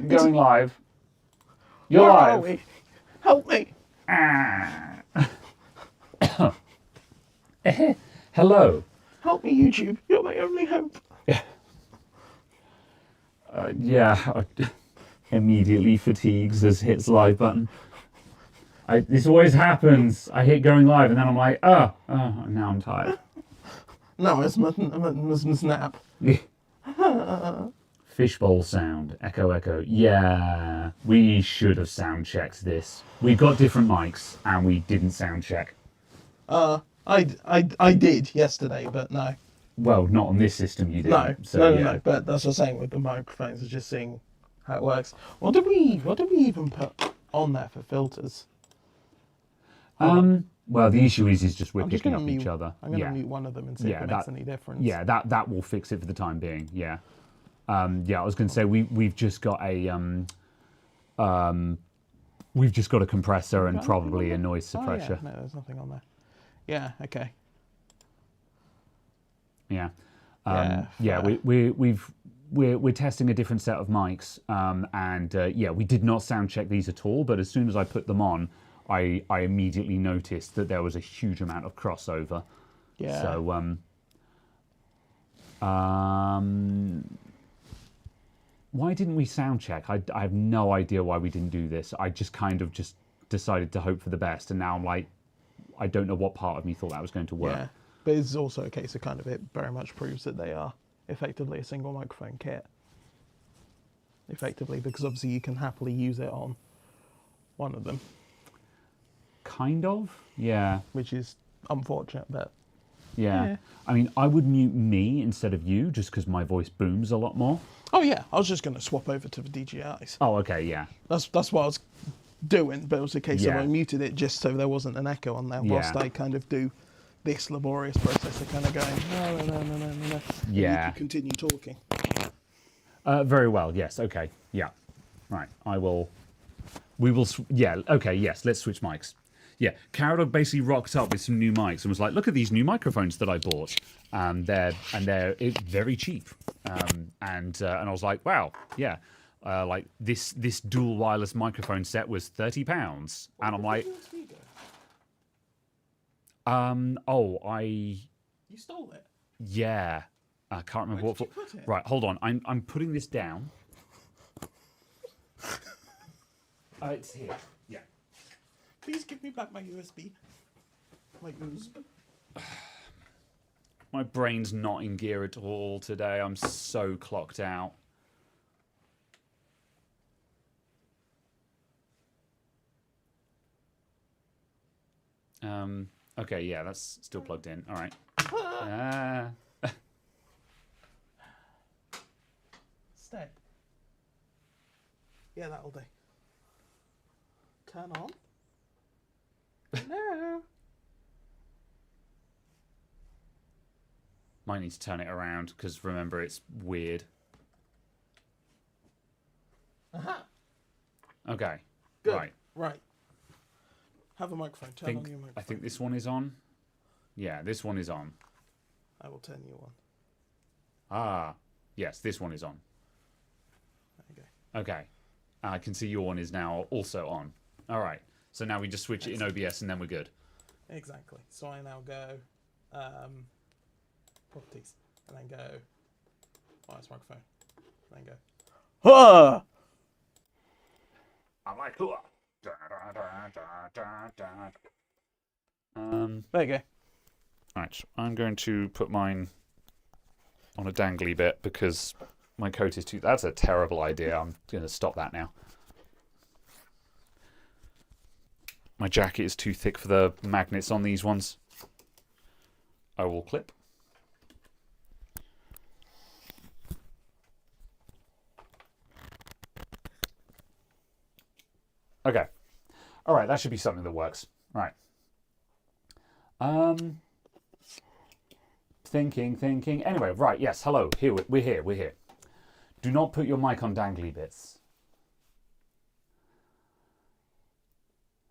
Going live. You're Where live. are we? Help me. Hello. Help me, YouTube. You're my only hope. Yeah. Immediately fatigues as hits live button. This always happens. I hit going live and then I'm like, oh, now I'm tired. No, it's my snap. Fishbowl sound. Echo, echo. Yeah. We should have sound checked this. We've got different mics and we didn't sound check. I did yesterday, but no. Well, not on this system you didn't. No. But that's what I'm saying with the microphones, is just seeing how it works. What did we even put on there for filters? Well, the issue is just we're I'm just picking gonna up mute, each other. I'm going to mute one of them and see if it makes any difference. Yeah, that will fix it for the time being. Yeah. I was going to say we've just got a compressor and probably a noise suppressor. No, there's nothing on there. Yeah. Okay. Yeah. Yeah. We're testing a different set of mics, we did not sound check these at all. But as soon as I put them on, I immediately noticed that there was a huge amount of crossover. Yeah. So why didn't we sound check? I have no idea why we didn't do this. I just kind of just decided to hope for the best, and now I'm like, I don't know what part of me thought that was going to work. Yeah. But it's also a case of kind of it very much proves that they are effectively a single microphone kit. Effectively, because obviously you can happily use it on one of them. Kind of, yeah. Which is unfortunate, but yeah. I mean, I would mute me instead of you, just because my voice booms a lot more. Oh yeah, I was just going to swap over to the DJIs. Oh, okay, yeah. That's what I was doing, but it was a case of I muted it just so there wasn't an echo on there whilst I kind of do this laborious process of kind of going, no. Yeah. And you can continue talking. Very well, yes, okay, yeah. Right, okay, yes, let's switch mics. Yeah, Carol basically rocked up with some new mics and was like, look at these new microphones that I bought. They're very cheap. And I was like, wow, yeah. Like this dual wireless microphone set was £30. And I'm like, You stole it? Yeah. I can't remember what. Where did you put it? Right, hold on. I'm putting this down. It's here. Yeah. Please give me back my USB. My USB. My brain's not in gear at all today. I'm so clocked out. Okay, yeah, that's still plugged in. All right. Stay. Yeah, that'll do. Turn on. No. Might need to turn it around because remember it's weird. Aha. Okay. Good. Right. Have a microphone. Turn on your microphone. I think this one is on. Yeah, this one is on. I will turn you on. Ah, yes, this one is on. There you go. Okay. I can see your one is now also on. All right. So now we just switch it in OBS and then we're good. Exactly. So I now go properties and then go wireless microphone. And then go. Ah! I'm like, There you go. right. I'm going to put mine on a dangly bit because my coat is too. That's a terrible idea. I'm going to stop that now. My jacket is too thick for the magnets on these ones. I will clip. Okay. All right, that should be something that works. Right. Thinking. Anyway, right, yes, hello. We're here. Do not put your mic on dangly bits.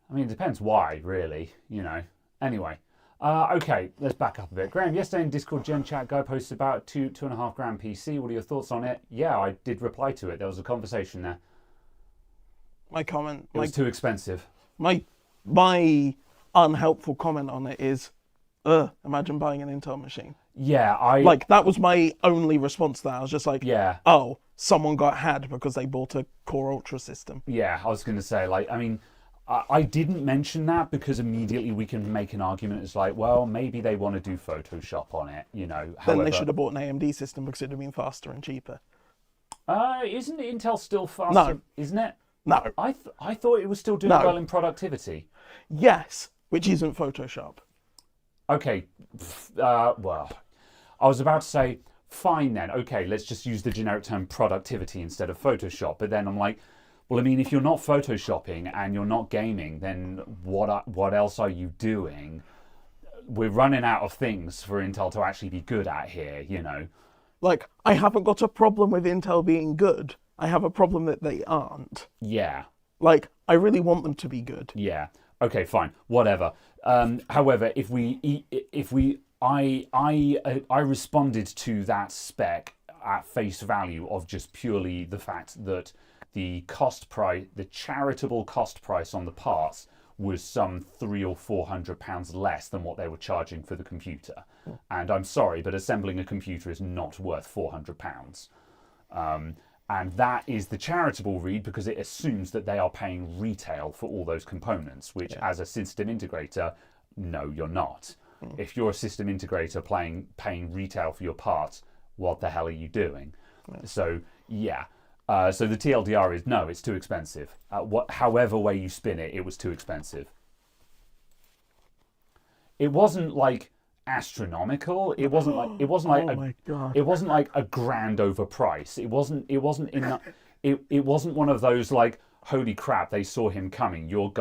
I mean, it depends why, really, you know. Anyway, okay, let's back up a bit. Graham, yesterday in Discord Gen Chat, guy posted about 2.5 grand PC. What are your thoughts on it? Yeah, I did reply to it. There was a conversation there. my comment. It was too expensive. My unhelpful comment on it is, imagine buying an Intel machine. Yeah, Like, that was my only response to that. I was just like, yeah. oh, someone got had because they bought a Core Ultra system. Yeah, I was going to say, like, I mean, I didn't mention that because immediately we can make an argument. It's like, well, maybe they want to do Photoshop on it, you know. Then they should have bought an AMD system because it would have been faster and cheaper. Isn't Intel still faster? No. Isn't it? No. I thought it was still doing well in productivity. Yes, which isn't Photoshop. Okay, well, I was about to say, fine then, okay, let's just use the generic term productivity instead of Photoshop. But then I'm like, well, I mean, if you're not Photoshopping and you're not gaming, then what else are you doing? We're running out of things for Intel to actually be good at here, you know. Like, I haven't got a problem with Intel being good. I have a problem that they aren't. Yeah. Like, I really want them to be good. Yeah. Okay, fine. Whatever. However, I responded to that spec at face value of just purely the fact that the cost price, the charitable cost price on the parts was some £300 or £400 less than what they were charging for the computer. And I'm sorry, but assembling a computer is not worth £400. And that is the charitable read because it assumes that they are paying retail for all those components, which as a system integrator, no, you're not. If you're a system integrator paying retail for your parts, what the hell are you doing? So, yeah. So the TLDR is, no, it's too expensive. However way you spin it, it was too expensive. It wasn't like astronomical. It wasn't like it wasn't like a grand overprice. It wasn't one of those like, holy crap, they saw him coming. Your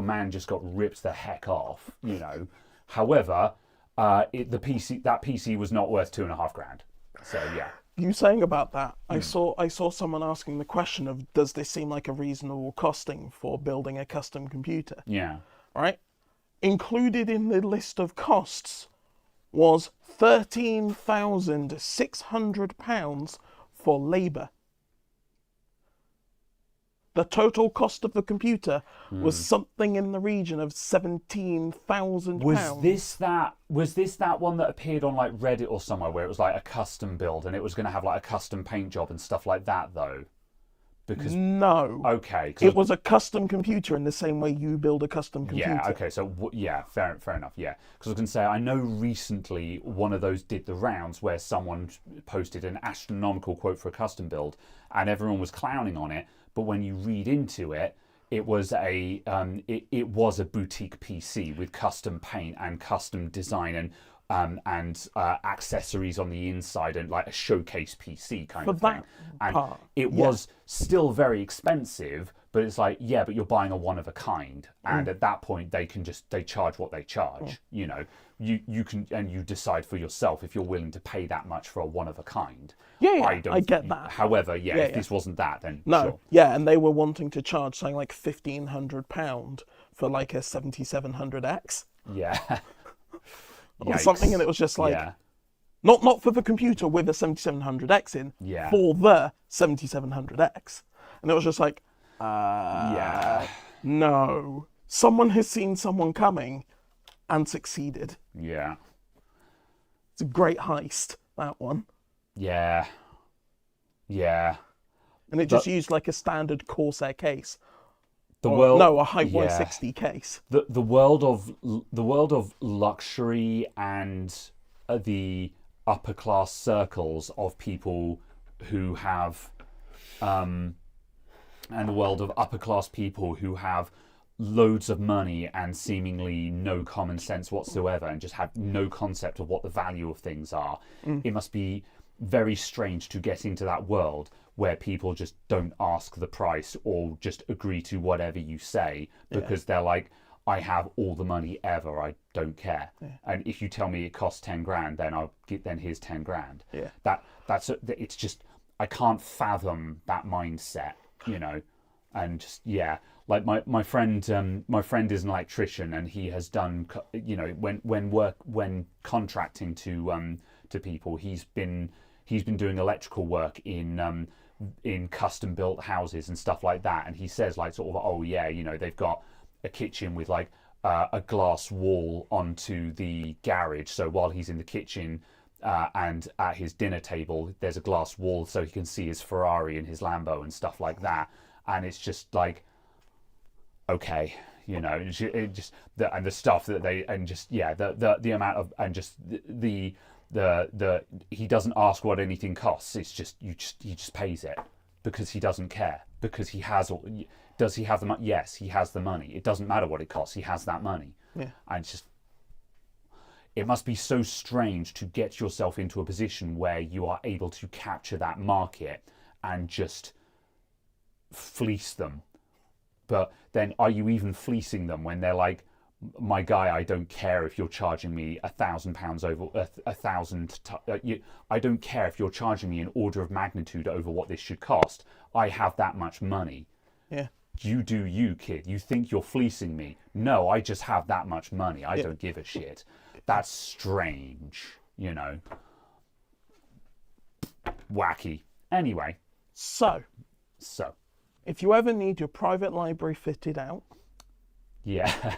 man just got ripped the heck off, you know. However, that PC was not worth $2,500. So yeah. You saying about that, I saw someone asking the question of, does this seem like a reasonable costing for building a custom computer? Yeah. Right? Included in the list of costs was £13,600 for labour. The total cost of the computer was something in the region of £17,000. Was this that one that appeared on like Reddit or somewhere where it was like a custom build and it was going to have like a custom paint job and stuff like that though? Because no. Okay. It was a custom computer in the same way you build a custom computer. Yeah. Okay. So yeah, fair enough. Yeah. Because I was going to say, I know recently one of those did the rounds where someone posted an astronomical quote for a custom build, and everyone was clowning on it. But when you read into it, it was a boutique PC with custom paint and custom design and accessories on the inside and like a showcase PC kind of thing. And it was still very expensive, but it's like, yeah, but you're buying a one of a kind, and at that point they charge what they charge. You know, you can, and you decide for yourself if you're willing to pay that much for a one of a kind. Yeah, I get that. However, if this wasn't that, then no, sure. Yeah, and they were wanting to charge something like £1,500 for like a 7700X. Yeah. Or something, and it was just like, not for the computer with a 7700X in, for the 7700X. And it was just like, no. Someone has seen someone coming and succeeded. Yeah. It's a great heist, that one. Yeah. Yeah. And it just used like a standard Corsair case. A Height 160 case. The world of luxury and the upper class circles of people who have, and the world of upper class people who have loads of money and seemingly no common sense whatsoever, and just have no concept of what the value of things are. It must be very strange to get into that world where people just don't ask the price or just agree to whatever you say because they're like, I have all the money ever, I don't care. And if you tell me it costs 10 grand, then here's 10 grand. It's just, I can't fathom that mindset, you know. And just, like my friend is an electrician, and he has done, you know, when contracting to people, he's been doing electrical work in in custom built houses and stuff like that, and he says like sort of, oh yeah, you know, they've got a kitchen with like a glass wall onto the garage, so while he's in the kitchen and at his dinner table there's a glass wall so he can see his Ferrari and his Lambo and stuff like that. And it's just like, okay, you know, it just and the stuff that they, and just the amount of, and just the he doesn't ask what anything costs. It's just he just pays it because he doesn't care, because he has all. Does he have the money? Yes, he has the money. It doesn't matter what it costs. He has that money. Yeah. And it's just, it must be so strange to get yourself into a position where you are able to capture that market and just fleece them. But then are you even fleecing them when they're like, my guy, I don't care if you're charging me £1,000 over I don't care if you're charging me an order of magnitude over what this should cost. I have that much money. Yeah. You do you, kid. You think you're fleecing me. No, I just have that much money. I don't give a shit. That's strange, you know. Wacky. Anyway. So. If you ever need your private library fitted out. Yeah.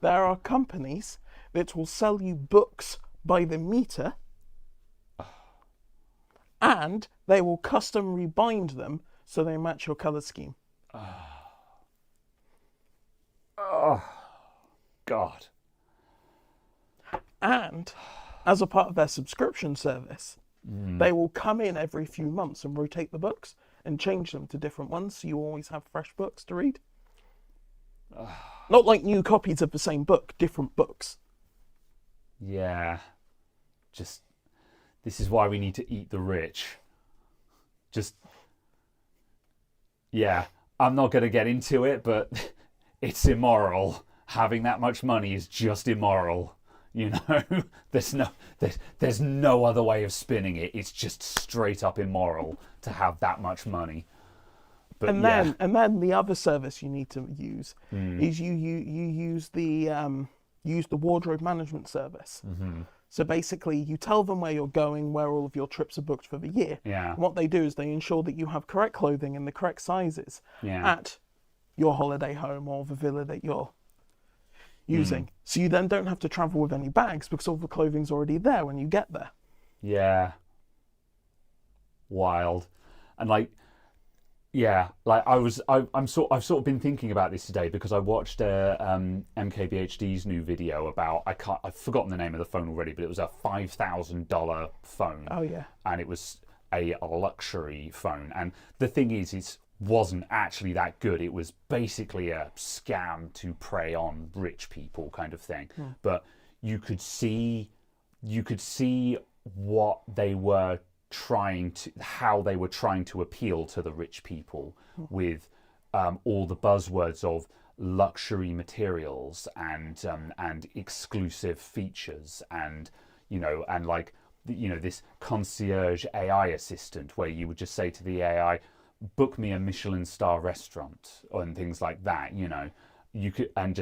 There are companies that will sell you books by the meter. And they will custom rebind them so they match your colour scheme. Oh, God. And as a part of their subscription service, they will come in every few months and rotate the books and change them to different ones, so you always have fresh books to read. Not like new copies of the same book, different books. Yeah. Just, this is why we need to eat the rich. Just, yeah. I'm not going to get into it, but it's immoral. Having that much money is just immoral. You know, there's no other way of spinning it. It's just straight up immoral to have that much money. But and then the other service you need to use is you use the wardrobe management service. Mm-hmm. So basically, you tell them where you're going, where all of your trips are booked for the year. Yeah. And what they do is they ensure that you have correct clothing in the correct sizes Yeah. at your holiday home or the villa that you're using. So you then don't have to travel with any bags because all the clothing's already there when you get there. Yeah. Wild. And like, yeah, like I've sort of been thinking about this today because I watched MKBHD's new video about, I've forgotten the name of the phone already, but it was a $5,000 phone. Oh yeah. And it was a luxury phone. And the thing is, it wasn't actually that good. It was basically a scam to prey on rich people kind of thing. But you could see what they were how they were trying to appeal to the rich people with all the buzzwords of luxury materials and exclusive features, and this concierge AI assistant where you would just say to the AI, book me a Michelin star restaurant, and things like that. You know, you could, and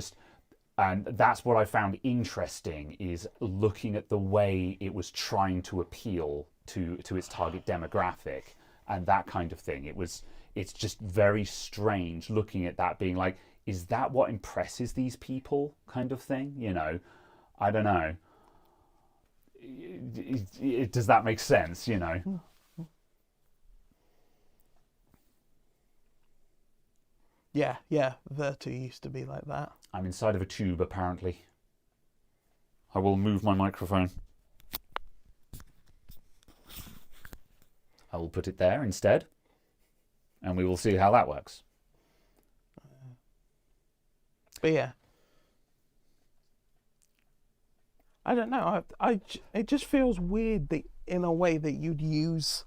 that's what I found interesting, is looking at the way it was trying to appeal to its target demographic and that kind of thing. It's just very strange looking at that, being like, is that what impresses these people, kind of thing? You know, I don't know. Does that make sense? You know. Yeah, Virtu used to be like that. I'm inside of a tube, apparently. I will move my microphone. I will put it there instead, and we will see how that works. But yeah, I don't know. It just feels weird that, in a way, that you'd use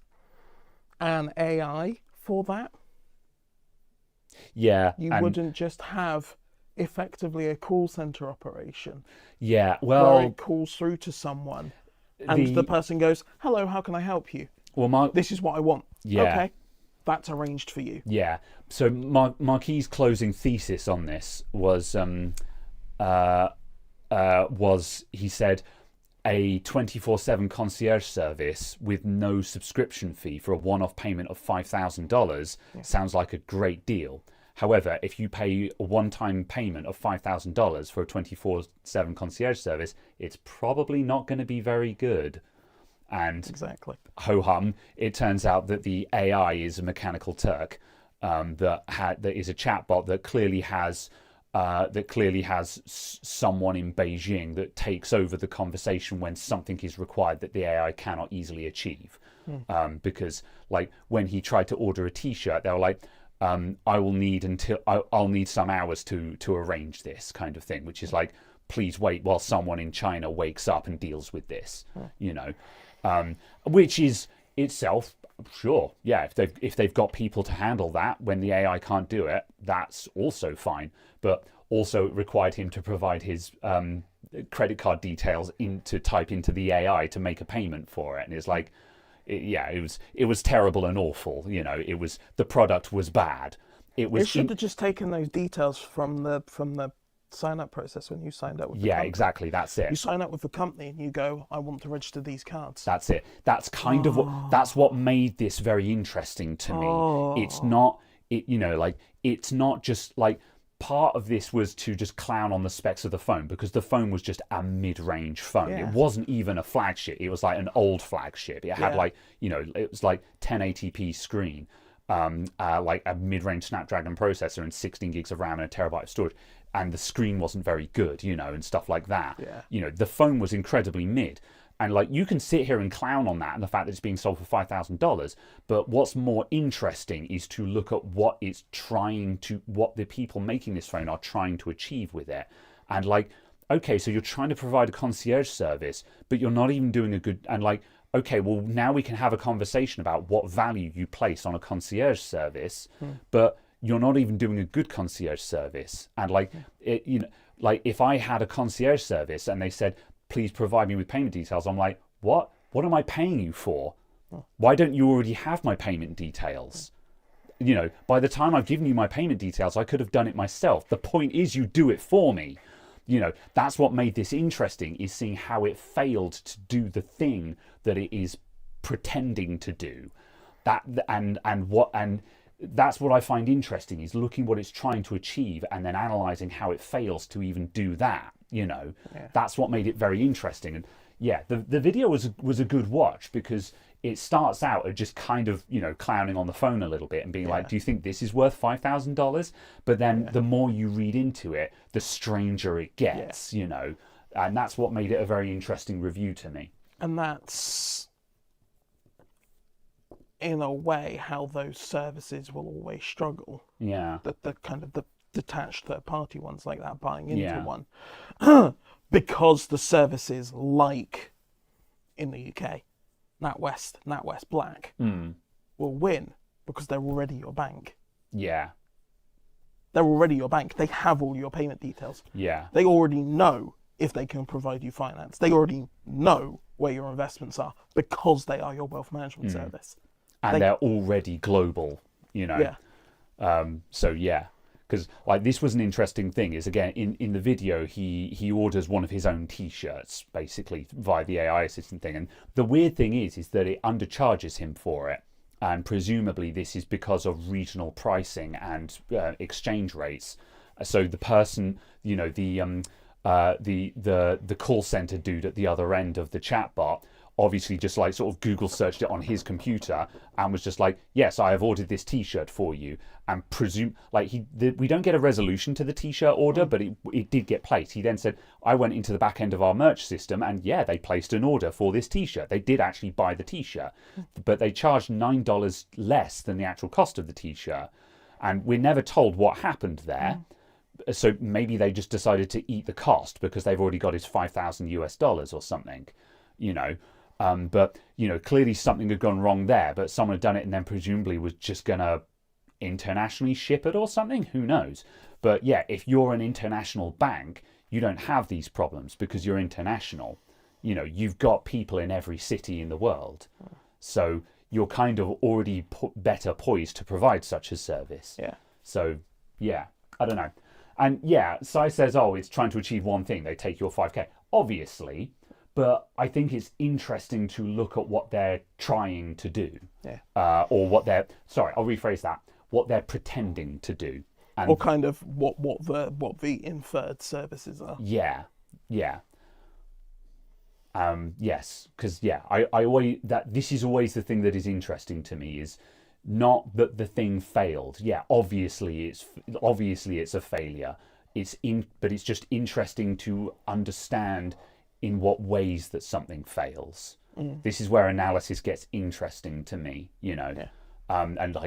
an AI for that. Yeah. You wouldn't just have effectively a call center operation. Yeah, well, where it calls through to someone and the person goes, hello, how can I help you? Well, this is what I want. Yeah. Okay, that's arranged for you. Yeah. So Marquis' closing thesis on this was he said, a 24/7 concierge service with no subscription fee for a one-off payment of $5,000 sounds like a great deal. However, if you pay a one-time payment of $5,000 for a 24/7 concierge service, it's probably not going to be very good. And exactly. ho-hum, it turns out that the AI is a mechanical Turk that is a chatbot that clearly has someone in Beijing that takes over the conversation when something is required that the AI cannot easily achieve. Because like when he tried to order a T-shirt, they were like, I'll need some hours to arrange this kind of thing, which is like, please wait while someone in China wakes up and deals with this, which is itself, sure, yeah, if they've got people to handle that when the AI can't do it, that's also fine. But also it required him to provide his credit card details to type into the AI to make a payment for it, and it's like, it was terrible and awful. The product was bad. It should have just taken those details from the sign-up process when you signed up with the company. Exactly, that's it. You sign up with the company and you go, I want to register these cards. That's it. That's kind of what made this very interesting to me. It's not just like, part of this was to just clown on the specs of the phone, because the phone was just a mid-range phone. It wasn't even a flagship. It was like an old flagship. It had it was like 1080p screen, like a mid-range Snapdragon processor and 16 gigs of RAM and a terabyte of storage. And the screen wasn't very good, and stuff like that. The phone was incredibly mid. And like, you can sit here and clown on that and the fact that it's being sold for $5,000. But what's more interesting is to look at what the people making this phone are trying to achieve with it. And like, okay, so you're trying to provide a concierge service, but you're not even doing a good, and like, okay, well, now we can have a conversation about what value you place on a concierge service, but you're not even doing a good concierge service. And like, like if I had a concierge service and they said, please provide me with payment details, I'm like, what am I paying you for? Why don't you already have my payment details? By the time I've given you my payment details, I could have done it myself. The point is, you do it for me. That's what made this interesting, is seeing how it failed to do the thing that it is pretending to do. And that's what I find interesting, is looking what it's trying to achieve and then analyzing how it fails to even do that. That's what made it very interesting. And the video was a good watch, because it starts out at just kind of clowning on the phone a little bit and being like, do you think this is worth $5,000? But then the more you read into it, the stranger it gets. And that's what made it a very interesting review to me. And that's, in a way, how those services will always struggle. The kind of the detached third-party ones like that buying into one, because the services like in the UK, NatWest Black, will win because they're already your bank. They're already your bank. They have all your payment details. They already know if they can provide you finance. They already know where your investments are, because they are your wealth management service. And they're already global, So because like, this was an interesting thing, is again in the video he orders one of his own T-shirts basically via the AI assistant thing, and the weird thing is that it undercharges him for it, and presumably this is because of regional pricing and exchange rates. So the person, the call center dude at the other end of the chatbot obviously just like sort of Google searched it on his computer and was just like, yes, I have ordered this T-shirt for you, and we don't get a resolution to the T-shirt order, but it did get placed. He then said, I went into the back end of our merch system and they placed an order for this T-shirt. They did actually buy the T-shirt, but they charged $9 less than the actual cost of the T-shirt, and we're never told what happened there. So maybe they just decided to eat the cost because they've already got his $5,000 or something, but clearly something had gone wrong there, but someone had done it and then presumably was just gonna internationally ship it or something. Who knows? But if you're an international bank, you don't have these problems because you're international. You've got people in every city in the world, so you're kind of already better poised to provide such a service. So I don't know. And Sai says, oh, it's trying to achieve one thing, they take your 5k, obviously. but I think it's interesting to look at what they're trying to do. Yeah. Or what they're, sorry, I'll rephrase that, what they're pretending to do. And or kind of what the inferred services are. Yeah, yeah. Yes, because I always, that this is always the thing that is interesting to me, is not that the thing failed. Yeah, obviously it's a failure. But it's just interesting to understand in what ways that something fails. This is where analysis gets interesting to me, Yeah. And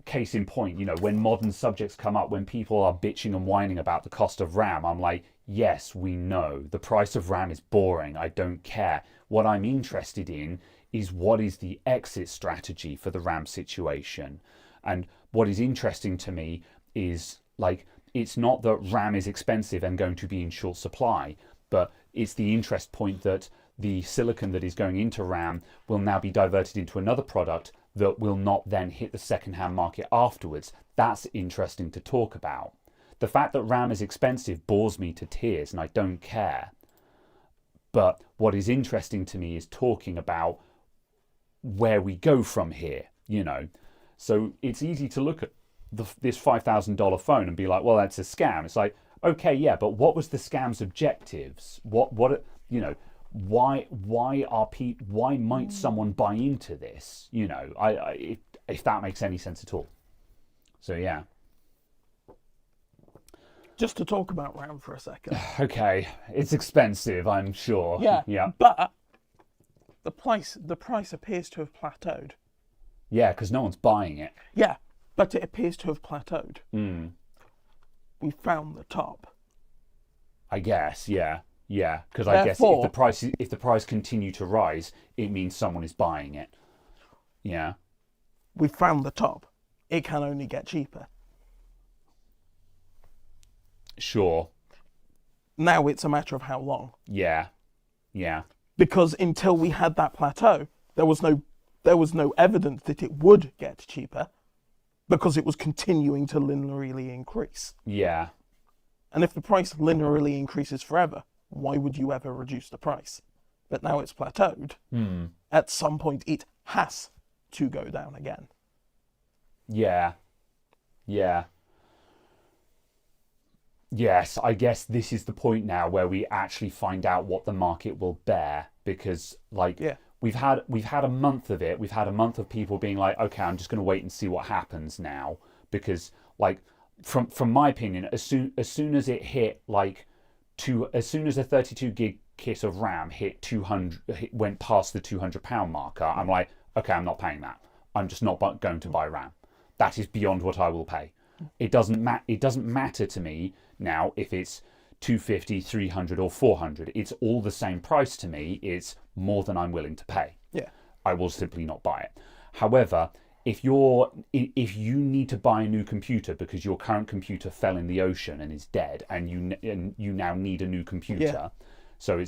case in point, when modern subjects come up, when people are bitching and whining about the cost of RAM, I'm like, yes, we know the price of RAM is boring. I don't care. What I'm interested in is what is the exit strategy for the RAM situation. And what is interesting to me is, like, it's not that RAM is expensive and going to be in short supply, but it's the interest point that the silicon that is going into RAM will now be diverted into another product that will not then hit the second-hand market afterwards. That's interesting to talk about. The fact that RAM is expensive bores me to tears, and I don't care. But what is interesting to me is talking about where we go from here, So it's easy to look at this $5,000 phone and be like, well, that's a scam. It's like, okay, yeah, but what was the scam's objectives? Why might someone buy into this? If that makes any sense at all. So yeah. Just to talk about RAM for a second. Okay, it's expensive, I'm sure. Yeah. But the price appears to have plateaued. Yeah, because no one's buying it. Yeah, but it appears to have plateaued. We found the top. I guess, yeah. Yeah, because I guess if the price continue to rise, it means someone is buying it. Yeah. We found the top. It can only get cheaper. Sure. Now it's a matter of how long. Yeah. Yeah. Because until we had that plateau, there was no evidence that it would get cheaper, because it was continuing to linearly increase. Yeah. And if the price linearly increases forever, why would you ever reduce the price? But now it's plateaued. At some point, it has to go down again. Yeah. Yeah. Yes, I guess this is the point now where we actually find out what the market will bear, because we've had a month of it. We've had a month of people being like, okay, I'm just going to wait and see what happens now, because from my opinion, as soon as it hit as soon as a 32 gig kit of RAM went past the £200 marker, I'm like, okay, I'm not paying that. I'm just not going to buy RAM. That is beyond what I will pay. It doesn't matter to me now if it's 250, 300 or 400. It's all the same price to me. It's more than I'm willing to pay. Yeah. I will simply not buy it. However, if you need to buy a new computer because your current computer fell in the ocean and is dead, and you now need a new computer, so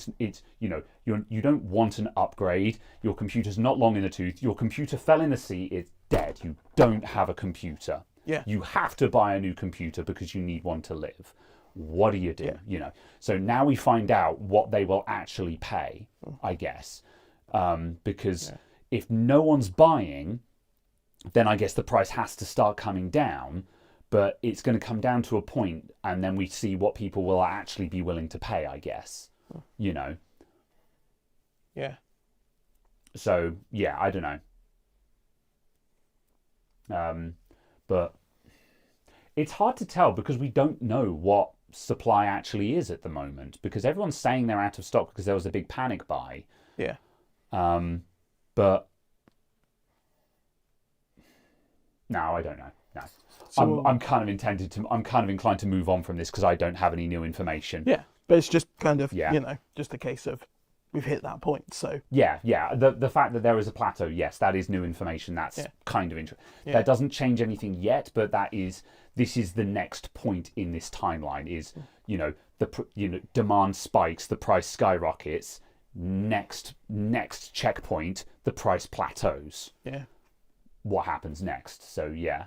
you don't want an upgrade. Your computer's not long in the tooth. Your computer fell in the sea. It's dead. You don't have a computer. Yeah. You have to buy a new computer because you need one to live. What do you do? Yeah. So now we find out what they will actually pay, I guess, because if no one's buying, then I guess the price has to start coming down, but it's going to come down to a point, and then we see what people will actually be willing to pay, I guess, Yeah. So, yeah, I don't know. But it's hard to tell because we don't know what supply actually is at the moment, because everyone's saying they're out of stock because there was a big panic buy. Yeah. But no, I don't know. No. So, I'm kind of inclined to move on from this because I don't have any new information. Yeah. But it's just kind of, just a case of we've hit that point. So yeah. The fact that there is a plateau, yes, that is new information. That's kind of interesting. Yeah. That doesn't change anything yet, but this is the next point in this timeline. Is demand spikes, the price skyrockets. Next checkpoint, the price plateaus. Yeah. What happens next? So yeah.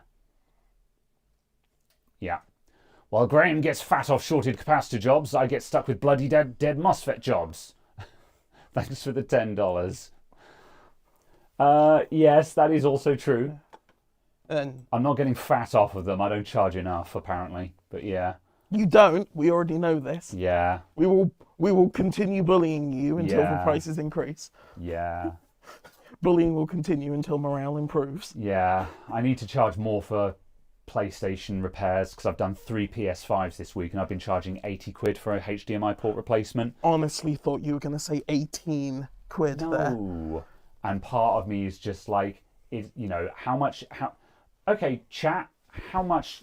While Graham gets fat off shorted capacitor jobs, I get stuck with bloody dead MOSFET jobs. Thanks for the $10. Yes, that is also true. And I'm not getting fat off of them. I don't charge enough, apparently. But yeah. you don't. We already know this. Yeah. We will continue bullying you until the prices increase. Yeah. Bullying will continue until morale improves. Yeah. I need to charge more for PlayStation repairs because I've done 3 PS5s this week and I've been charging 80 quid for a HDMI port replacement. Honestly thought you were going to say 18 quid there. No. And part of me is just like, okay, chat, how much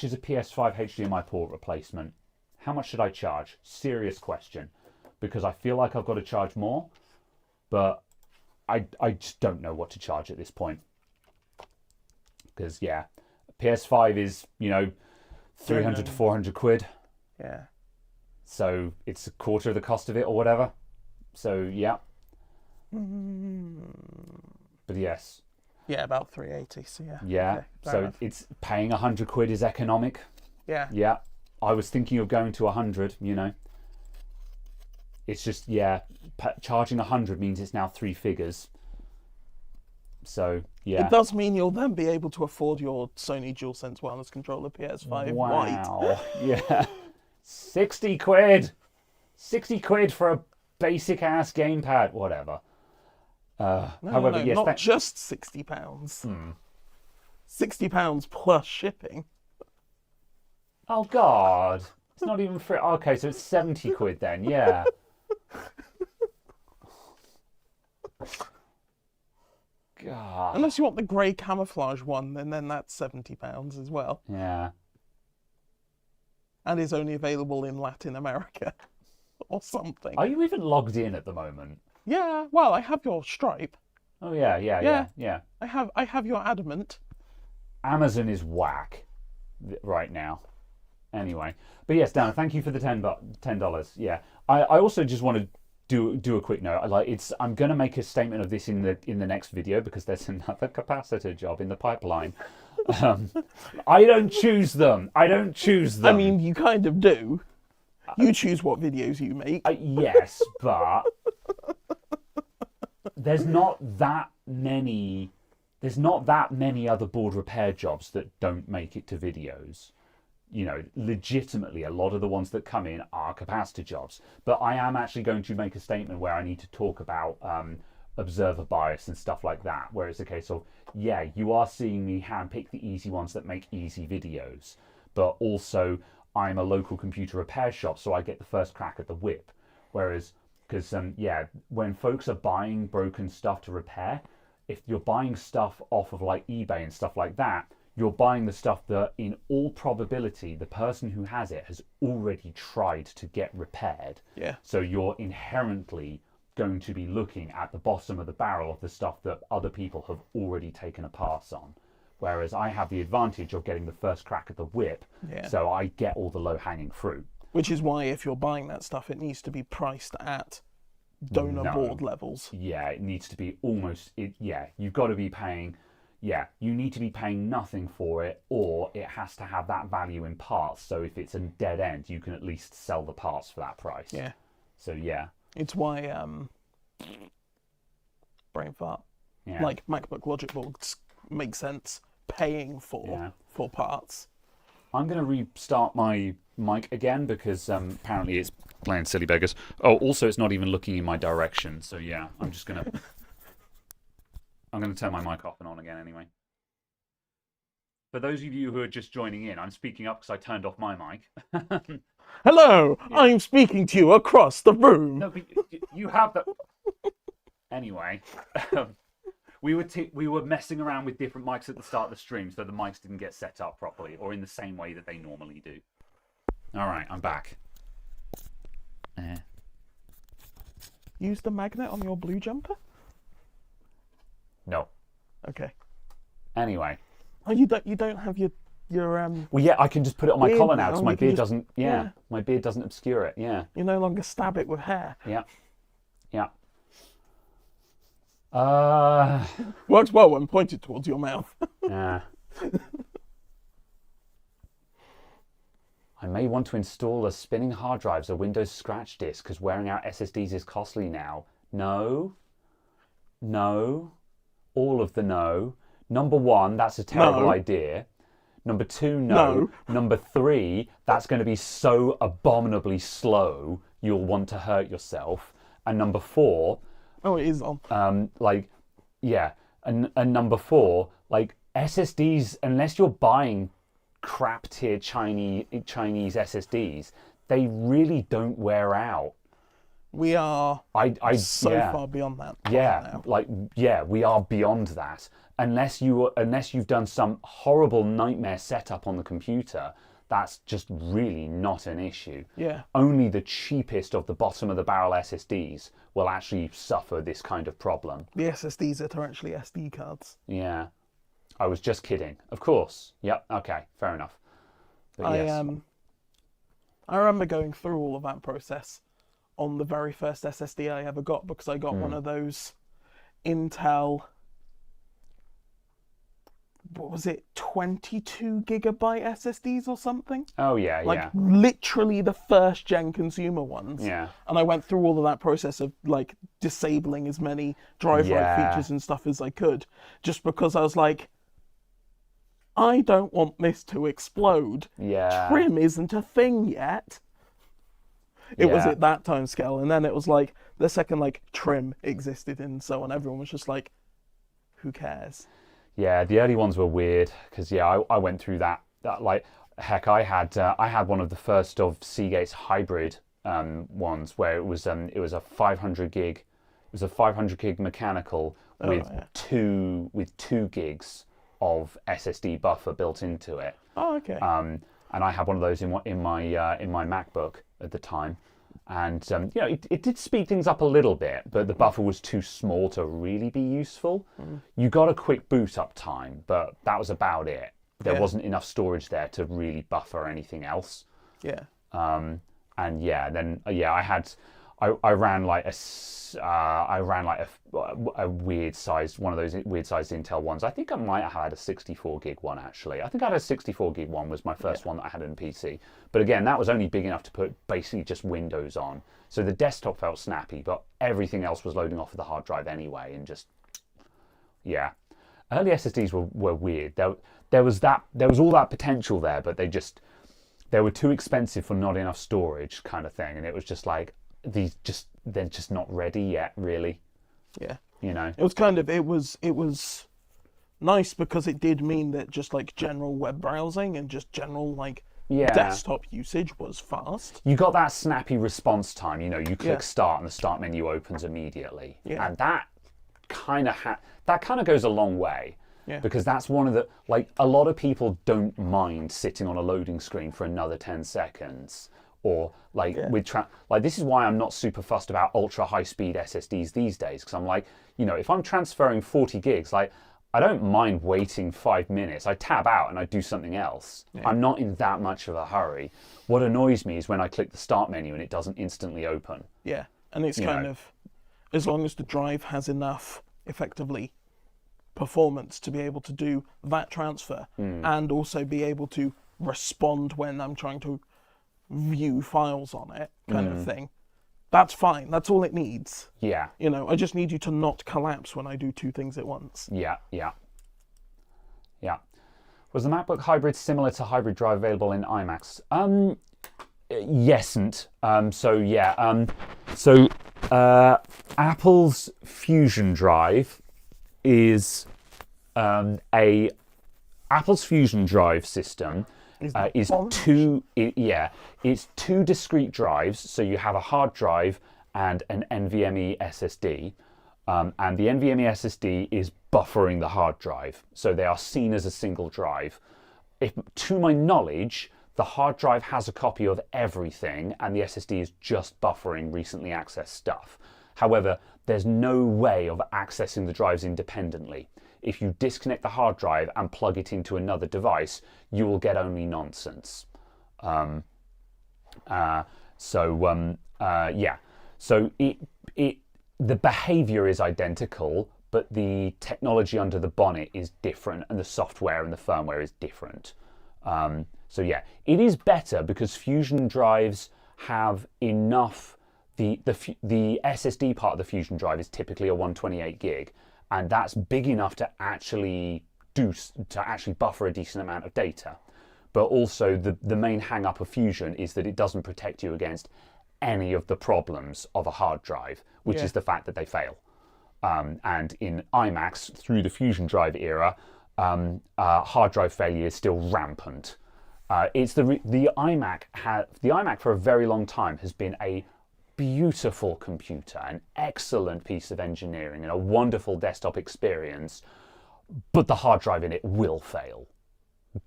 is a PS5 HDMI port replacement? How much should I charge? Serious question. Because I feel like I've got to charge more, but I just don't know what to charge at this point. Because, yeah, PS5 is, 300 to 400 quid. Yeah. So it's a quarter of the cost of it or whatever. So, yeah. But yes. Yeah, about 380. So yeah. Yeah. Okay, So enough. it's paying 100 quid is economic. Yeah. Yeah. I was thinking of going to 100. It's just charging 100 means it's now 3 figures. So yeah. It does mean you'll then be able to afford your Sony DualSense Wireless Controller PS5 White. Wow. Yeah. 60 quid. 60 quid for a basic ass gamepad. Whatever. However, yes, not just £60. £60 plus shipping. Oh God. It's not even free. Okay, so it's 70 quid then. Yeah. God. Unless you want the grey camouflage one, then that's £70 as well. Yeah. And is only available in Latin America or something. Are you even logged in at the moment? Yeah, well, I have your Stripe. Oh yeah. I have your Adamant. Amazon is whack right now. Anyway, but yes, Dan, thank you for the $10. Yeah, I also just want to do a quick note. I'm going to make a statement of this in the next video because there's another capacitor job in the pipeline. I don't choose them. I mean, you kind of do. You choose what videos you make. Yes, but there's not that many other board repair jobs that don't make it to videos. Legitimately, a lot of the ones that come in are capacitor jobs. But I am actually going to make a statement where I need to talk about observer bias and stuff like that, where it's a case of, yeah, you are seeing me handpick the easy ones that make easy videos, but also I'm a local computer repair shop, so I get the first crack at the whip. Whereas, because, when folks are buying broken stuff to repair, if you're buying stuff off of like eBay and stuff like that, you're buying the stuff that in all probability the person who has it has already tried to get repaired. Yeah. So you're inherently going to be looking at the bottom of the barrel of the stuff that other people have already taken a pass on. Whereas I have the advantage of getting the first crack at the whip, so I get all the low-hanging fruit. Which is why if you're buying that stuff, it needs to be priced at donor board levels. Yeah, it needs to be you've got to be paying... Yeah, you need to be paying nothing for it, or it has to have that value in parts. So if it's a dead end, you can at least sell the parts for that price. Yeah. So yeah. It's why brain fart. Yeah. Like MacBook Logic boards make sense paying for parts. I'm going to restart my mic again because apparently it's playing silly beggars. Oh, also it's not even looking in my direction. So yeah, I'm going to turn my mic off and on again anyway. For those of you who are just joining in, I'm speaking up because I turned off my mic. Hello, I'm speaking to you across the room. No, but you have the... Anyway, we were messing around with different mics at the start of the stream, so the mics didn't get set up properly, or in the same way that they normally do. All right, I'm back. Use the magnet on your blue jumper? No. Okay. Anyway. Oh, you don't have your Well, yeah, I can just put it on my collar now because my beard doesn't. My beard doesn't obscure it. Yeah. You no longer stab it with hair. Yeah. Yeah. Works well when pointed towards your mouth. Yeah. I may want to install a spinning hard drives or Windows scratch disk because wearing out SSDs is costly now. No. All of the no. Number one, that's a terrible idea. Number two, no. Number three, that's going to be so abominably slow, you'll want to hurt yourself. And number four... Oh, it is on. And number four, like, SSDs, unless you're buying crap tier Chinese SSDs, they really don't wear out. We are far beyond that. We are beyond that. Unless you've done some horrible nightmare setup on the computer, that's just really not an issue. Yeah. Only the cheapest of the bottom of the barrel SSDs will actually suffer this kind of problem. The SSDs that are actually SD cards. Yeah. I was just kidding. Of course. Yep. Okay. Fair enough. But yes. I remember going through all of that process on the very first SSD I ever got, because I got one of those Intel, what was it, 22 gigabyte SSDs or something? Oh, yeah, like, literally the first gen consumer ones. Yeah. And I went through all of that process of, like, disabling as many drive write features and stuff as I could, just because I was like, I don't want this to explode. Yeah. Trim isn't a thing yet. It was at that time scale, and then it was like the second like trim existed and so on, everyone was just like, who cares? Yeah, the early ones were weird because I went through that like heck. I had one of the first of Seagate's hybrid ones where it was a 500 gig. It was a 500 gig mechanical with two gigs of SSD buffer built into it. Oh, okay. And I had one of those in my MacBook at the time, and it did speed things up a little bit, but the buffer was too small to really be useful. You got a quick boot up time, but that was about it. There wasn't enough storage there to really buffer anything else. Yeah. I ran like a weird sized one of those weird sized Intel ones. I think I might have had a 64 gig one actually. I think I had a 64 gig one was my first one that I had in PC. But again, that was only big enough to put basically just Windows on. So the desktop felt snappy, but everything else was loading off of the hard drive anyway, and just early SSDs were weird. There was all that potential there, but they were too expensive for not enough storage kind of thing, and it was just like they're just not ready yet, really. Yeah. It was nice because it did mean that just like general web browsing and just general like desktop usage was fast. You got that snappy response time. You click start and the start menu opens immediately, and that kind of goes a long way. Yeah. Because that's one of the, like, a lot of people don't mind sitting on a loading screen for another 10 seconds. Or, like, this is why I'm not super fussed about ultra high speed SSDs these days. Because I'm like, if I'm transferring 40 gigs, like, I don't mind waiting 5 minutes. I tab out and I do something else. Yeah. I'm not in that much of a hurry. What annoys me is when I click the start menu and it doesn't instantly open. Yeah, and it's kind of, as long as the drive has enough, effectively, performance to be able to do that transfer and also be able to respond when I'm trying to view files on it, kind of thing. That's fine. That's all it needs. Yeah. I just need you to not collapse when I do two things at once. Yeah. Was the MacBook Hybrid similar to hybrid drive available in iMacs? Yesn't. Apple's Fusion Drive is Apple's Fusion Drive system it's two discrete drives. So you have a hard drive and an NVMe SSD, and the NVMe SSD is buffering the hard drive, so they are seen as a single drive. To my knowledge, the hard drive has a copy of everything, and the SSD is just buffering recently accessed stuff. However, there's no way of accessing the drives independently. If you disconnect the hard drive and plug it into another device, you will get only nonsense. So the behavior is identical, but the technology under the bonnet is different, and the software and the firmware is different. So yeah, it is better because Fusion drives have enough. The SSD part of the Fusion drive is typically a 128 gig, and that's big enough to actually buffer a decent amount of data. But also the main hang up of Fusion is that it doesn't protect you against any of the problems of a hard drive, which is the fact that they fail. And in iMacs, through the Fusion drive era, hard drive failure is still rampant. It's the iMac for a very long time has been a beautiful computer, an excellent piece of engineering, and a wonderful desktop experience. But the hard drive in it will fail,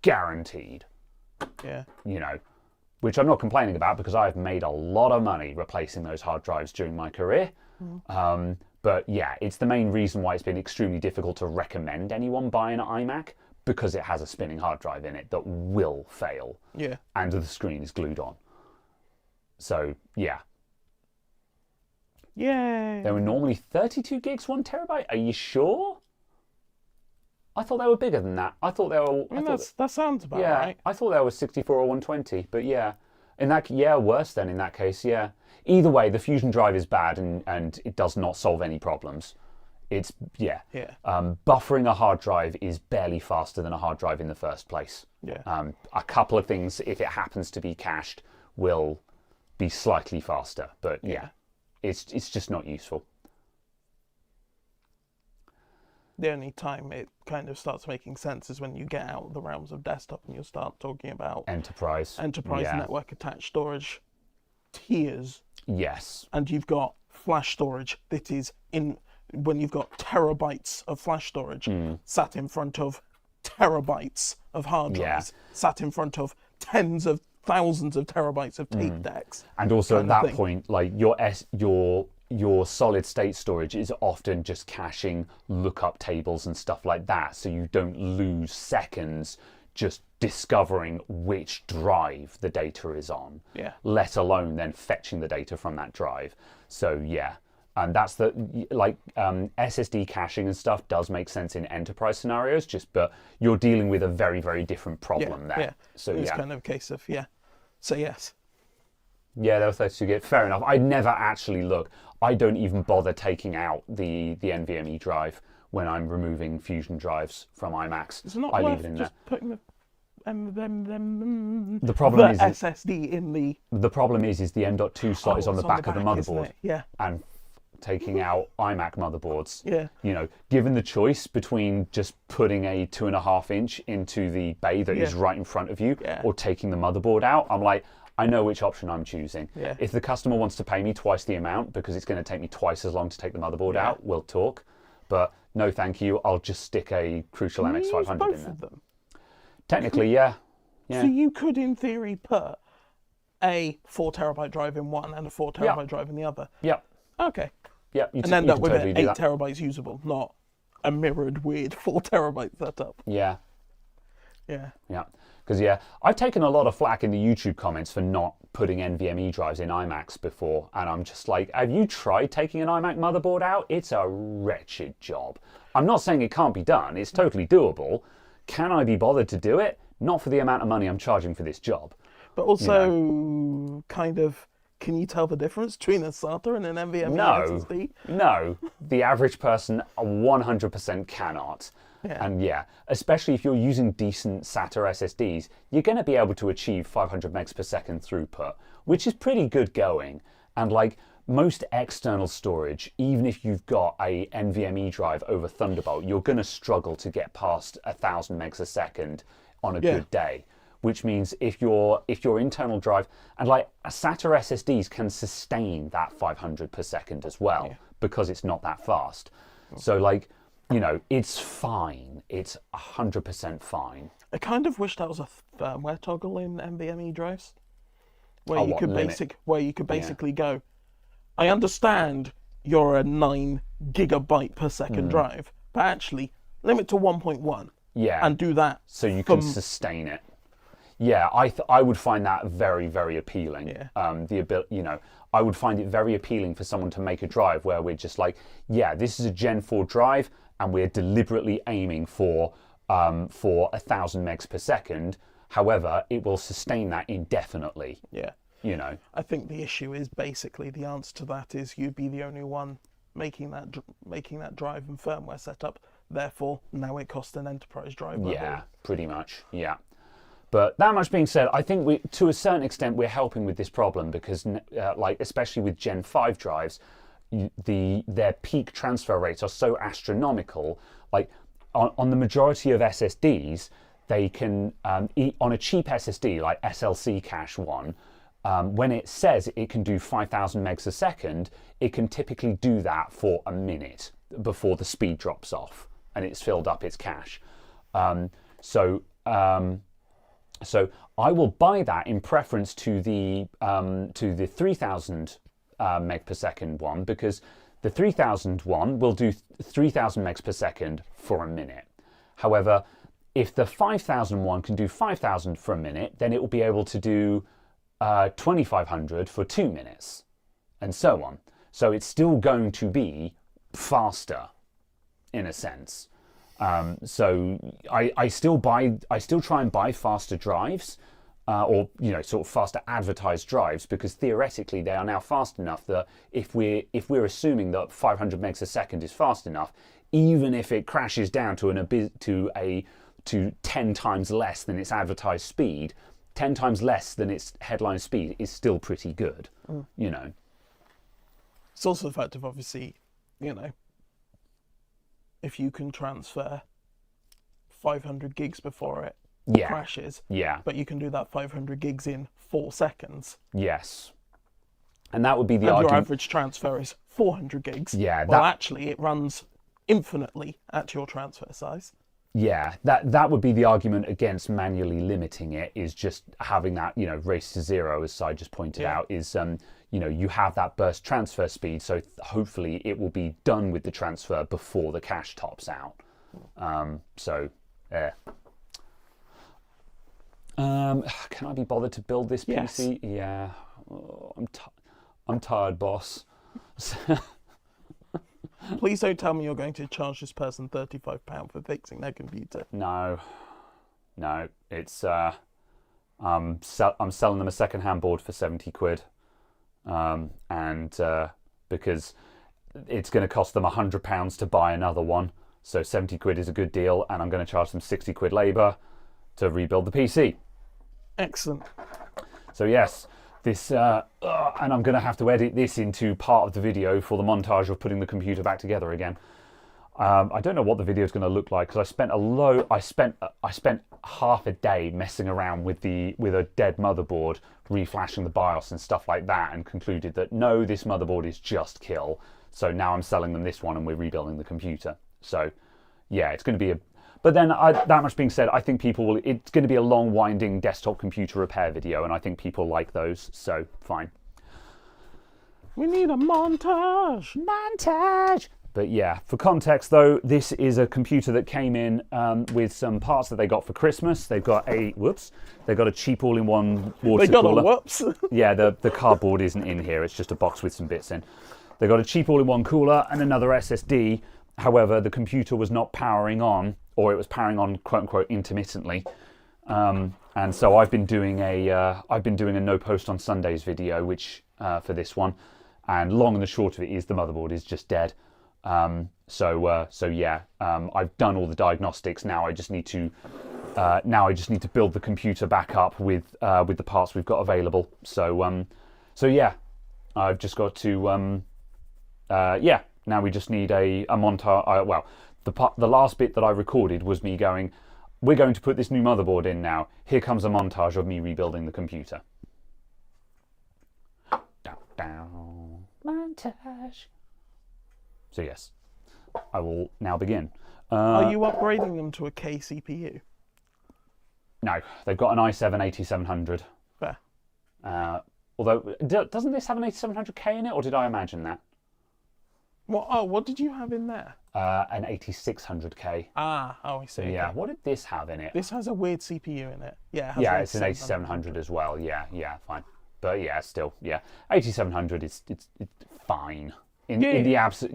guaranteed. Yeah. Which I'm not complaining about because I've made a lot of money replacing those hard drives during my career. But yeah, it's the main reason why it's been extremely difficult to recommend anyone buy an iMac, because it has a spinning hard drive in it that will fail. Yeah. And the screen is glued on. So yeah. Yay. They were normally 32 gigs, 1 terabyte. Are you sure? I thought they were bigger than that. I thought they were. That sounds about right. I thought they were 64 or 120, but yeah. Worse then in that case, yeah. Either way, the Fusion drive is bad and it does not solve any problems. It's, yeah. Buffering a hard drive is barely faster than a hard drive in the first place. Yeah. A couple of things, if it happens to be cached, will be slightly faster, but yeah. It's just not useful. The only time it kind of starts making sense is when you get out of the realms of desktop and you start talking about enterprise network attached storage tiers. Yes. And you've got flash storage that is when you've got terabytes of flash storage sat in front of terabytes of hard drives, sat in front of tens of thousands of terabytes of tape decks. And also at that point, like your solid state storage is often just caching lookup tables and stuff like that, so you don't lose seconds just discovering which drive the data is on, let alone then fetching the data from that drive. So yeah, and that's SSD caching and stuff does make sense in enterprise scenarios, but you're dealing with a very, very different problem there. Yeah, so it's kind of a case of, so yes. Yeah, there was 32 gig. Fair enough. I never actually look. I don't even bother taking out the NVMe drive when I'm removing Fusion drives from iMacs. It's not worth just putting the SSD in the... The problem is the M.2 slot is on the back of the motherboard. Yeah. And taking out iMac motherboards. Yeah. Given the choice between just putting a 2.5 inch into the bay that is right in front of you or taking the motherboard out, I'm like, I know which option I'm choosing. Yeah. If the customer wants to pay me twice the amount because it's going to take me twice as long to take the motherboard out, we'll talk. But no, thank you. I'll just stick a Crucial MX500 in there. Of them? Technically, yeah. So you could, in theory, put a 4 terabyte drive in one and a 4 terabyte drive in the other. Yep. Okay. Yep. And end up with totally 8 terabytes usable, not a mirrored weird 4 terabyte setup. Yeah. Yeah. Yeah. Because, I've taken a lot of flack in the YouTube comments for not putting NVMe drives in iMacs before. And I'm just like, have you tried taking an iMac motherboard out? It's a wretched job. I'm not saying it can't be done. It's totally doable. Can I be bothered to do it? Not for the amount of money I'm charging for this job. But also, kind of, can you tell the difference between a SATA and an NVMe SSD? No. The average person 100% cannot. Yeah. And especially if you're using decent SATA SSDs, you're going to be able to achieve 500 megs per second throughput, which is pretty good going. And like most external storage, even if you've got a NVMe drive over Thunderbolt, you're going to struggle to get past 1,000 megs a second on a good day. Which means if your internal drive, and like SATA SSDs can sustain that 500 per second as well, because it's not that fast. So like, it's fine. It's 100% fine. I kind of wish that was a firmware toggle in NVMe drives, where you could basically go, I understand you're a 9 gigabyte per second drive, but actually limit to 1.1. Yeah. And do that. So you can sustain it. Yeah, I would find that very, very appealing. Yeah. I would find it very appealing for someone to make a drive where we're just like, this is a Gen 4 drive, and we're deliberately aiming for 1,000 megs per second. However, it will sustain that indefinitely. Yeah. You know. I think the issue is basically the answer to that is you'd be the only one making that drive and firmware setup. Therefore, now it costs an enterprise drive. Yeah, pretty much. Yeah. But that much being said, I think to a certain extent, we're helping with this problem because, like, especially with Gen 5 drives, their peak transfer rates are so astronomical. Like, on the majority of SSDs, they can, on a cheap SSD, like SLC cache one, when it says it can do 5,000 megs a second, it can typically do that for a minute before the speed drops off and it's filled up its cache. So I will buy that in preference to the 3,000 meg per second one, because the 3,000 one will do 3,000 megs per second for a minute. However, if the 5,000 one can do 5,000 for a minute, then it will be able to do 2,500 for 2 minutes, and so on. So it's still going to be faster, in a sense. So I still try and buy faster drives, or sort of faster advertised drives, because theoretically they are now fast enough that if we're assuming that 500 megs a second is fast enough, even if it crashes down to 10 times less than its advertised speed, 10 times less than its headline speed is still pretty good. It's also the fact of, obviously, if you can transfer 500 gigs before it crashes, but you can do that 500 gigs in 4 seconds. Yes. And that would be the argument. argument. Your average transfer is 400 gigs. Yeah. Well, actually, it runs infinitely at your transfer size. Yeah, that would be the argument against manually limiting it, is just having that, race to zero, as Si just pointed out, is, you have that burst transfer speed, so hopefully it will be done with the transfer before the cache tops out. Can I be bothered to build this PC? Yes. Yeah. Oh, I'm tired, boss. Please don't tell me you're going to charge this person £35 for fixing their computer. No, it's I'm selling them a second-hand board for 70 quid, and because it's going to cost them £100 to buy another one, so 70 quid is a good deal, and I'm going to charge them 60 quid labour to rebuild the PC. Excellent. So yes. This, and I'm going to have to edit this into part of the video for the montage of putting the computer back together again. I don't know what the video is going to look like, because I spent half a day messing around with a dead motherboard, reflashing the BIOS and stuff like that, and concluded that no, this motherboard is just kill. So now I'm selling them this one, and we're rebuilding the computer. So yeah, it's going to be But then, that much being said, I think it's going to be a long, winding desktop computer repair video, and I think people like those, so fine. We need a montage! Montage! But yeah, for context though, this is a computer that came in with some parts that they got for Christmas. They've got a cheap all-in-one water cooler. They got a whoops? Yeah, the cardboard isn't in here, it's just a box with some bits in. They got a cheap all-in-one cooler and another SSD. However, the computer was not powering on, or it was powering on quote-unquote intermittently. And so I've been doing a no post on Sundays video, which for this one, and long and the short of it is the motherboard is just dead. So yeah, I've done all the diagnostics. Now I just need to build the computer back up with the parts we've got available. So yeah, I've just got to Now we just need a montage. The last bit that I recorded was me going, we're going to put this new motherboard in now. Here comes a montage of me rebuilding the computer. Montage. So yes, I will now begin. Are you upgrading them to a K CPU? No, they've got an i7-8700. Fair. Although, doesn't this have an 8700K in it, or did I imagine that? What did you have in there? An 8600K. I see. So yeah, what did this have in it? This has a weird CPU in it. Yeah, it's an 8700 as well. Yeah, fine. But yeah, still, 8700 it's fine. In the absence,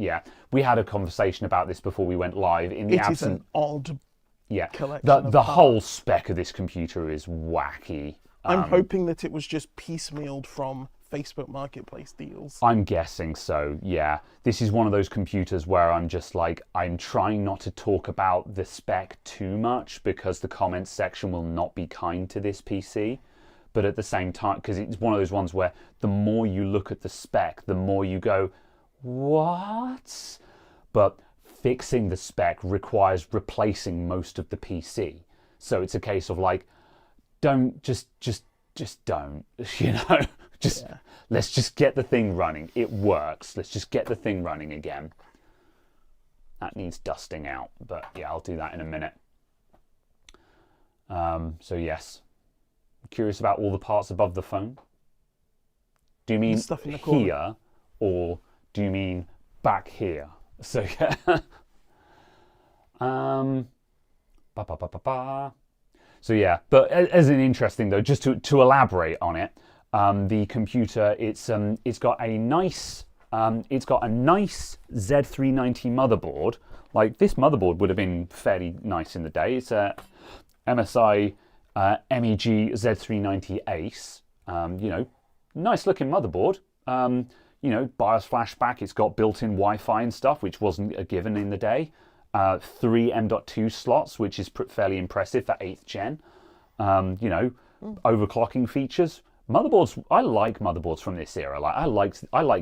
we had a conversation about this before we went live. It is an odd Yeah. collection The of the parts. whole spec of this computer is wacky. I'm hoping that it was just piecemealed from Facebook Marketplace deals. I'm guessing so, yeah. This is one of those computers where I'm just like, I'm trying not to talk about the spec too much because the comments section will not be kind to this PC. But at the same time, because it's one of those ones where the more you look at the spec, the more you go, what? But fixing the spec requires replacing most of the PC. So it's a case of like, don't, just don't, you know? Let's just get the thing running. It works. Let's just get the thing running again. That needs dusting out, but yeah, I'll do that in a minute. So yes, I'm curious about all the parts above the phone. Do you mean Stuff in the corner. here, or do you mean back here? So yeah. So yeah, but as an interesting though, just to elaborate on it. The computer, it's got a nice Z390 motherboard. Like this motherboard would have been fairly nice in the day. It's a MSI MEG Z390 Ace. Nice looking motherboard. BIOS flashback. It's got built-in Wi-Fi and stuff, which wasn't a given in the day. 3 M.2 slots, which is fairly impressive for 8th gen. Overclocking features. Motherboards, I like motherboards from this era. Like I like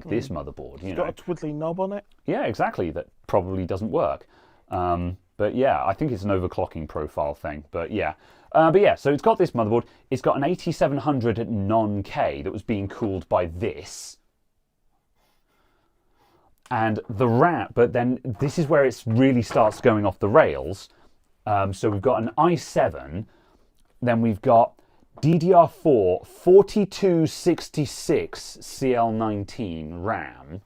this motherboard. It's got a twiddly knob on it. Yeah, exactly. That probably doesn't work. But yeah, I think it's an overclocking profile thing. But yeah, so it's got this motherboard. It's got an 8700 non-K that was being cooled by this. And the RAM, but then this is where it really starts going off the rails. So we've got an i7, then we've got DDR4 4266 CL19 RAM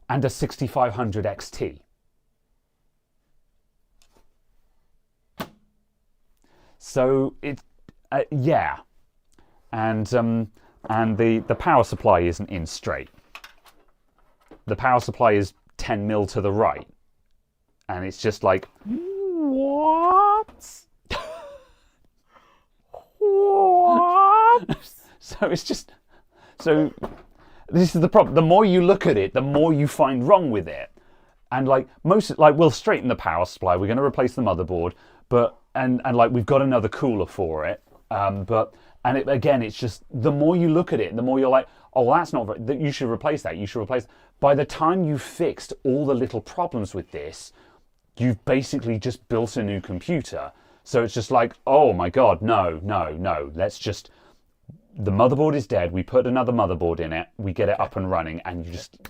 and a 6500 XT. So it, yeah, and the power supply isn't in straight. The power supply is 10 mil to the right, and it's just like, what? What? So it's just, so this is the problem. The more you look at it, the more you find wrong with it. And like we'll straighten the power supply. We're going to replace the motherboard, but and like we've got another cooler for it. Again, it's just the more you look at it, the more you're like, oh, that's not very, you should replace that. You should replace. By the time you've fixed all the little problems with this, you've basically just built a new computer. So it's just like, oh my God, no. Let's just, the motherboard is dead. We put another motherboard in it. We get it up and running, and you just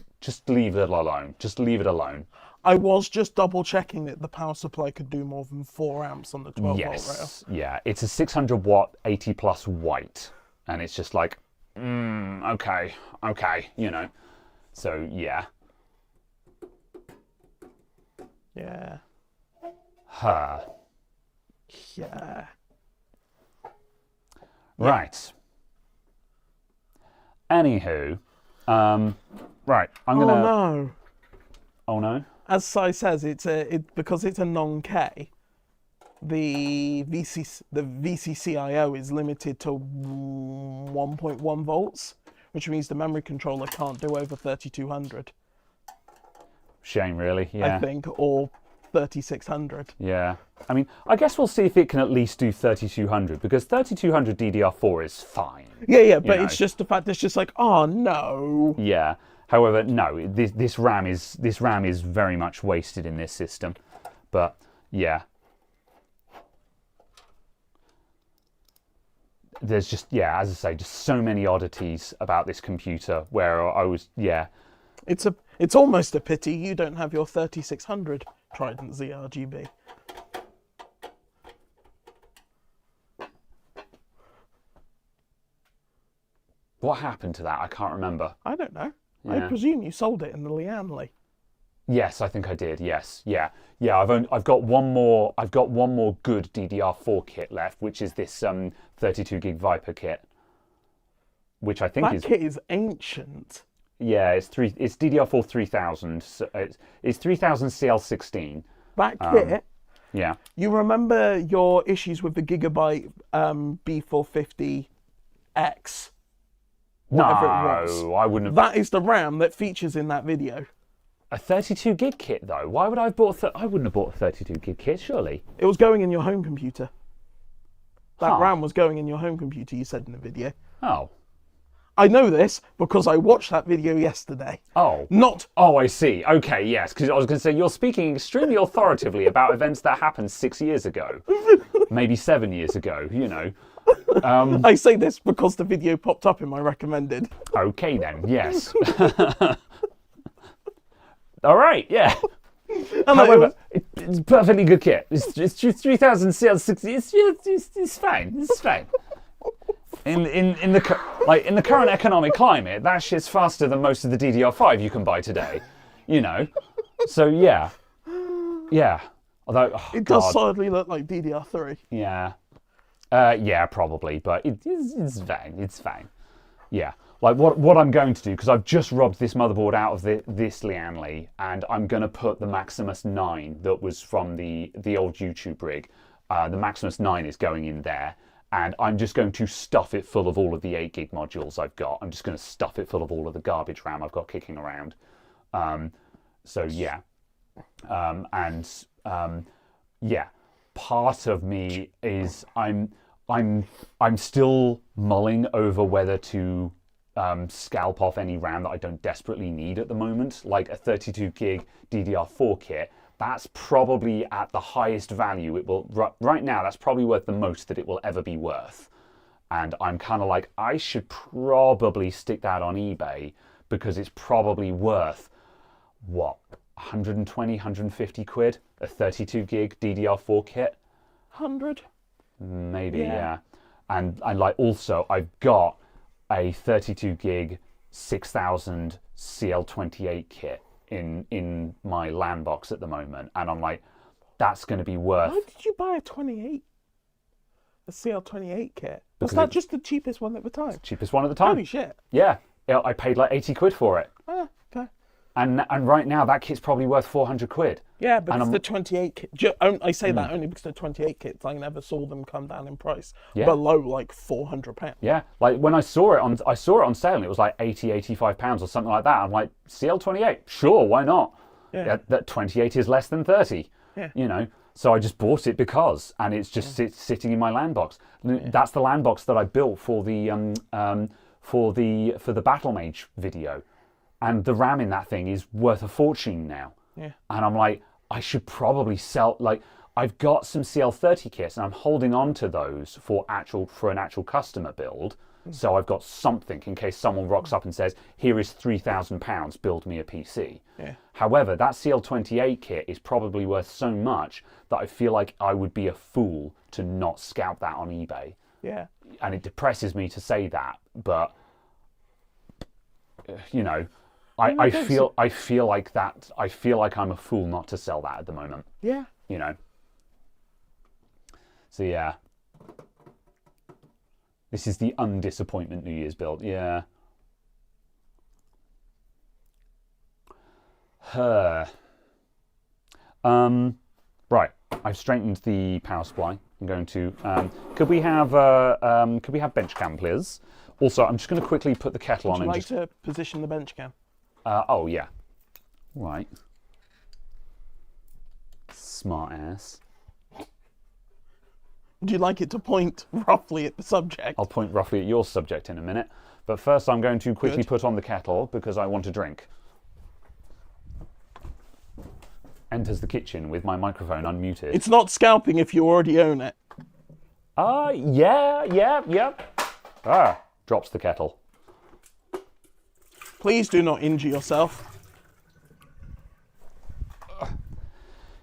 leave it alone. Just leave it alone. I was just double checking that the power supply could do more than 4 amps on the 12 volt rail. Yeah. It's a 600 watt 80 plus white, and it's just like, okay, So yeah. Yeah. Yeah. Right. Anywho, right. I'm gonna. Oh no. Oh no. As Si says, because it's a non-K. The VCCIO is limited to 1.1 volts, which means the memory controller can't do over 3200. Shame, really. Yeah. I think, or 3600. Yeah. I mean, I guess we'll see if it can at least do 3200, because 3200 DDR4 is fine. Yeah, but it's just the fact it's just like, oh no. Yeah. However, no, this RAM is very much wasted in this system. But yeah. There's just, as I say, just so many oddities about this computer where I was, It's almost a pity you don't have your 3600 Trident ZRGB. What happened to that? I can't remember. I don't know. Yeah. I presume you sold it in the Lianli. Yes, I think I did. Yes, yeah. I've got one more good DDR4 kit left, which is this 32 gig Viper kit, which I think that kit is ancient. Yeah, it's DDR4 3000. So it's 3000 CL16. That kit. Yeah. You remember your issues with the Gigabyte B450X? Whatever it was. No, I wouldn't have. That is the RAM that features in that video. A 32 gig kit though. Why would I have bought? I wouldn't have bought a 32 gig kit, surely. It was going in your home computer. That Huh. RAM was going in your home computer. You said in the video. Oh. I know this because I watched that video yesterday. Oh. Not. Oh, I see. Okay, yes, because I was going to say you're speaking extremely authoritatively about events that happened 6 years ago, maybe 7 years ago. You know. I say this because the video popped up in my recommended. Okay then. Yes. All right. Yeah. However, it's a perfectly good kit. It's 3000 CL60. It's fine. It's fine. In the current economic climate, that shit's faster than most of the DDR5 you can buy today. You know. So yeah. Although it does solidly look like DDR3. Yeah. Yeah, probably, but it's fine. It's fine. Yeah. Like what I'm going to do, because I've just robbed this motherboard out of this Lianli, and I'm going to put the Maximus 9 that was from the old YouTube rig. The Maximus 9 is going in there, and I'm just going to stuff it full of all of the 8 gig modules I've got. I'm just going to stuff it full of all of the garbage RAM I've got kicking around. So yeah. Yeah. Part of me is I'm still mulling over whether to scalp off any RAM that I don't desperately need at the moment, like a 32 gig DDR4 kit. That's probably at the highest value it will right now. That's probably worth the most that it will ever be worth. And I'm kind of like, I should probably stick that on eBay because it's probably worth what, 120, 150 quid, a 32 gig DDR4 kit. 100? Maybe, yeah. And like also, I've got a 32 gig 6000 CL28 kit in my LAN box at the moment, and I'm like, that's going to be worth. Why did you buy a CL28 kit? Was Because that just the cheapest one at the time? Cheapest one at the time. Holy shit! Yeah, I paid like 80 quid for it, Ah, okay. and right now that kit's probably worth 400 quid. Yeah, but it's the 28 kit. I say that only because the 28 kits, I never saw them come down in price below like £400. Yeah, like when I saw it on sale, and it was like 80, 85 pounds or something like that. I'm like, CL28, sure, why not? Yeah. That 28 is less than 30. Yeah. You know, so I just bought it because, and it's just sitting in my LAN box. That's the LAN box that I built for the Battle Mage video, and the RAM in that thing is worth a fortune now. Yeah. And I'm like, I should probably sell, like, I've got some CL30 kits and I'm holding on to those for an actual customer build. So I've got something in case someone rocks up and says, here is £3,000, build me a PC. Yeah. However, that CL28 kit is probably worth so much that I feel like I would be a fool to not scalp that on eBay. Yeah. And it depresses me to say that, but, you know, I feel like I'm a fool not to sell that at the moment. Yeah. You know. So yeah. This is the undisappointment New Year's build. Yeah. Right. I've straightened the power supply. I'm going to. Could we have bench cam, please? Also, I'm just going to quickly put the kettle on. Would you like to position the bench cam? Oh yeah. Right. Smart ass. Would you like it to point roughly at the subject? I'll point roughly at your subject in a minute. But first I'm going to quickly put on the kettle because I want a drink. Enters the kitchen with my microphone unmuted. It's not scalping if you already own it. Yeah. Drops the kettle. Please do not injure yourself.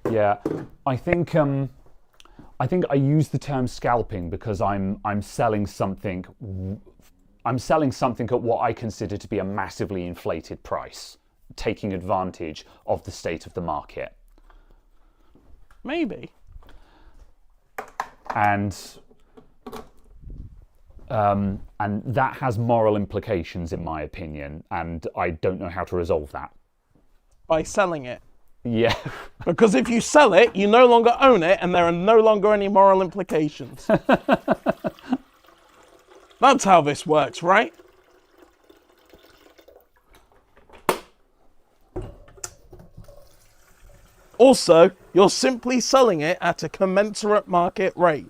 Yeah, I think I use the term scalping because I'm selling something. I'm selling something at what I consider to be a massively inflated price, taking advantage of the state of the market. Maybe. And and that has moral implications, in my opinion, and I don't know how to resolve that. By selling it. Yeah. Because if you sell it, you no longer own it, and there are no longer any moral implications. That's how this works, right? Also, you're simply selling it at a commensurate market rate.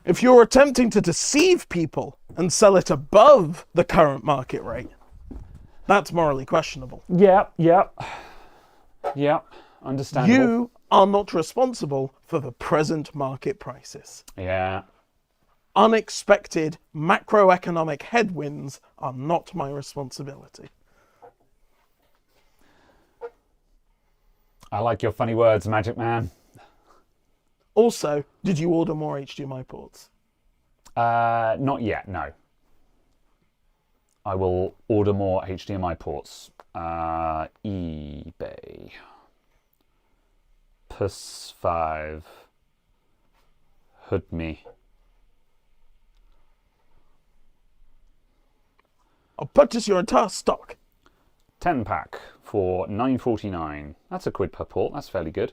If you're attempting to deceive people and sell it above the current market rate, that's morally questionable. Yeah, understandable. You are not responsible for the present market prices. Yeah. Unexpected macroeconomic headwinds are not my responsibility. I like your funny words, Magic Man. Also, did you order more HDMI ports? Not yet, no. I will order more HDMI ports. eBay. +5. Hood me. I'll purchase your entire stock. 10-pack for $9.49. That's a quid per port. That's fairly good.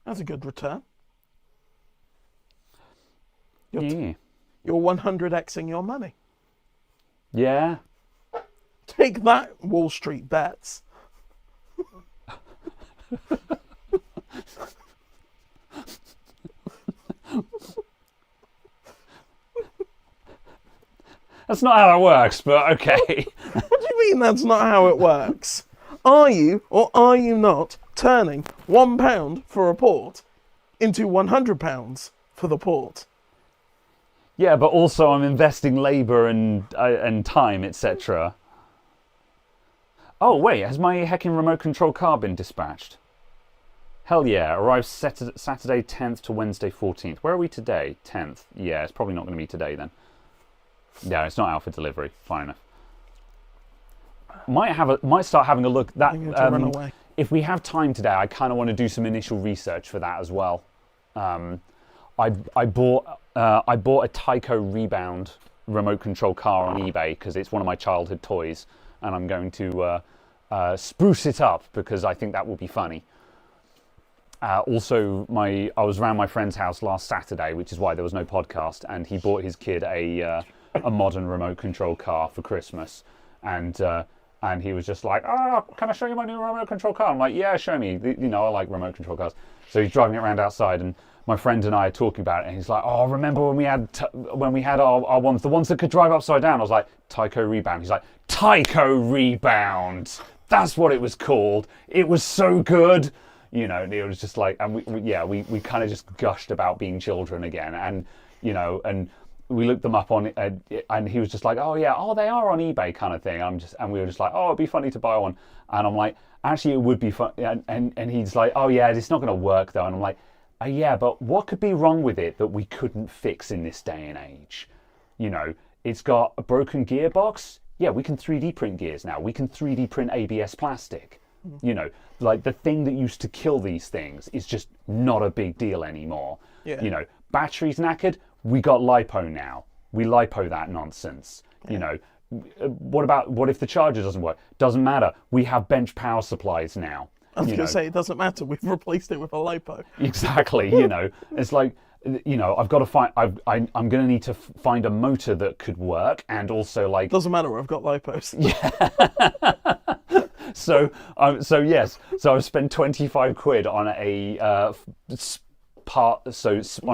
That's a good return. Yeah. You're 100xing your money. Yeah. Take that, Wall Street bets. That's not how that works, but okay. What do you mean that's not how it works? Are you or are you not turning £1 for a port into £100 for the port? Yeah, but also I'm investing labour and time, etc. Oh, wait, has my heckin' remote control car been dispatched? Hell yeah, arrives Saturday 10th to Wednesday 14th. Where are we today? 10th. Yeah, it's probably not going to be today then. Yeah, it's not out for delivery. Fine enough. Might start having a look. That run away. If we have time today, I kind of want to do some initial research for that as well. I bought a Tyco Rebound remote control car on eBay because it's one of my childhood toys, and I'm going to spruce it up because I think that will be funny. Also, I was around my friend's house last Saturday, which is why there was no podcast, and he bought his kid a modern remote control car for Christmas, and he was just like, can I show you my new remote control car? I'm like, yeah, show me. You know, I like remote control cars. So he's driving it around outside, and my friend and I are talking about it, and he's like, oh, remember when we had our ones, the ones that could drive upside down? I was like, Tyco Rebound. He's like, Tyco Rebound. That's what it was called. It was so good. You know, it was just like, and we kind of just gushed about being children again, and you know, and we looked them up on, and he was just like, oh yeah, they are on eBay kind of thing. And we were just like, oh, it'd be funny to buy one, and I'm like, actually, it would be fun, and he's like, oh yeah, it's not going to work though, and I'm like, yeah, but what could be wrong with it that we couldn't fix in this day and age? You know, it's got a broken gearbox. Yeah, we can 3D print gears now. We can 3D print ABS plastic. You know, like the thing that used to kill these things is just not a big deal anymore. Yeah. You know, batteries knackered, we got lipo now. We lipo that nonsense. Yeah. You know, what if the charger doesn't work? Doesn't matter. We have bench power supplies now. I was going to say, it doesn't matter. We've replaced it with a lipo. Exactly. You know, it's like, you know, I've got to find. I'm going to need to find a motor that could work, and also like. Doesn't matter. I've got lipos. Yeah. So yes. So I've spent 25 quid on a on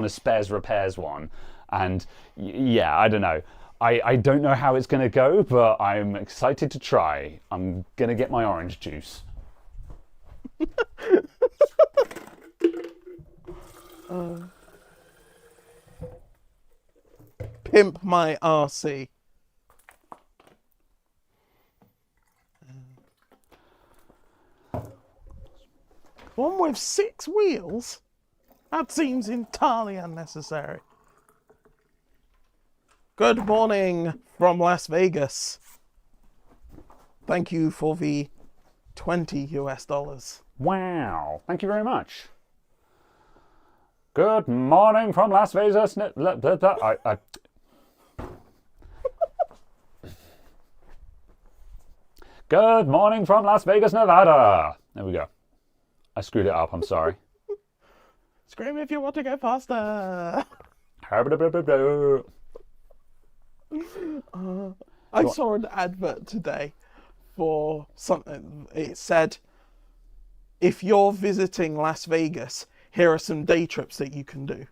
a spares repairs one, and yeah, I don't know. I don't know how it's going to go, but I'm excited to try. I'm going to get my orange juice. Pimp my RC. One with 6 wheels? That seems entirely unnecessary. Good morning from Las Vegas. Thank you for the $20 US. Wow. Thank you very much. Good morning from Las Vegas. Good morning from Las Vegas, Nevada. There we go. I screwed it up. I'm sorry. Scream if you want to go faster. I saw an advert today for something. It said, if you're visiting Las Vegas, here are some day trips that you can do.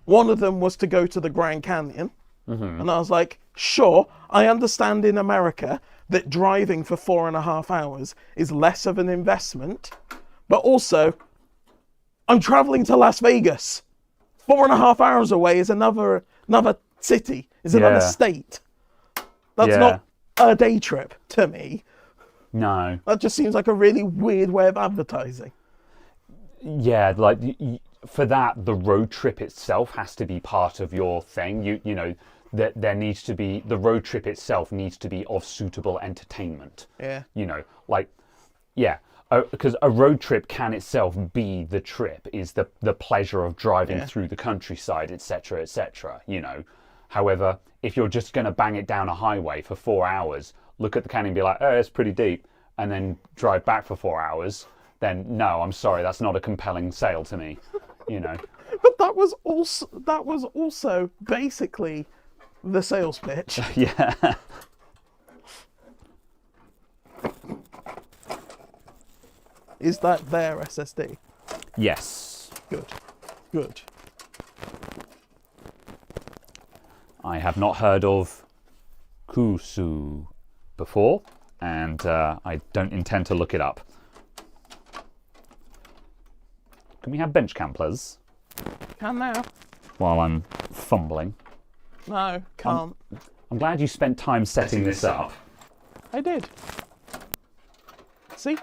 One of them was to go to the Grand Canyon. And I was like, sure, I understand in America that driving for 4.5 hours is less of an investment, but also I'm traveling to Las Vegas. 4.5 hours away is another city, is another state. That's not a day trip to me. No. That just seems like a really weird way of advertising. Yeah, like for that, the road trip itself has to be part of your thing. You know, that there needs to be, the road trip itself needs to be of suitable entertainment. Yeah. You know, like, yeah. Because a road trip can itself be the trip, is the pleasure of driving through the countryside, etc., etc., you know. However, if you're just going to bang it down a highway for 4 hours, look at the canyon and be like, oh, it's pretty deep, and then drive back for 4 hours, then no, I'm sorry, that's not a compelling sale to me, you know. But that was also basically the sales pitch. Yeah. Is that their SSD? Yes. Good. I have not heard of Kusu before, and I don't intend to look it up. Can we have bench cam, please? Can now. While I'm fumbling. No, can't. I'm glad you spent time setting this up. I did. See?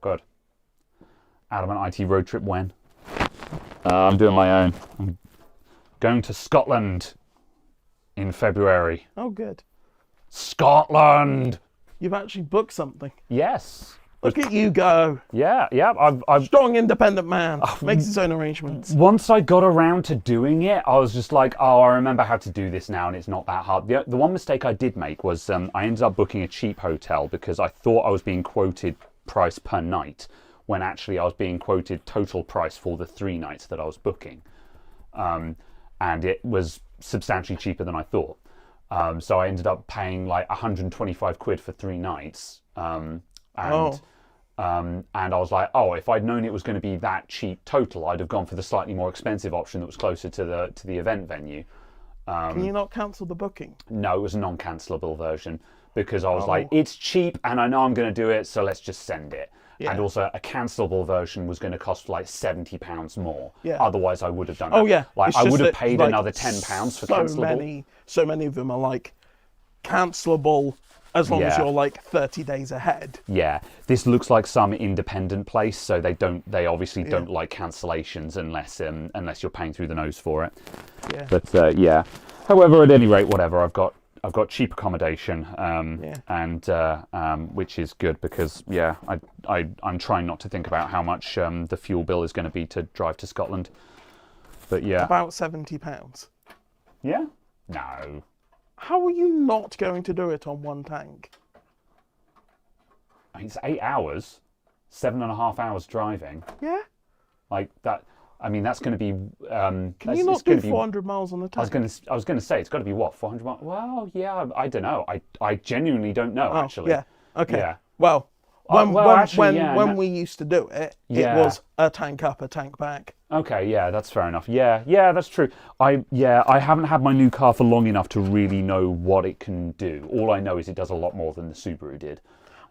Good. Adamant IT road trip when? I'm doing my own. I'm going to Scotland in February. Oh, good. Scotland! You've actually booked something. Yes. Look at you go. Yeah. I've Strong, independent man. Makes his own arrangements. Once I got around to doing it, I was just like, oh, I remember how to do this now, and it's not that hard. The one mistake I did make was I ended up booking a cheap hotel because I thought I was being quoted price per night, when actually I was being quoted total price for the 3 nights that I was booking. And it was substantially cheaper than I thought. So I ended up paying like 125 quid for 3 nights. And I was like, oh, if I'd known it was going to be that cheap total, I'd have gone for the slightly more expensive option that was closer to the event venue. Can you not cancel the booking? No, it was a non-cancelable version because I was like, it's cheap and I know I'm going to do it, so let's just send it. Yeah. And also a cancelable version was going to cost like £70 more. Yeah. Otherwise I would have done it. Oh yeah. Like I would have paid like another £10 for cancelable. So many of them are like cancelable as long as you're like 30 days ahead. Yeah. This looks like some independent place, so they obviously don't like cancellations unless you're paying through the nose for it. Yeah. But yeah. However, at any rate, whatever, I've got cheap accommodation, and which is good because I'm trying not to think about how much the fuel bill is going to be to drive to Scotland. But yeah, about £70. Yeah. No. How are you not going to do it on one tank? I mean, it's 8 hours, 7.5 hours driving. Yeah. Like that. I mean, that's going to be. Can you not do 400 miles on the tank? I was going to say it's got to be what, 400 miles. Well, yeah, I don't know. I genuinely don't know actually. Yeah. Okay. Yeah. Well, when we used to do it, it was a tank up, a tank back. Okay, yeah, that's fair enough. Yeah, that's true. I haven't had my new car for long enough to really know what it can do. All I know is it does a lot more than the Subaru did.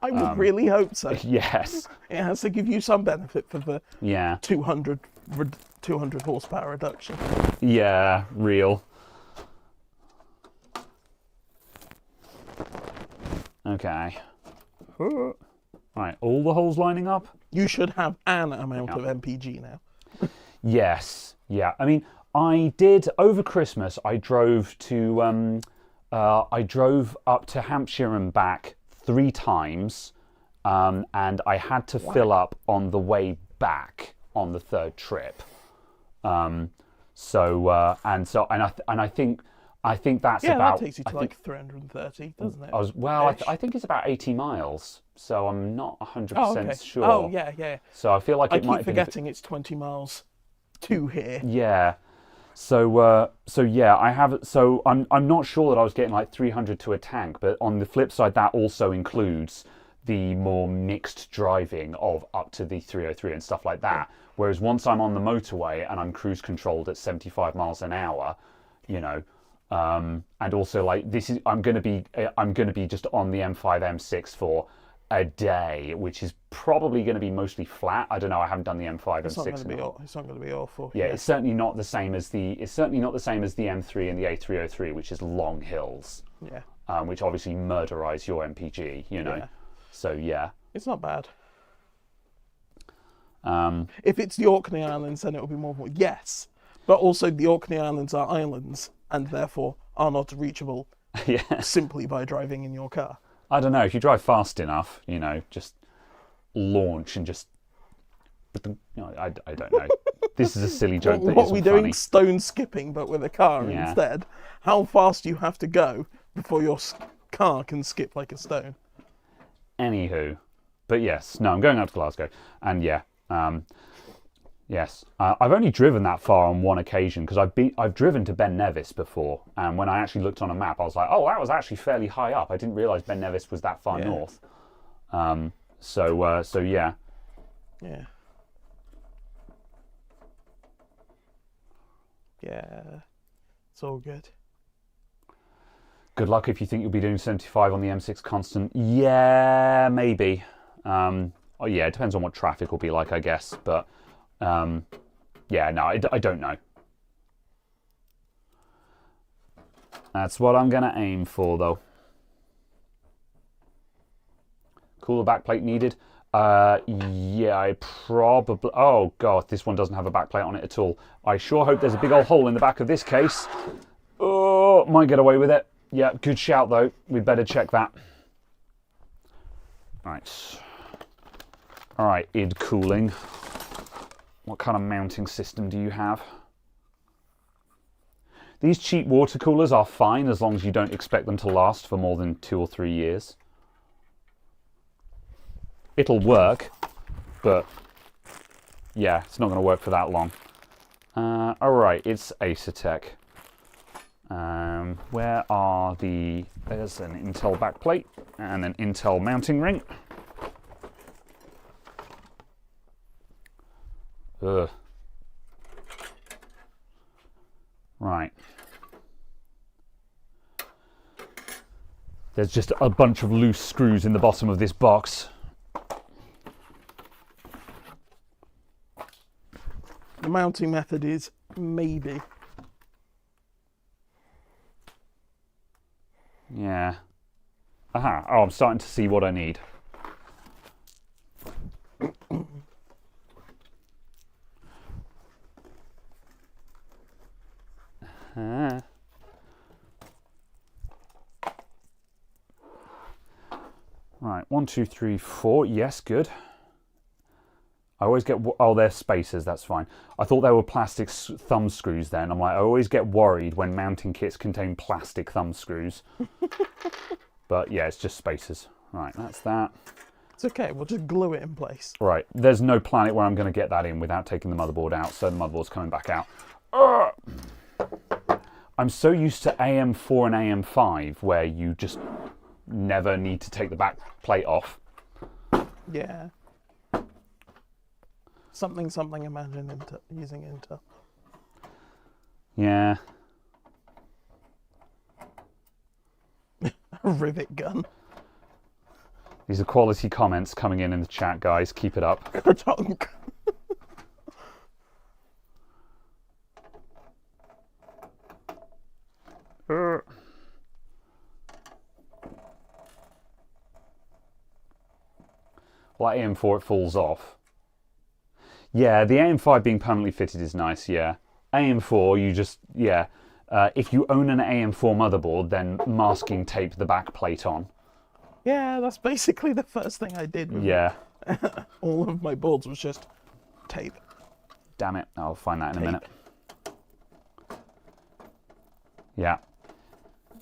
I would really hope so. Yes. It has to give you some benefit for the 200 horsepower reduction. Yeah, real. Okay. Right, all the holes lining up? You should have an amount of MPG now. Yes, yeah. I mean, I did over Christmas. I drove up to Hampshire and back 3 times, and I had to fill up on the way back on the third trip. And I think that's about. That takes you to like 330, doesn't it? I think it's about 80 miles. So I'm not 100% okay. sure. Oh, yeah. So I feel like I it might keep have been forgetting it's 20 miles to here. Yeah. So yeah, I have. So I'm not sure that I was getting like 300 to a tank, but on the flip side, that also includes the more mixed driving of up to the 303 and stuff like that. Whereas once I'm on the motorway and I'm cruise controlled at 75 miles an hour, you know, and also like I'm going to be just on the M5 M6 for a day, which is probably going to be mostly flat. I don't know. I haven't done the M5 It's M6. It's not going to be awful. Yeah, it's certainly not the same as the M3 and the A303, which is long hills. Yeah. Which obviously murderize your MPG. You know. Yeah. So yeah. It's not bad. If it's the Orkney Islands, then it'll be more. Yes, but also the Orkney Islands are islands, and therefore are not reachable simply by driving in your car. I don't know, if you drive fast enough, you know, just launch and just. I don't know. This is a silly joke. What are we doing? Stone skipping, but with a car instead. How fast do you have to go before your car can skip like a stone? Anywho, but yes, no, I'm going out to Glasgow, and yeah. Yes, I've only driven that far on one occasion because I've driven to Ben Nevis before, and when I actually looked on a map, I was like, oh, that was actually fairly high up. I didn't realise Ben Nevis was that far north. So yeah. Yeah. Yeah, it's all good. Good luck if you think you'll be doing 75 on the M6 constant. Yeah, maybe. Oh yeah, it depends on what traffic will be like, I guess. But yeah, no, I don't know. That's what I'm going to aim for, though. Cooler backplate needed. Yeah, I probably... Oh, God, this one doesn't have a backplate on it at all. I sure hope there's a big old hole in the back of this case. Oh, might get away with it. Yeah, good shout, though. We'd better check that. Right. All right, id cooling. What kind of mounting system do you have? These cheap water coolers are fine as long as you don't expect them to last for more than 2 or 3 years. It'll work, but yeah, it's not going to work for that long. All right, it's Acertech. Where are the... There's an Intel backplate and an Intel mounting ring. Ugh. Right. There's just a bunch of loose screws in the bottom of this box. The mounting method is maybe. Yeah. Aha. Oh, I'm starting to see what I need. Right, 1, 2, 3, 4. Yes, good. I always get... Oh, they're spacers, that's fine. I thought they were plastic thumb screws then. I'm like, I always get worried when mounting kits contain plastic thumb screws. But yeah, it's just spacers. Right, that's that. It's okay, we'll just glue it in place. Right, there's no planet where I'm going to get that in without taking the motherboard out, so the motherboard's coming back out. I'm so used to AM4 and AM5 where you just never need to take the back plate off. Yeah. Something, imagine using Intel. Yeah. Rivet gun. These are quality comments coming in the chat, guys. Keep it up. Ka-chunk. Well, AM4, it falls off. Yeah, the AM5 being permanently fitted is nice, yeah. AM4, you just, yeah. If you own an AM4 motherboard, then masking tape the back plate on. Yeah, that's basically the first thing I did. Yeah. All of my boards was just tape. damn it. I'll find that in a minute. Yeah.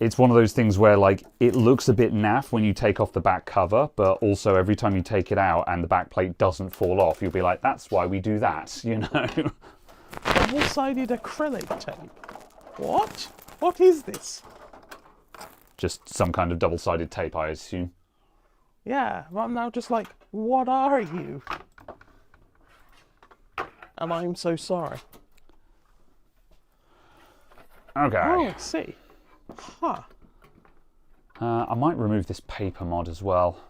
It's one of those things where, like, it looks a bit naff when you take off the back cover, but also every time you take it out and the back plate doesn't fall off, you'll be like, that's why we do that, you know? Double-sided acrylic tape. What? What is this? Just some kind of double-sided tape, I assume. Yeah, I'm now just like, what are you? And I'm so sorry. Okay. Oh, I see. Huh. I might remove this paper mod as well.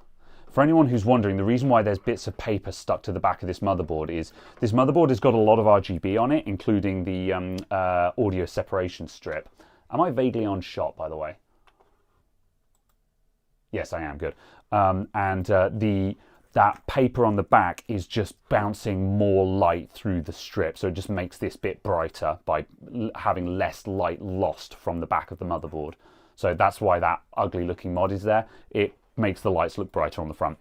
For anyone who's wondering, the reason why there's bits of paper stuck to the back of this motherboard is this motherboard has got a lot of RGB on it, including the audio separation strip. Am I vaguely on shot, by the way? Yes, I am. Good. That paper on the back is just bouncing more light through the strip, so it just makes this bit brighter by having less light lost from the back of the motherboard. So that's why that ugly looking mod is there. It makes the lights look brighter on the front.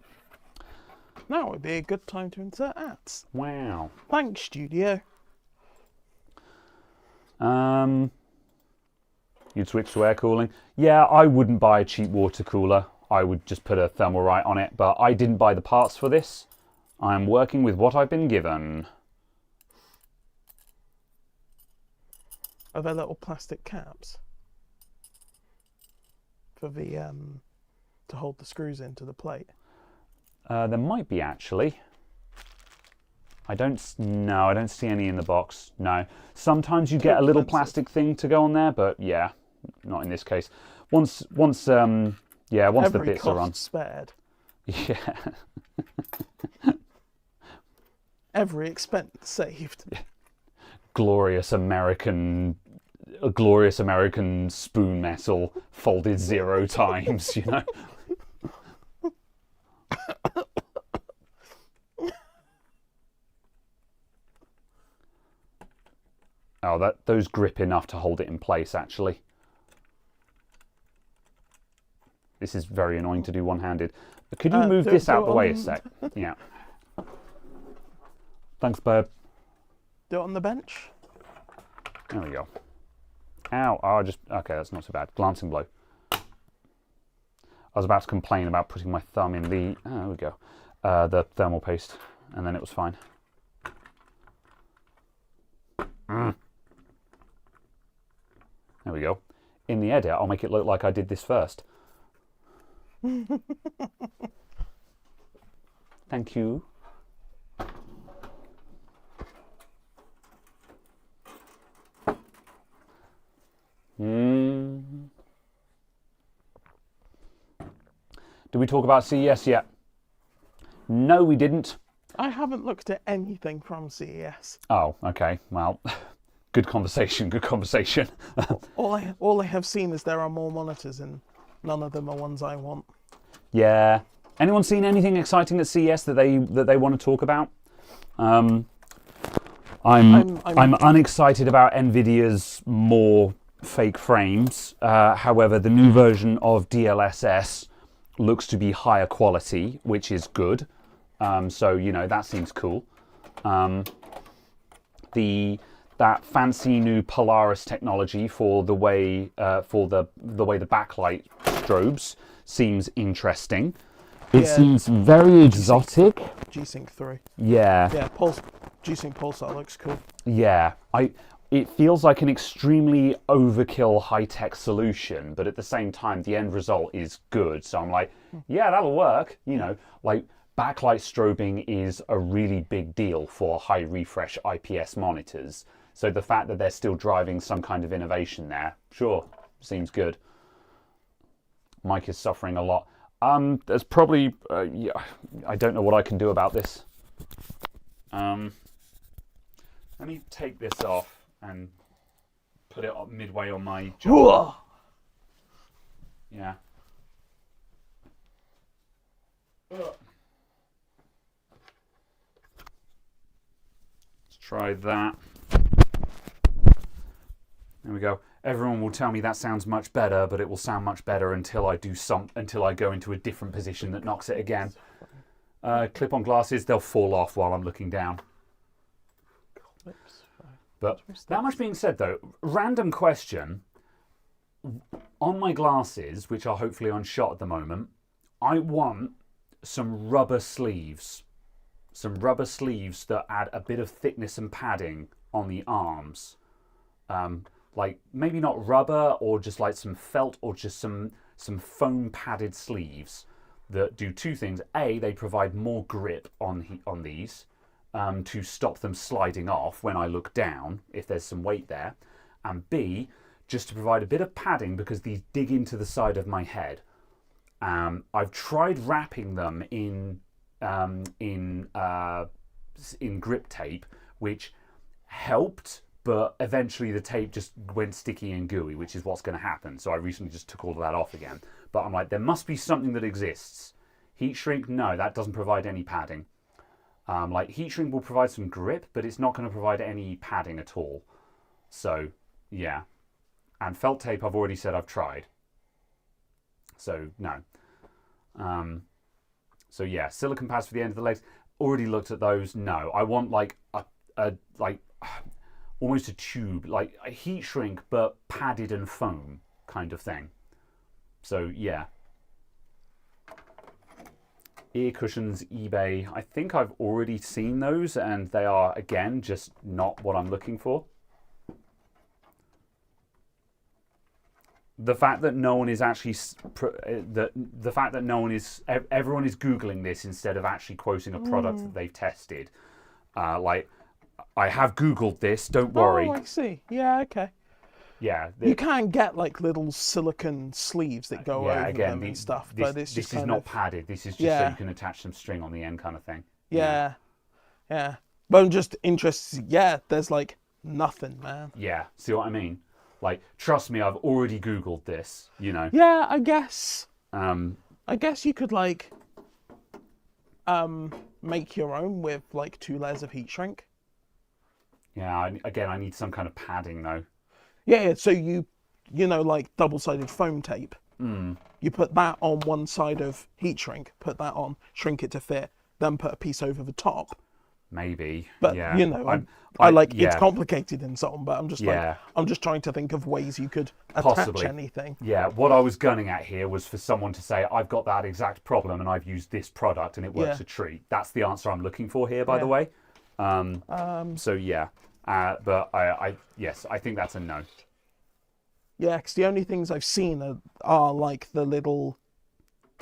Now would be a good time to insert ads. Wow. Thanks, studio. You'd switch to air cooling? Yeah, I wouldn't buy a cheap water cooler. I would just put a Thermalright on it, but I didn't buy the parts for this. I'm working with what I've been given. Are there little plastic caps for the to hold the screws into the plate? There might be, actually. I don't see any in the box. No. Sometimes you get a little plastic thing to go on there, but yeah, not in this case. Once the bits are on. Spared. Yeah. Every expense saved. Yeah. Glorious American spoon metal folded 0 times, you know. Oh, those grip enough to hold it in place, actually. This is very annoying to do one-handed. Could you move this out the way a sec? Yeah. Thanks, babe. Do it on the bench. There we go. Ow. Oh, okay, that's not so bad. Glancing blow. I was about to complain about putting my thumb in the... Oh, there we go. The thermal paste. And then it was fine. There we go. In the edit, I'll make it look like I did this first. Thank you. Did we talk about CES yet? No, we didn't. I haven't looked at anything from CES. Oh, okay. Well, good conversation, good conversation. all I have seen is there are more monitors and none of them are ones I want. Yeah. Anyone seen anything exciting at CES that they want to talk about? I'm unexcited about Nvidia's more fake frames. However, the new version of DLSS looks to be higher quality, which is good. So you know that seems cool. That fancy new Polaris technology for the way the backlight strobes seems interesting. It seems very exotic. G-Sync 3. Yeah. Yeah, G-Sync Pulsar looks cool. Yeah. It feels like an extremely overkill high-tech solution, but at the same time, the end result is good. So I'm like, yeah, that'll work. You know, like backlight strobing is a really big deal for high refresh IPS monitors. So the fact that they're still driving some kind of innovation there, sure, seems good. Mike is suffering a lot. There's probably, I don't know what I can do about this. Let me take this off and put it midway on my jaw. Yeah. Let's try that. There we go. Everyone will tell me that sounds much better, but it will sound much better until I go into a different position that knocks it again. Clip-on glasses, they'll fall off while I'm looking down. But that much being said, though, random question. On my glasses, which are hopefully on shot at the moment, I want some rubber sleeves. Some rubber sleeves that add a bit of thickness and padding on the arms. Like maybe not rubber, or just like some felt, or just some foam padded sleeves that do two things. A, they provide more grip on these to stop them sliding off when I look down if there's some weight there, and B, just to provide a bit of padding because these dig into the side of my head. I've tried wrapping them in grip tape, which helped, but eventually the tape just went sticky and gooey, which is what's going to happen. So I recently just took all of that off again. But I'm like, there must be something that exists. Heat shrink, no, that doesn't provide any padding. Like heat shrink will provide some grip, but it's not going to provide any padding at all. So yeah, and felt tape I've already said I've tried. So no. So yeah, silicone pads for the end of the legs. Already looked at those. No, I want like a almost a tube, like a heat shrink but padded and foam kind of thing. So yeah. Ear cushions, eBay. I think I've already seen those, and they are again just not what I'm looking for. The fact that no one is actually the fact that no one is everyone is Googling this instead of actually quoting a product that they've tested. Like, I have Googled this. Don't worry. Oh, I see. Yeah, okay. Yeah, you can get like little silicone sleeves that go over them and stuff, but it's just this is not padded. This is just so you can attach some string on the end, kind of thing. Yeah. But I'm just interested. Yeah, there's like nothing, man. Yeah, see what I mean? Like, trust me, I've already Googled this. You know. Yeah, I guess. I guess you could like make your own with like 2 layers of heat shrink. Yeah. Again, I need some kind of padding though. Yeah, so you know, like double-sided foam tape. You put that on one side of heat shrink, put that on, shrink it to fit, then put a piece over the top. Maybe. But yeah. you know, I like it's complicated and so on. But I'm just I'm just trying to think of ways you could attach anything. Yeah, what I was gunning at here was for someone to say, I've got that exact problem and I've used this product and it works a treat. That's the answer I'm looking for here, by the way. So yeah. But yes, I think that's a no. Yeah, because the only things I've seen are like the little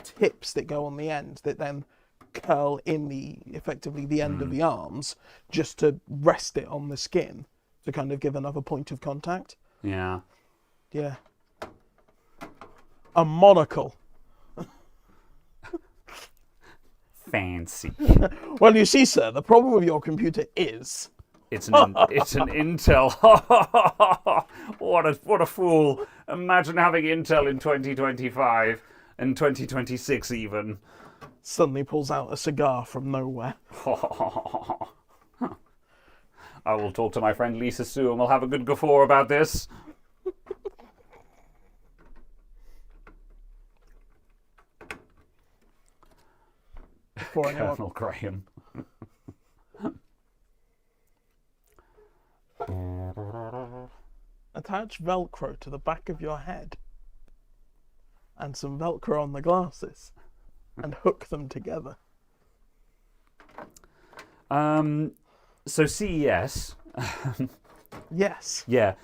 tips that go on the end that then curl in effectively the end of the arms, just to rest it on the skin to kind of give another point of contact. Yeah. Yeah. A monocle. Fancy. Well, you see, sir, the problem with your computer is... It's an Intel. What a fool. Imagine having Intel in 2025 and 2026 even. Suddenly pulls out a cigar from nowhere. I will talk to my friend Lisa Sue and we'll have a good guffaw about this. Colonel Graham. Attach Velcro to the back of your head and some Velcro on the glasses and hook them together. So CES. Yes. Yeah.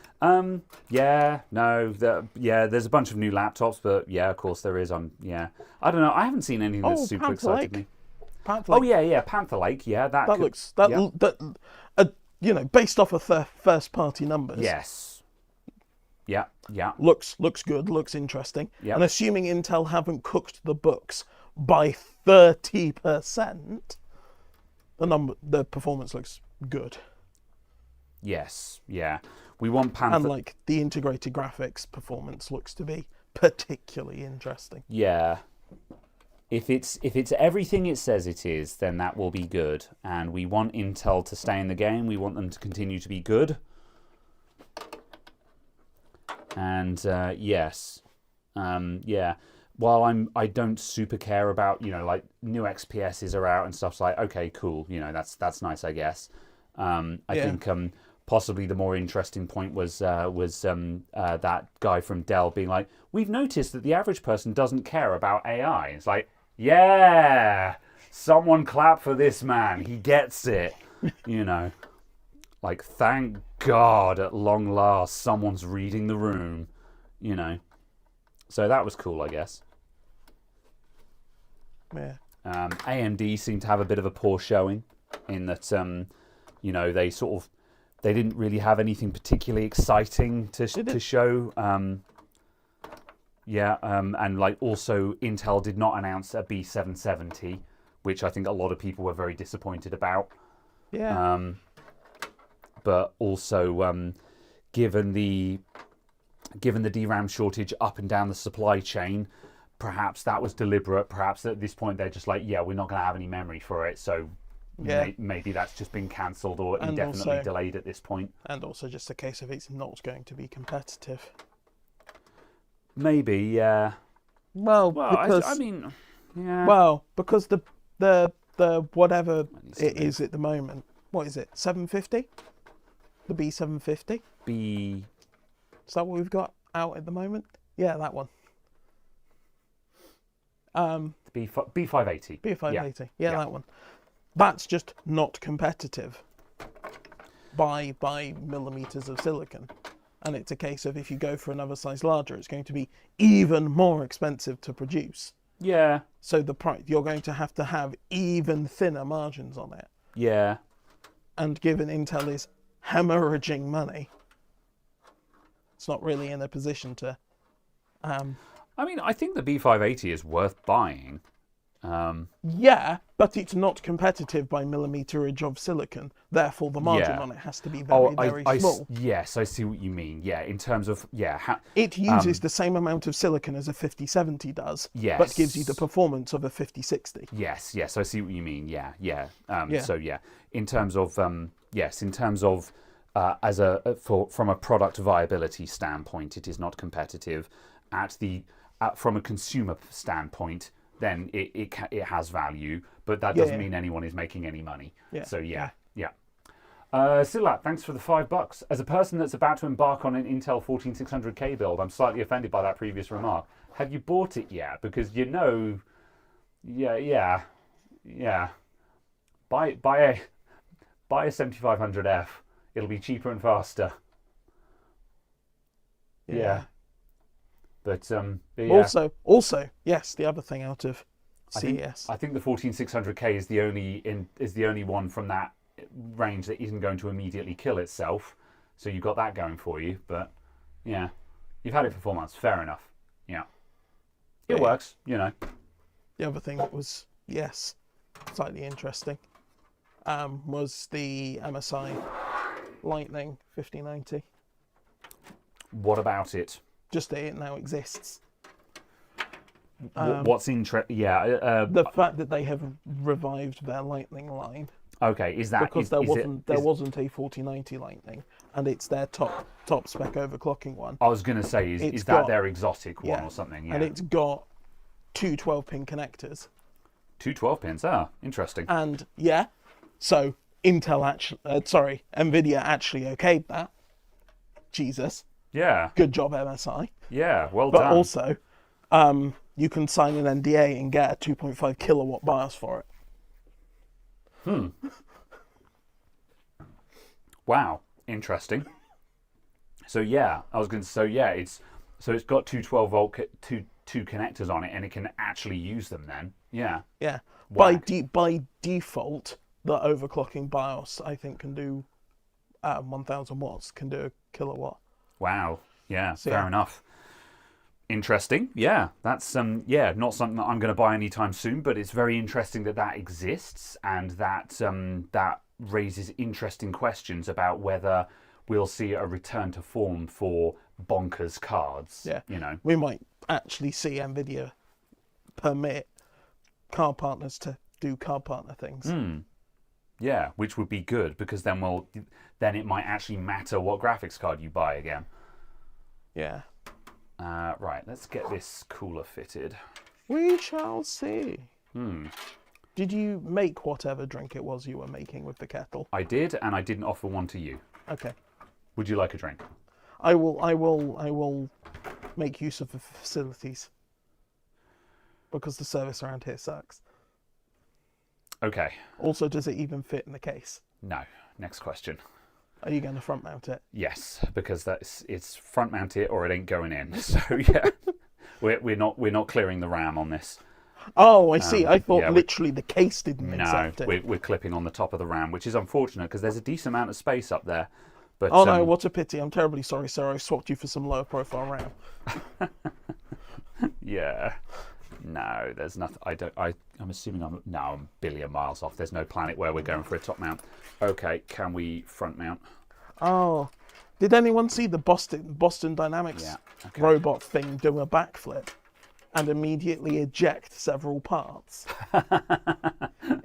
Yeah. No. There's a bunch of new laptops, but yeah, of course there is. Yeah. I don't know. I haven't seen anything that's super excited me. Panther Lake. Oh yeah. Panther Lake. Yeah. That looks you know, based off of first party numbers. Yes. Yeah. Looks good. Looks interesting. Yep. And assuming Intel haven't cooked the books by 30%, the performance looks good. Yes. Yeah. We want Panther. And like the integrated graphics performance looks to be particularly interesting. Yeah. If it's everything it says it is, then that will be good. And we want Intel to stay in the game. We want them to continue to be good. And yes, yeah. While I don't super care about, you know, like new XPSs are out and stuff. So like, okay, cool. You know, that's nice, I guess. I think possibly the more interesting point was that guy from Dell being like, we've noticed that the average person doesn't care about AI. It's like, yeah, someone clap for this man. He gets it. You know, like, thank God at long last someone's reading the room. You know, so that was cool, I guess. Yeah. AMD seemed to have a bit of a poor showing in that, you know, they didn't really have anything particularly exciting to show. And like also Intel did not announce a B770, which I think a lot of people were very disappointed about. Yeah. But also, given the DRAM shortage up and down the supply chain, perhaps that was deliberate. Perhaps at this point they're just like, yeah, we're not going to have any memory for it, so maybe that's just been cancelled or indefinitely delayed at this point. And also just a case of it's not going to be competitive. Maybe, yeah. Well, because I mean, yeah. Well, because the whatever it is at the moment, what is it? 750? The B750? Is that what we've got out at the moment? Yeah, that one. B580. B580. Yeah, that one. That's just not competitive by millimeters of silicon. And it's a case of if you go for another size larger, it's going to be even more expensive to produce. Yeah. So the price, you're going to have even thinner margins on it. Yeah. And given Intel is hemorrhaging money, it's not really in a position to. I mean, I think the B580 is worth buying. Yeah, but it's not competitive by millimeterage of silicon. Therefore, the margin on it has to be very small. Yes, I see what you mean. Yeah, in terms of it uses the same amount of silicon as a 5070 does, but gives you the performance of a 5060. Yes, I see what you mean. Yeah. So yeah, in terms of from a product viability standpoint, it is not competitive. From a consumer standpoint, then it has value, but that doesn't mean anyone is making any money. Yeah. So yeah. Silat, thanks for the $5. As a person that's about to embark on an Intel 14600K build, I'm slightly offended by that previous remark. Have you bought it yet? Because you know, yeah. Buy a 7500F. It'll be cheaper and faster. Yeah. But yeah. Also, yes, the other thing out of CES. I think the 14600K is the only one from that range that isn't going to immediately kill itself. So you've got that going for you. But yeah, you've had it for 4 months. Fair enough. Yeah, it works. You know. The other thing that was slightly interesting was the MSI Lightning 5090. What about it? Just that it now exists. What's interesting? Yeah, the fact that they have revived their Lightning line. Okay, is that because there wasn't a 4090 Lightning, and it's their top spec overclocking one. I was going to say, is that their exotic one or something? Yeah. And it's got two 12-pin connectors. Two 12-pins. Ah, interesting. And so NVIDIA actually okayed that. Jesus. Yeah. Good job, MSI. Yeah, well done. But also, you can sign an NDA and get a 2.5 kilowatt BIOS for it. Wow, interesting. So yeah, I was going to say it's got two 12-volt two connectors on it, and it can actually use them then. Yeah. Yeah. By default, the overclocking BIOS I think can do 1,000 watts, can do a kilowatt. Wow. Yeah, fair enough. Interesting. Yeah, that's not something that I'm going to buy anytime soon, but it's very interesting that exists, and that raises interesting questions about whether we'll see a return to form for bonkers cards. Yeah. You know, we might actually see NVIDIA permit card partners to do card partner things. Yeah, which would be good, because then it might actually matter what graphics card you buy again. Yeah. Right, let's get this cooler fitted. We shall see. Did you make whatever drink it was you were making with the kettle? I did, and I didn't offer one to you. Okay. Would you like a drink? I will make use of the facilities. Because the service around here sucks. Okay. Also, does it even fit in the case? No. Next question. Are you going to front mount it? Yes, because it's front mount it or it ain't going in. So yeah, we're not clearing the RAM on this. Oh, I see. I thought literally the case didn't accept it. No, we're clipping on the top of the RAM, which is unfortunate because there's a decent amount of space up there. But oh no, what a pity! I'm terribly sorry, sir. I swapped you for some lower profile RAM. Yeah. No, there's nothing. I'm assuming I'm a billion miles off. There's no planet where we're going for a top mount. Okay, can we front mount? Oh, did anyone see the Boston Dynamics robot thing do a backflip and immediately eject several parts?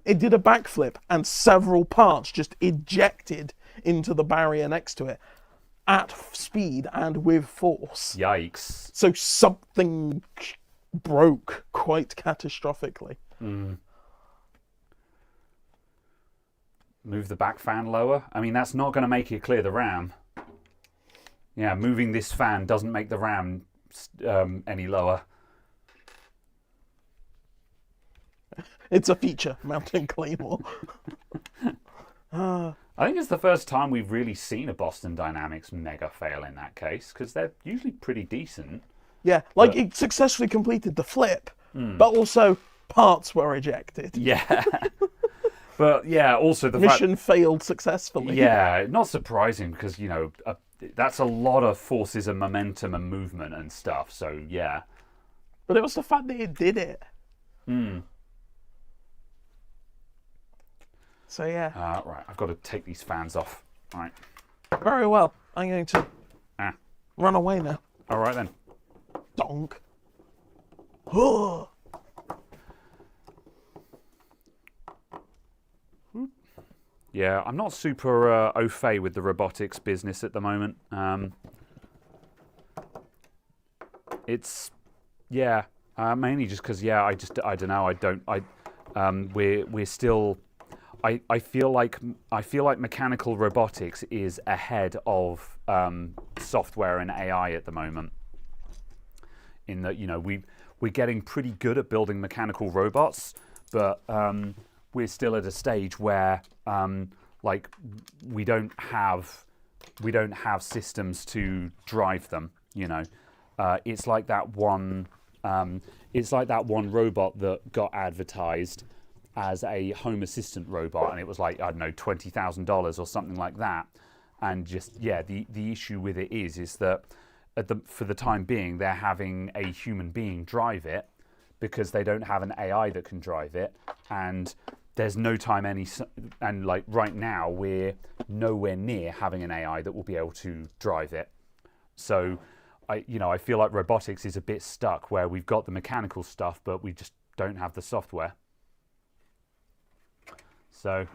It did a backflip and several parts just ejected into the barrier next to it at speed and with force. Yikes! So something broke quite catastrophically. Move the back fan lower. I mean, that's not going to make it clear the RAM. Yeah, moving this fan doesn't make the RAM any lower. It's a feature, mountain claymore. I think it's the first time we've really seen a Boston Dynamics mega fail in that case, because they're usually pretty decent. Yeah, like it successfully completed the flip, but also parts were ejected. Yeah. But yeah, also the mission failed successfully. Yeah, not surprising because, that's a lot of forces and momentum and movement and stuff. So yeah. But it was the fact that it did it. So yeah. Right, I've got to take these fans off. All right. Very well. I'm going to run away now. All right then. Donk. Yeah, I'm not super au fait with the robotics business at the moment. It's mainly just because I don't know. We're still. I feel like mechanical robotics is ahead of software and AI at the moment. In that we're getting pretty good at building mechanical robots, but we're still at a stage where we don't have systems to drive them. It's like that one. It's like that one robot that got advertised as a home assistant robot, and it was like, I don't know, $20,000 or something like that. And just the issue with it is that for the time being, they're having a human being drive it because they don't have an AI that can drive it, and there's no time and like right now we're nowhere near having an AI that will be able to drive it. So I feel like robotics is a bit stuck where we've got the mechanical stuff, but we just don't have the software. So,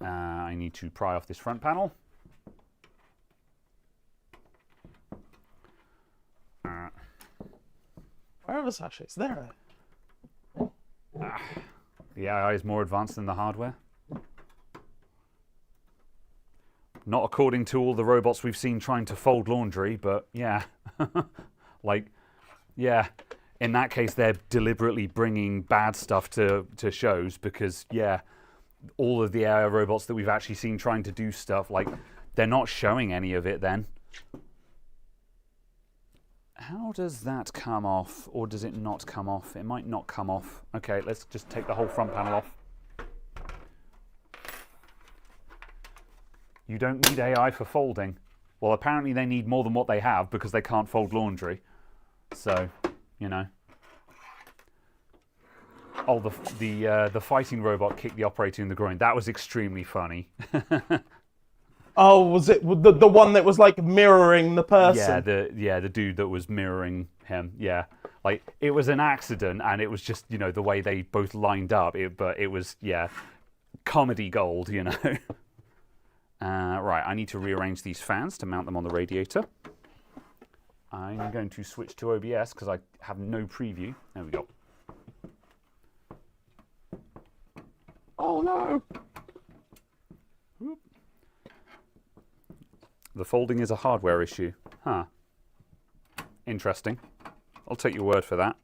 I need to pry off this front panel. Where are the sachets? There. The AI is more advanced than the hardware. Not according to all the robots we've seen trying to fold laundry, but yeah. In that case, they're deliberately bringing bad stuff to shows because, all of the AI robots that we've actually seen trying to do stuff, they're not showing any of it then. How does that come off, or does it not come off? It might not come off. Okay, let's just take the whole front panel off. You don't need AI for folding. Well, apparently they need more than what they have because they can't fold laundry. So, Oh, the fighting robot kicked the operator in the groin. That was extremely funny. Oh, was it the one that was like mirroring the person? Yeah, the dude that was mirroring him. Yeah, it was an accident, and it was just the way they both lined up. But it was comedy gold. Right, I need to rearrange these fans to mount them on the radiator. I'm going to switch to OBS because I have no preview. There we go. Oh no! Whoop. The folding is a hardware issue. Huh. Interesting. I'll take your word for that.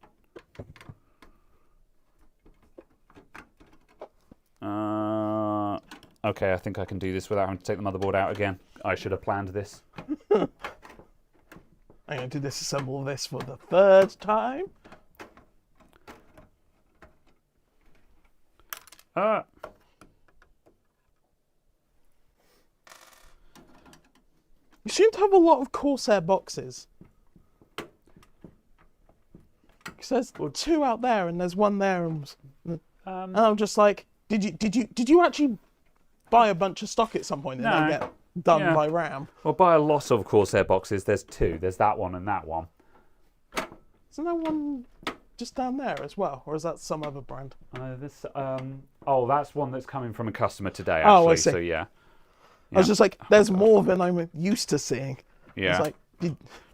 Okay, I think I can do this without having to take the motherboard out again. I should have planned this. I'm going to disassemble this for the third time. You seem to have a lot of Corsair boxes. There's 2 out there and there's 1 there, and I'm just like, did you actually buy a bunch of stock at some point and then get done by RAM? Well, buy a lot of Corsair boxes. There's 2. There's that one and that one. Isn't there one just down there as well, or is that some other brand? Oh, that's one that's coming from a customer today. Actually, oh, I see. So yeah. I was just like, there's more than I'm used to seeing. Yeah. It's like,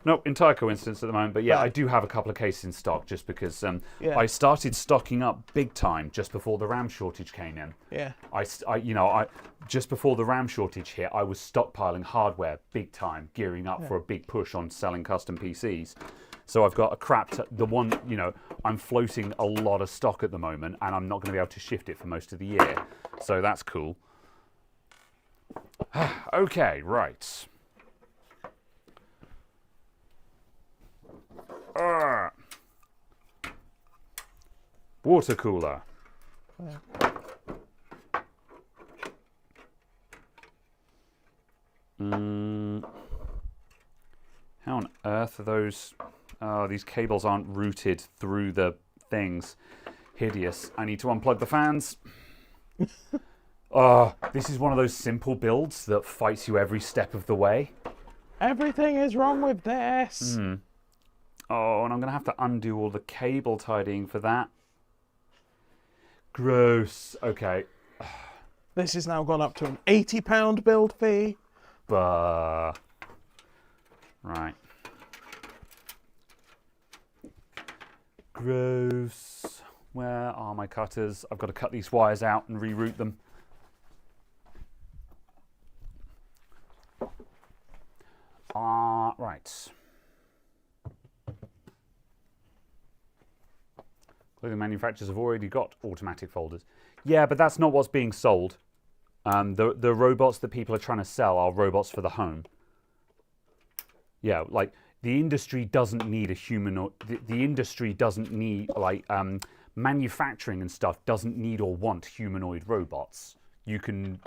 no, entire coincidence at the moment, but yeah, Right. I do have a couple of cases in stock just because Yeah. I started stocking up big time just before the RAM shortage came in. Yeah. Just before the RAM shortage hit, I was stockpiling hardware big time, gearing up for a big push on selling custom PCs. So I've got I'm floating a lot of stock at the moment, and I'm not going to be able to shift it for most of the year. So that's cool. Okay, right. Water cooler. How on earth are those? Oh, these cables aren't routed through the things. Hideous. I need to unplug the fans. This is one of those simple builds that fights you every step of the way. Everything is wrong with this. Oh, and I'm going to have to undo all the cable tidying for that. Gross. Okay. This has now gone up to an £80 build fee. Right. Gross. Where are my cutters? I've got to cut these wires out and reroute them. Right. Clothing manufacturers have already got automatic folders. Yeah, but that's not what's being sold. The robots that people are trying to sell are robots for the home. Yeah, like the industry doesn't need a human. The industry doesn't need manufacturing and stuff doesn't need or want humanoid robots. You can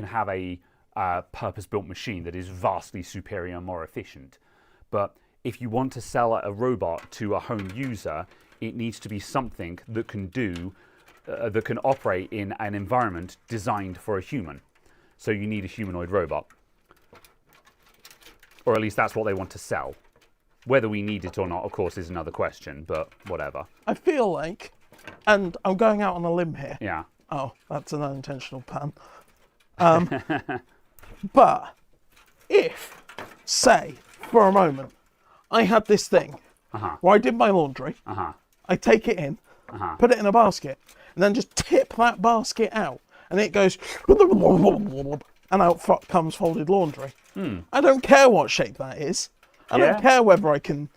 have a purpose-built machine that is vastly superior and more efficient. But if you want to sell a robot to a home user, it needs to be something that can that can operate in an environment designed for a human. So you need a humanoid robot. Or at least that's what they want to sell. Whether we need it or not, of course, is another question, but whatever. I feel like, and I'm going out on a limb here. Yeah. Oh, that's an unintentional pun. But if, say, for a moment, I had this thing where I did my laundry, I take it in, put it in a basket, and then just tip that basket out, and it goes, and out comes folded laundry. I don't care what shape that is. I don't care whether I can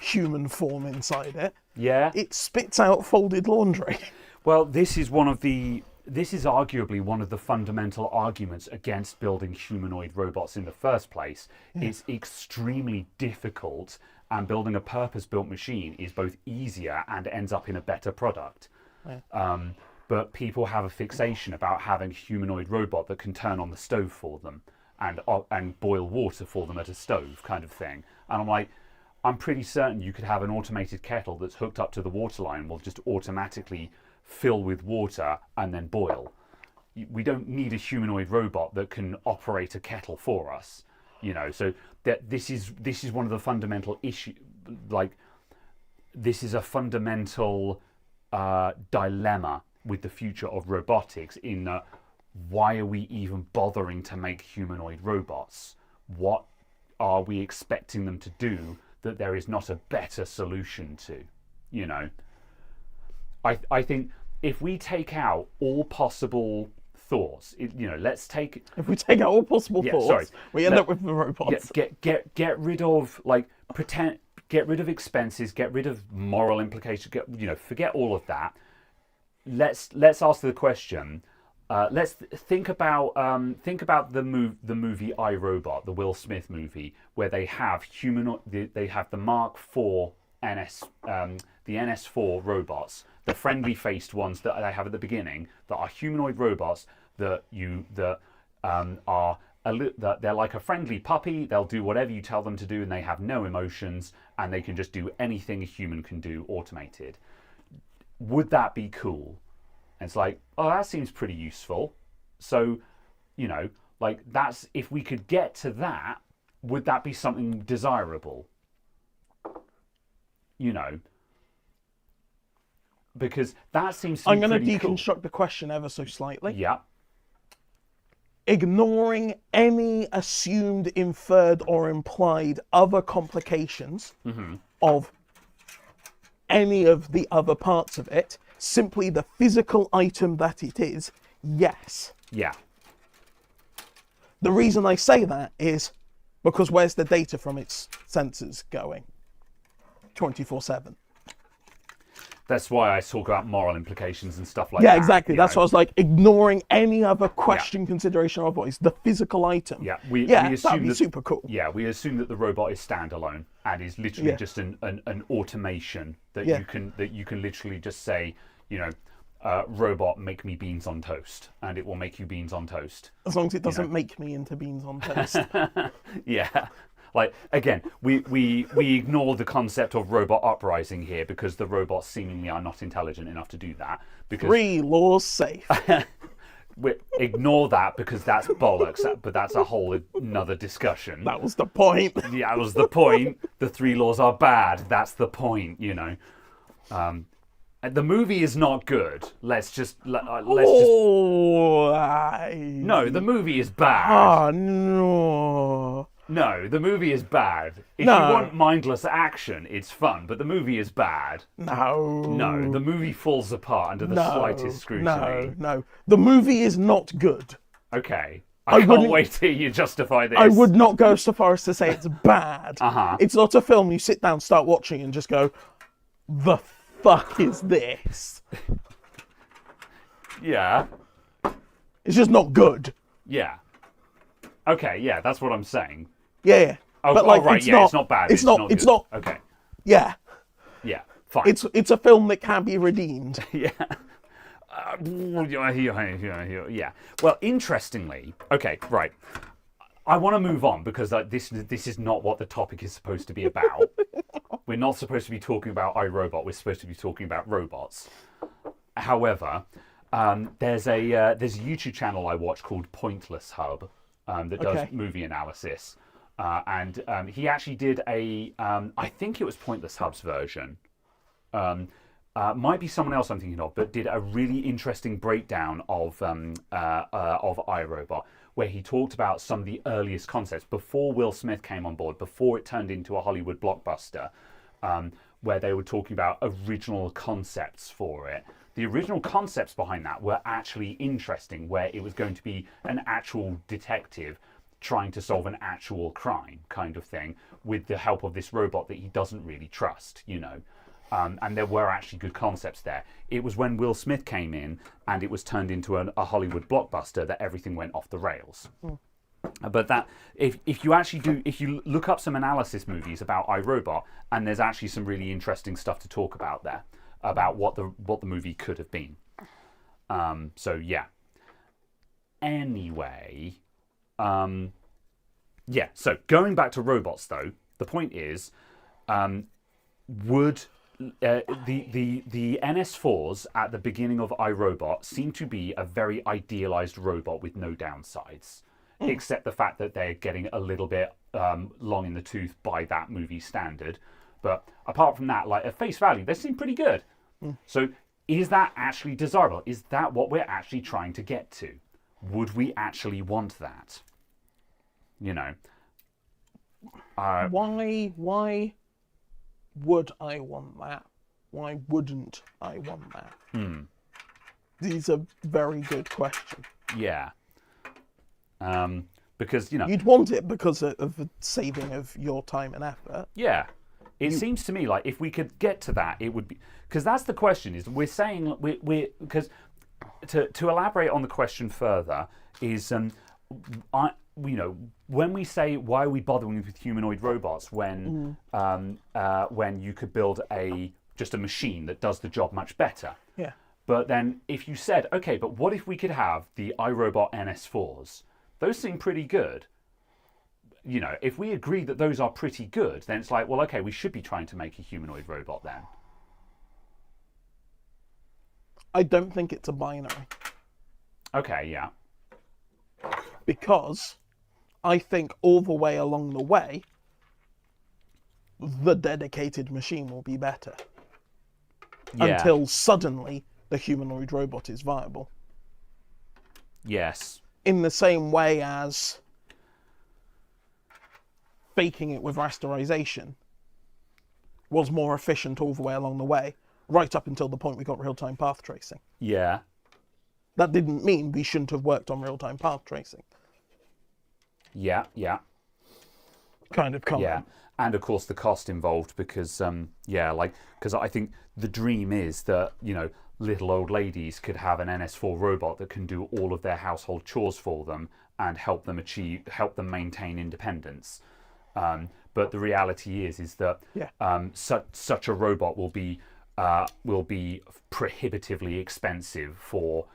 human form inside it. Yeah. It spits out folded laundry. Well, this is arguably one of the fundamental arguments against building humanoid robots in the first place. It's extremely difficult, and building a purpose-built machine is both easier and ends up in a better product. But people have a fixation about having a humanoid robot that can turn on the stove for them and boil water for them at a stove kind of thing. And I'm like, I'm pretty certain you could have an automated kettle that's hooked up to the water line will just automatically fill with water and then boil. We don't need a humanoid robot that can operate a kettle for us, so this is one of the fundamental issues. Like, this is a fundamental dilemma with the future of robotics, in that why are we even bothering to make humanoid robots? What are we expecting them to do that there is not a better solution to. You know, I think if we take out all possible thoughts, let's take. If we take out all possible thoughts, we end up with the robots. Get rid of get rid of expenses, get rid of moral implications, forget all of that. Let's ask the question. Let's think about the movie I, Robot, the Will Smith movie, where they have they have the Mark IV the NS4 robots, the friendly-faced ones that they have at the beginning, that are humanoid robots that that they're like a friendly puppy. They'll do whatever you tell them to do, and they have no emotions, and they can just do anything a human can do, automated. Would that be cool? And it's like, oh, that seems pretty useful. So, that's, if we could get to that, would that be something desirable? Because that seems to be I'm going to cool. deconstruct the question ever so slightly. Yeah. Ignoring any assumed, inferred, or implied other complications of any of the other parts of it, simply the physical item that it is, yes. Yeah. The reason I say that is because where's the data from its sensors going? 24/7. That's why I talk about moral implications and stuff like that. Yeah, exactly. That's what I was like, ignoring any other question, consideration, or voice. The physical item. Yeah, we assume that'd be super cool. Yeah, we assume that the robot is standalone and is literally just an automation that you can literally just say, robot, make me beans on toast, and it will make you beans on toast. As long as it doesn't make me into beans on toast. Yeah. Like, again, we ignore the concept of robot uprising here because the robots seemingly are not intelligent enough to do that. Because 3 laws safe. we ignore that because that's bollocks, but that's a whole another discussion. That was the point. Yeah, that was the point. The 3 laws are bad. That's the point, The movie is not good. No, the movie is bad. Oh, no. No, the movie is bad. If you want mindless action, it's fun, but the movie is bad. No, the movie falls apart under the slightest scrutiny. No. The movie is not good. Okay. I can't wait to hear you justify this. I would not go so far as to say it's bad. Uh-huh. It's not a film you sit down, start watching, and just go, the fuck is this? Yeah. It's just not good. Yeah. Okay, yeah, that's what I'm saying. Yeah. Oh, but right, it's not bad. It's not. Okay. Yeah. Yeah, fine. It's a film that can be redeemed. Yeah. Yeah. Well, interestingly, okay, right. I want to move on because this is not what the topic is supposed to be about. We're not supposed to be talking about iRobot. We're supposed to be talking about robots. However, there's a YouTube channel I watch called Pointless Hub that does movie analysis, and he actually did I think it was Pointless Hub's version. Might be someone else I'm thinking of, but did a really interesting breakdown of iRobot, where he talked about some of the earliest concepts before Will Smith came on board, before it turned into a Hollywood blockbuster, where they were talking about original concepts for it. The original concepts behind that were actually interesting, where it was going to be an actual detective trying to solve an actual crime kind of thing with the help of this robot that he doesn't really trust, and there were actually good concepts there. It was when Will Smith came in and it was turned into a Hollywood blockbuster that everything went off the rails. But that if you look up some analysis movies about iRobot, and there's actually some really interesting stuff to talk about there about what the movie could have been. So yeah. Anyway, yeah. So going back to robots, though, the point is, would the NS4s at the beginning of iRobot seem to be a very idealized robot with no downsides, except the fact that they're getting a little bit long in the tooth by that movie standard. But apart from that, like at face value, they seem pretty good. So is that actually desirable? Is that what we're actually trying to get to? Would we actually want that? Why would I want that? Why wouldn't I want that? These are very good questions. Yeah. Because, you'd want it because of the saving of your time and effort. Yeah. It seems to me like if we could get to that, it would be, because that's the question. Is we're saying because to elaborate on the question further is when we say why are we bothering with humanoid robots when you could build just a machine that does the job much better. Yeah. But then if you said, okay, but what if we could have the iRobot NS4s? Those seem pretty good. If we agree that those are pretty good, then it's like, well, okay, we should be trying to make a humanoid robot then. I don't think it's a binary. Okay, yeah. Because I think all the way along the way, the dedicated machine will be better. Yeah. Until suddenly the humanoid robot is viable. Yes. In the same way as faking it with rasterization was more efficient all the way along the way, right up until the point we got real-time path tracing. Yeah. That didn't mean we shouldn't have worked on real-time path tracing. Yeah. Kind of comment. Yeah. And of course the cost involved because, because I think the dream is that, little old ladies could have an NS4 robot that can do all of their household chores for them and help them maintain independence. But the reality is that such a robot will be prohibitively expensive for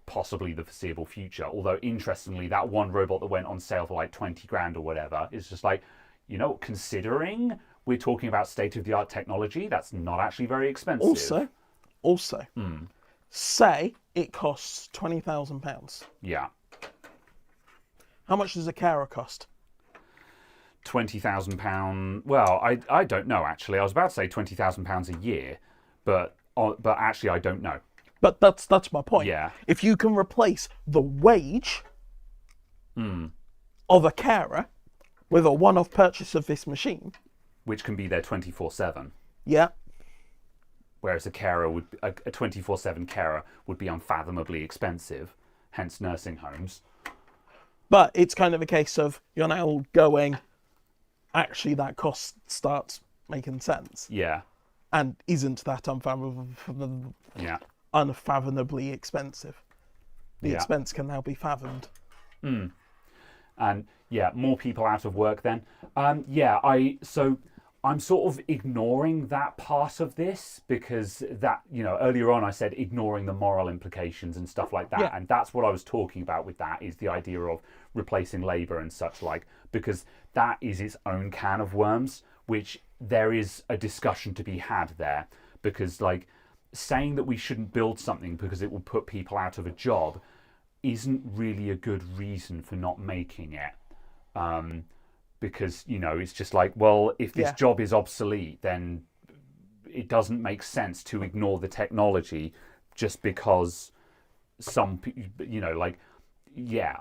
possibly the foreseeable future. Although interestingly, that one robot that went on sale for like 20 grand or whatever is just like, considering we're talking about state-of-the-art technology, that's not actually very expensive. Also, say it costs £20,000. Yeah. How much does a carer cost? £20,000. Well, I don't know actually. I was about to say £20,000 a year, but actually I don't know. But that's my point. Yeah. If you can replace the wage of a carer with a one-off purchase of this machine, which can be there 24/7. Yeah. Whereas a 24/7 carer would be unfathomably expensive, hence nursing homes. But it's kind of a case of you're now going, actually that cost starts making sense. Yeah. And isn't that unfathomably expensive? The expense can now be fathomed. And more people out of work then. So I'm sort of ignoring that part of this because that, earlier on I said ignoring the moral implications and stuff like that. Yeah. And that's what I was talking about with that is the idea of replacing labour and such like, because that is its own can of worms, which there is a discussion to be had there. Because like saying that we shouldn't build something because it will put people out of a job isn't really a good reason for not making it. Because, it's just like, well, if this job is obsolete, then it doesn't make sense to ignore the technology just because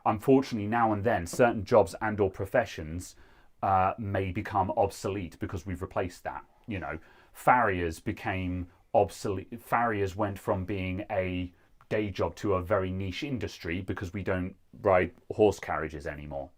unfortunately now and then certain jobs and or professions may become obsolete because we've replaced that. Farriers became obsolete. Farriers went from being a day job to a very niche industry because we don't ride horse carriages anymore.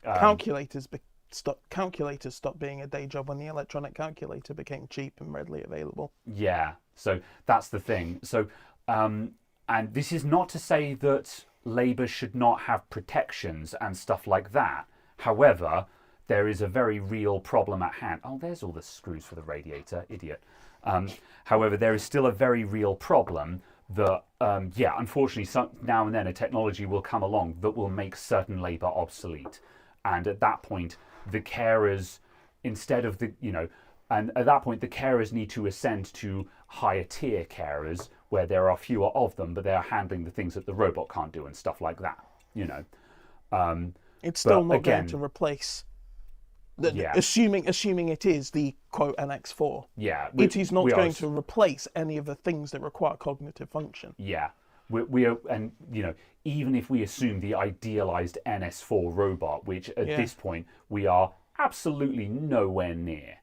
Calculators stopped being a day job when the electronic calculator became cheap and readily available. Yeah, so that's the thing. So, and this is not to say that labour should not have protections and stuff like that. However, there is a very real problem at hand. Oh, there's all the screws for the radiator, idiot. However, there is still a very real problem that, unfortunately, now and then a technology will come along that will make certain labour obsolete. And at that point, the carers, instead of and at that point, the carers need to ascend to higher tier carers where there are fewer of them, but they are handling the things that the robot can't do and stuff like that, It's still not going to replace... Assuming it is the quote NX4, it is not going to replace any of the things that require cognitive function. Yeah, we are, and even if we assume the idealized NS4 robot, which at this point we are absolutely nowhere near.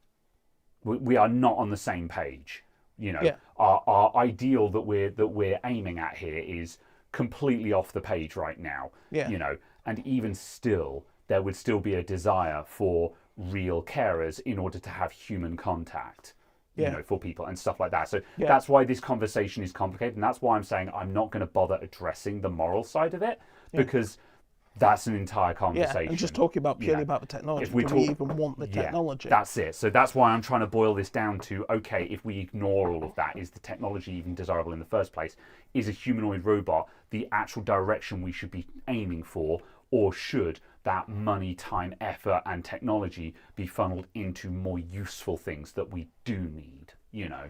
We are not on the same page. You know, Yeah. our ideal that we're aiming at here is completely off the page right now. Yeah. You know, and even still, there would still be a desire for real carers in order to have human contact. You know, for people and stuff like that. So that's why this conversation is complicated, and that's why I'm saying I'm not going to bother addressing the moral side of it, because that's an entire conversation. Yeah, and just talking about purely about the technology. Do we even want the technology? That's it. So that's why I'm trying to boil this down to, okay, if we ignore all of that, is the technology even desirable in the first place? Is a humanoid robot the actual direction we should be aiming for, or should that money, time, effort, and technology be funneled into more useful things that we do need, you know?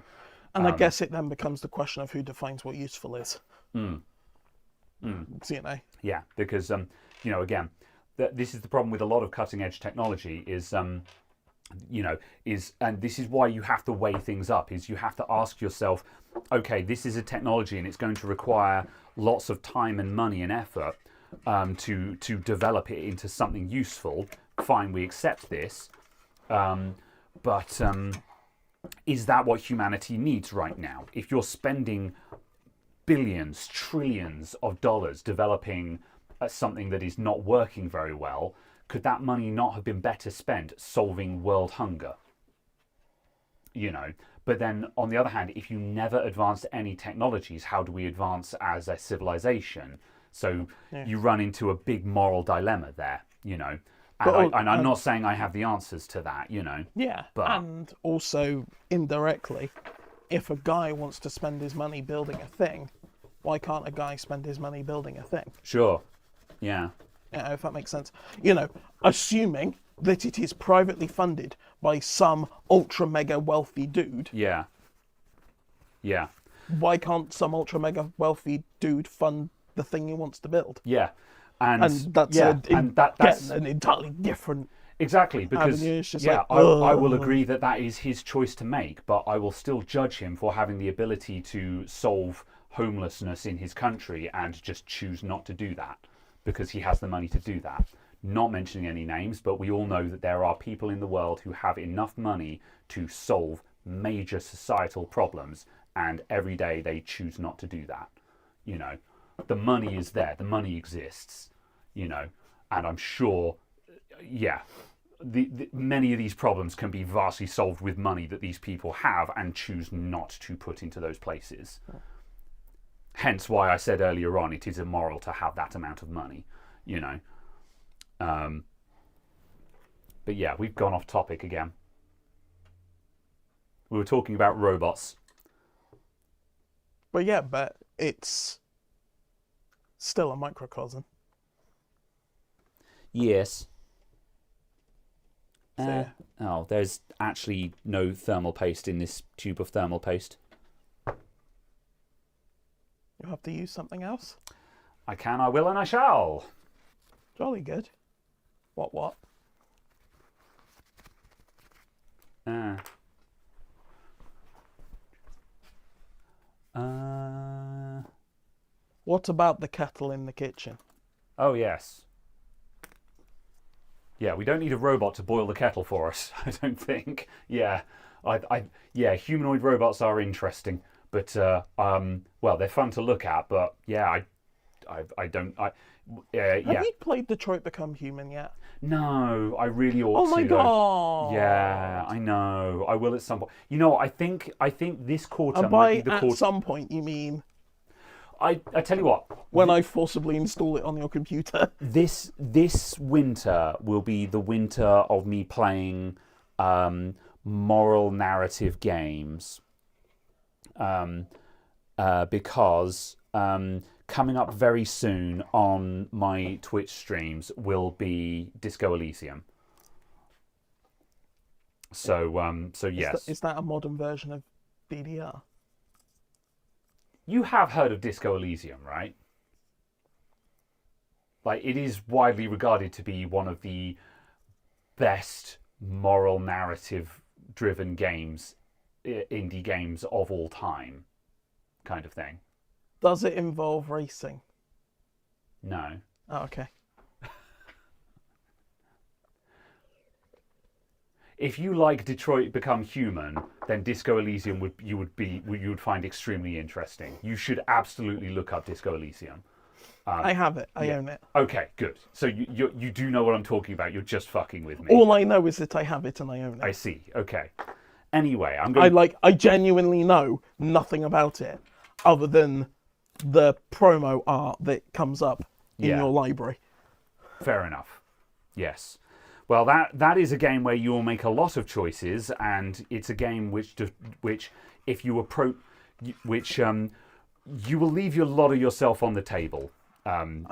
And I guess it then becomes the question of who defines what useful is. You know? Yeah, because, you know, again, this is the problem with a lot of cutting edge technology is, you know, and this is why you have to weigh things up, is you have to ask yourself, okay, this is a technology and it's going to require lots of time and money and effort to develop it into something useful. Fine, we accept this, but is that what humanity needs right now? If you're spending billions, trillions of dollars developing something that is not working very well, could that money not have been better spent solving world hunger? You know, but then on the other hand, if you never advance any technologies, how do we advance as a civilization? So you run into a big moral dilemma there, you know. And I'm not saying I have the answers to that, you know. Yeah, and also indirectly, if a guy wants to spend his money building a thing, why can't a guy spend his money building a thing? Sure. Yeah. Yeah, if that makes sense. You know, assuming that it is privately funded by some ultra mega wealthy dude. Yeah. Yeah. Why can't some ultra mega wealthy dude fund the thing he wants to build? Yeah. And that's that's an entirely different. Exactly, because I will agree that is his choice to make, but I will still judge him for having the ability to solve homelessness in his country and just choose not to do that because he has the money to do that. Not mentioning any names, but we all know that there are people in the world who have enough money to solve major societal problems, and every day they choose not to do that. You know, the money is there, the money exists, you know, and I'm sure, many of these problems can be vastly solved with money that these people have and choose not to put into those places. Hence why I said earlier on, it is immoral to have that amount of money, you know. But yeah, we've gone off topic again. We were talking about robots. But it's still a microcosm. Yes. So, oh, there's actually no thermal paste in this tube of thermal paste. You'll have to use something else? I can, I will, and I shall. Jolly good. What? What about the kettle in the kitchen? Oh, yes. Yeah, we don't need a robot to boil the kettle for us, I don't think. Yeah, humanoid robots are interesting, but well, they're fun to look at. But yeah, Have you played Detroit Become Human yet? No, I really ought to. Oh my god! Yeah, I know. I will at some point. You know, I think this quarter and might be the at quarter. Some point, you mean? I tell you what. When I forcibly install it on your computer. This winter will be the winter of me playing moral narrative games. Because coming up very soon on my Twitch streams will be Disco Elysium. So yes. Is that a modern version of DDR? You have heard of Disco Elysium, right? Like, it is widely regarded to be one of the best moral narrative driven games, indie games of all time, kind of thing. Does it involve racing? No. Oh, okay. if you like Detroit Become Human, then Disco Elysium you would find extremely interesting. You should absolutely look up Disco Elysium. I have it. I own it. Okay, good. So you do know what I'm talking about. You're just fucking with me. All I know is that I have it and I own it. I see. Okay. Anyway, I'm going. I genuinely know nothing about it, other than the promo art that comes up in your library. Fair enough. Yes. Well, that is a game where you will make a lot of choices, and it's a game which if you approach, you will leave a lot of yourself on the table. In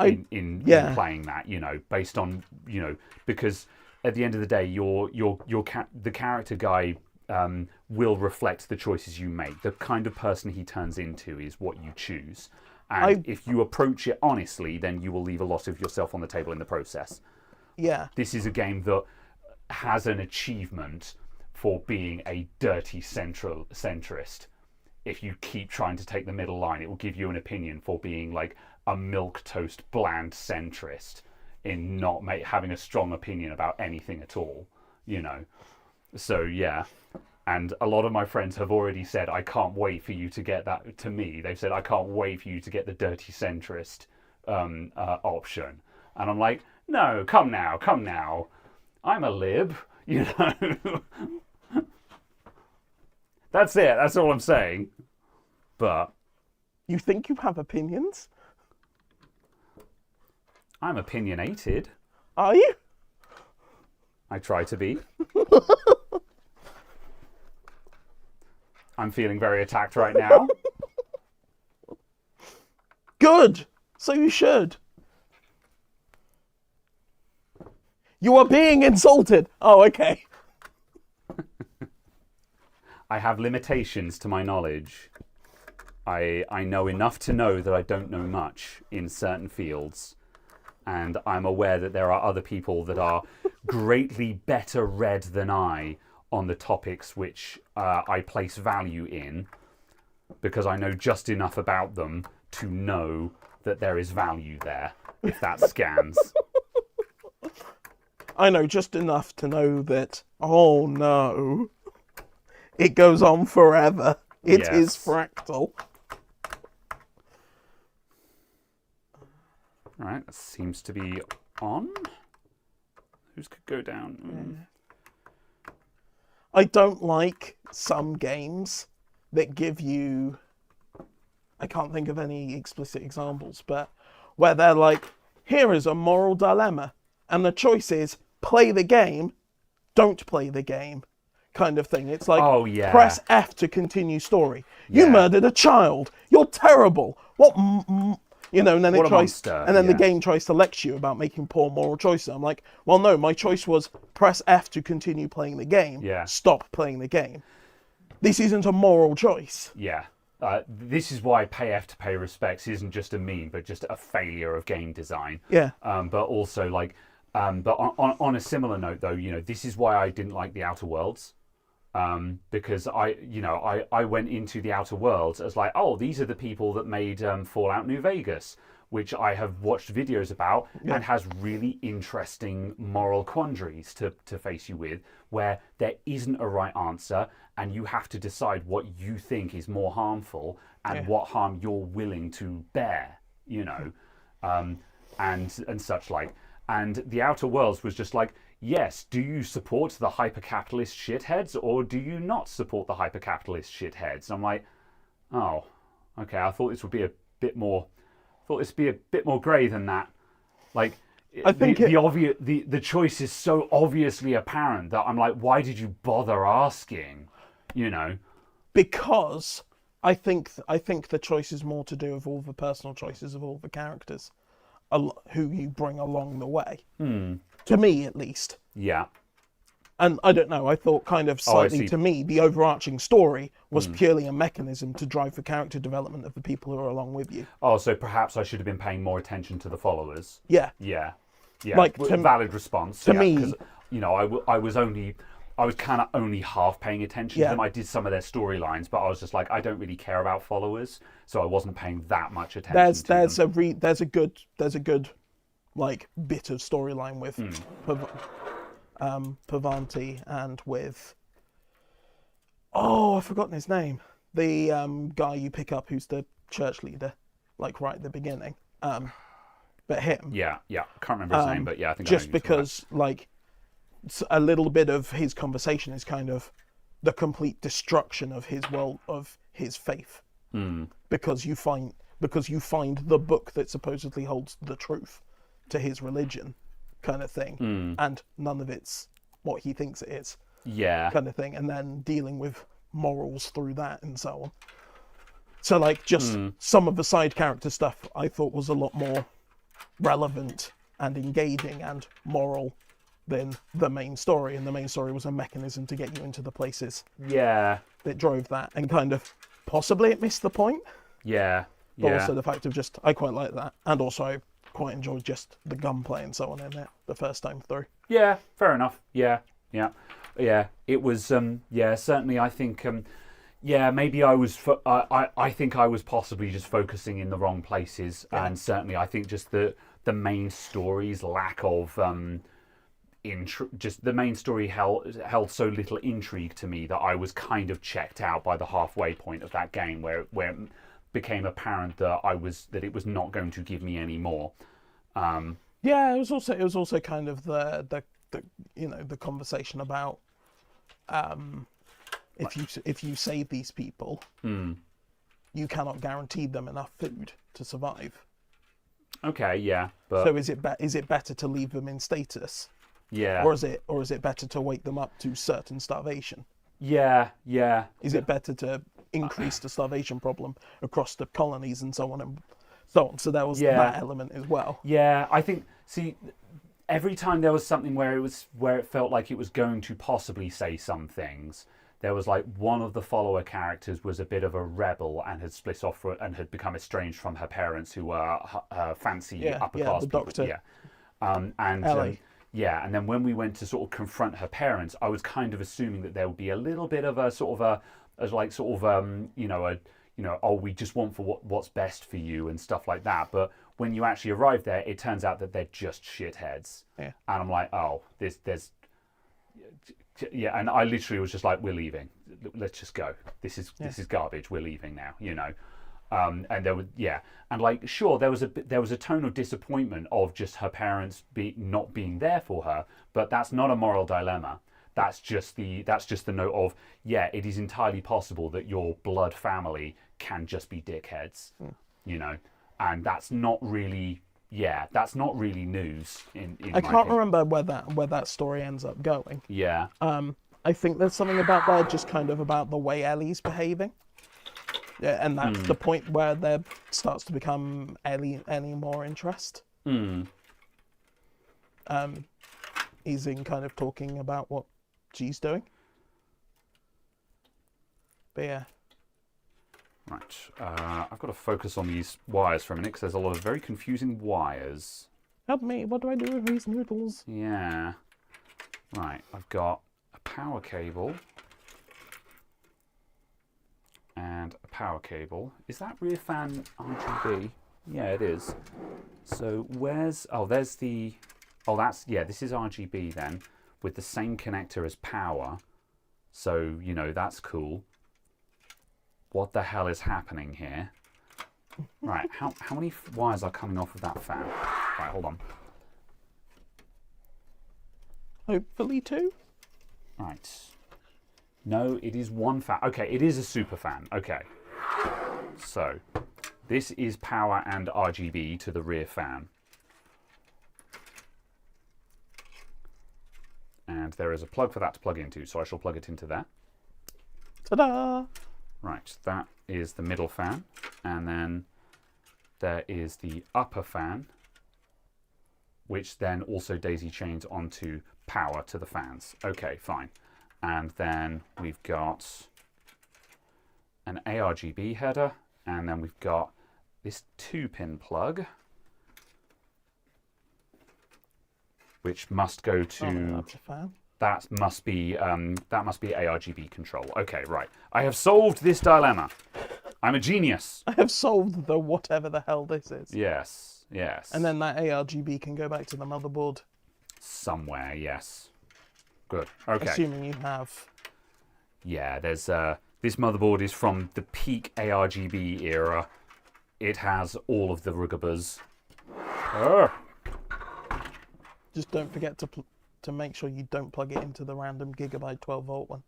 playing that, based on because at the end of the day, the character guy will reflect the choices you make. The kind of person he turns into is what you choose, and if you approach it honestly, then you will leave a lot of yourself on the table in the process. Yeah, this is a game that has an achievement for being a dirty centrist. If you keep trying to take the middle line, it will give you an opinion for being like a milquetoast bland centrist in not having a strong opinion about anything at all, So yeah, and a lot of my friends have already said, I can't wait for you to get that. To me, they've said, I can't wait for you to get the dirty centrist option. And I'm like, no, come now. I'm a lib, That's it. That's all I'm saying. But you think you have opinions? I'm opinionated. Are you? I try to be. I'm feeling very attacked right now. Good. So you should. You are being insulted. Oh, okay. I have limitations to my knowledge. I know enough to know that I don't know much in certain fields. And I'm aware that there are other people that are greatly better read than I on the topics which I place value in, because I know just enough about them to know that there is value there, if that scans. I know just enough to know that, oh no, it goes on forever. It is fractal. All right, that seems to be on. Who's could go down? I don't like some games that give you, I can't think of any explicit examples, but where they're like, here is a moral dilemma, and the choice is play the game, don't play the game, kind of thing. It's like, press F to continue story. You murdered a child. You're terrible. What? And then it tries, and then the game tries to lecture you about making poor moral choices. I'm like, well, no, my choice was press F to continue playing the game. Yeah. Stop playing the game. This isn't a moral choice. Yeah. This is why pay F to pay respects isn't just a meme, but just a failure of game design. Yeah. But also but on a similar note though, this is why I didn't like the Outer Worlds. Because I went into the Outer Worlds as like, oh, these are the people that made Fallout New Vegas, which I have watched videos about and has really interesting moral quandaries to face you with, where there isn't a right answer and you have to decide what you think is more harmful and what harm you're willing to bear, and such like. And the Outer Worlds was just like, yes, do you support the hyper-capitalist shitheads or do you not support the hyper-capitalist shitheads? I'm like, oh, okay, I thought this would be a bit more grey than that. Like, I think the choice is so obviously apparent that I'm like, why did you bother asking? Because I think the choice is more to do with all the personal choices of all the characters who you bring along the way. To me, at least. Yeah. And I don't know, I thought kind of slightly to me, the overarching story was purely a mechanism to drive the character development of the people who are along with you. Oh, so perhaps I should have been paying more attention to the followers. Yeah. Yeah. Like, valid response. To me. Because, I was kind of only half paying attention to them. I did some of their storylines, but I was just like, I don't really care about followers, so I wasn't paying that much attention to them. There's a good like bit of storyline with Pavanti and with I've forgotten his name. The guy you pick up who's the church leader, like right at the beginning. But him. Yeah. Can't remember his name, but yeah, I think just because like a little bit of his conversation is kind of the complete destruction of his world, of his faith, because you find the book that supposedly holds the truth to his religion, kind of thing, and none of it's what he thinks it is, kind of thing, and then dealing with morals through that and so on. So like just some of the side character stuff I thought was a lot more relevant and engaging and moral than the main story, and the main story was a mechanism to get you into the places that drove that, and kind of possibly it missed the point, but also the fact of just I quite like that, and also I quite enjoyed just the gunplay and so on in it the first time through. Fair enough. It was certainly I think maybe I was I think I was possibly just focusing in the wrong places, and certainly I think just the main story's lack of just the main story held so little intrigue to me that I was kind of checked out by the halfway point of that game, where it became apparent that it was not going to give me any more. It was also kind of the the conversation about if you save these people, you cannot guarantee them enough food to survive. Okay, yeah, but so is it better to leave them in status? Yeah. Or is it better to wake them up to certain starvation? Yeah. Is it better to increase the starvation problem across the colonies and so on and so on? So there was that element as well. Yeah, I think every time there was something where it felt like it was going to possibly say some things, there was like one of the follower characters was a bit of a rebel and had split off and had become estranged from her parents, who were fancy upper class the people. doctor. And then when we went to sort of confront her parents, I was kind of assuming that there would be a little bit of a sort of we just want for what's best for you and stuff like that. But when you actually arrive there, it turns out that they're just shitheads. Yeah. And I'm like, and I literally was just like, we're leaving. Let's just go. This is garbage. We're leaving now. And there was and like sure there was a tone of disappointment of just her parents not being there for her, but that's not a moral dilemma. That's just the note of it is entirely possible that your blood family can just be dickheads, and that's not really news in I can't remember where that story ends up going. I think there's something about there just kind of about the way Ellie's behaving. Yeah, and that's the point where there starts to become any more interest. He's in kind of talking about what she's doing. But yeah. Right. I've got to focus on these wires for a minute because there's a lot of very confusing wires. Help me, what do I do with these noodles? Yeah. Right, I've got a power cable. And a power cable. Is that rear fan RGB? Yeah, it is. So this is RGB then, with the same connector as power. So, that's cool. What the hell is happening here? Right, how many wires are coming off of that fan? Right, hold on. Hopefully 2. Right. No, it is one fan. Okay, it is a super fan. Okay. So, this is power and RGB to the rear fan. And there is a plug for that to plug into, so I shall plug it into there. Ta-da! Right, that is the middle fan. And then there is the upper fan, which then also daisy chains onto power to the fans. Okay, fine. And then we've got an ARGB header, and then we've got this 2-pin plug, which must go to that must be ARGB control. Okay, right. I have solved this dilemma. I'm a genius. I have solved the whatever the hell this is. Yes. And then that ARGB can go back to the motherboard. Somewhere, yes. good. Okay. Assuming you have. Yeah, there's this motherboard is from the peak ARGB era. It has all of the rugabers. Just don't forget to make sure you don't plug it into the random gigabyte 12-volt one.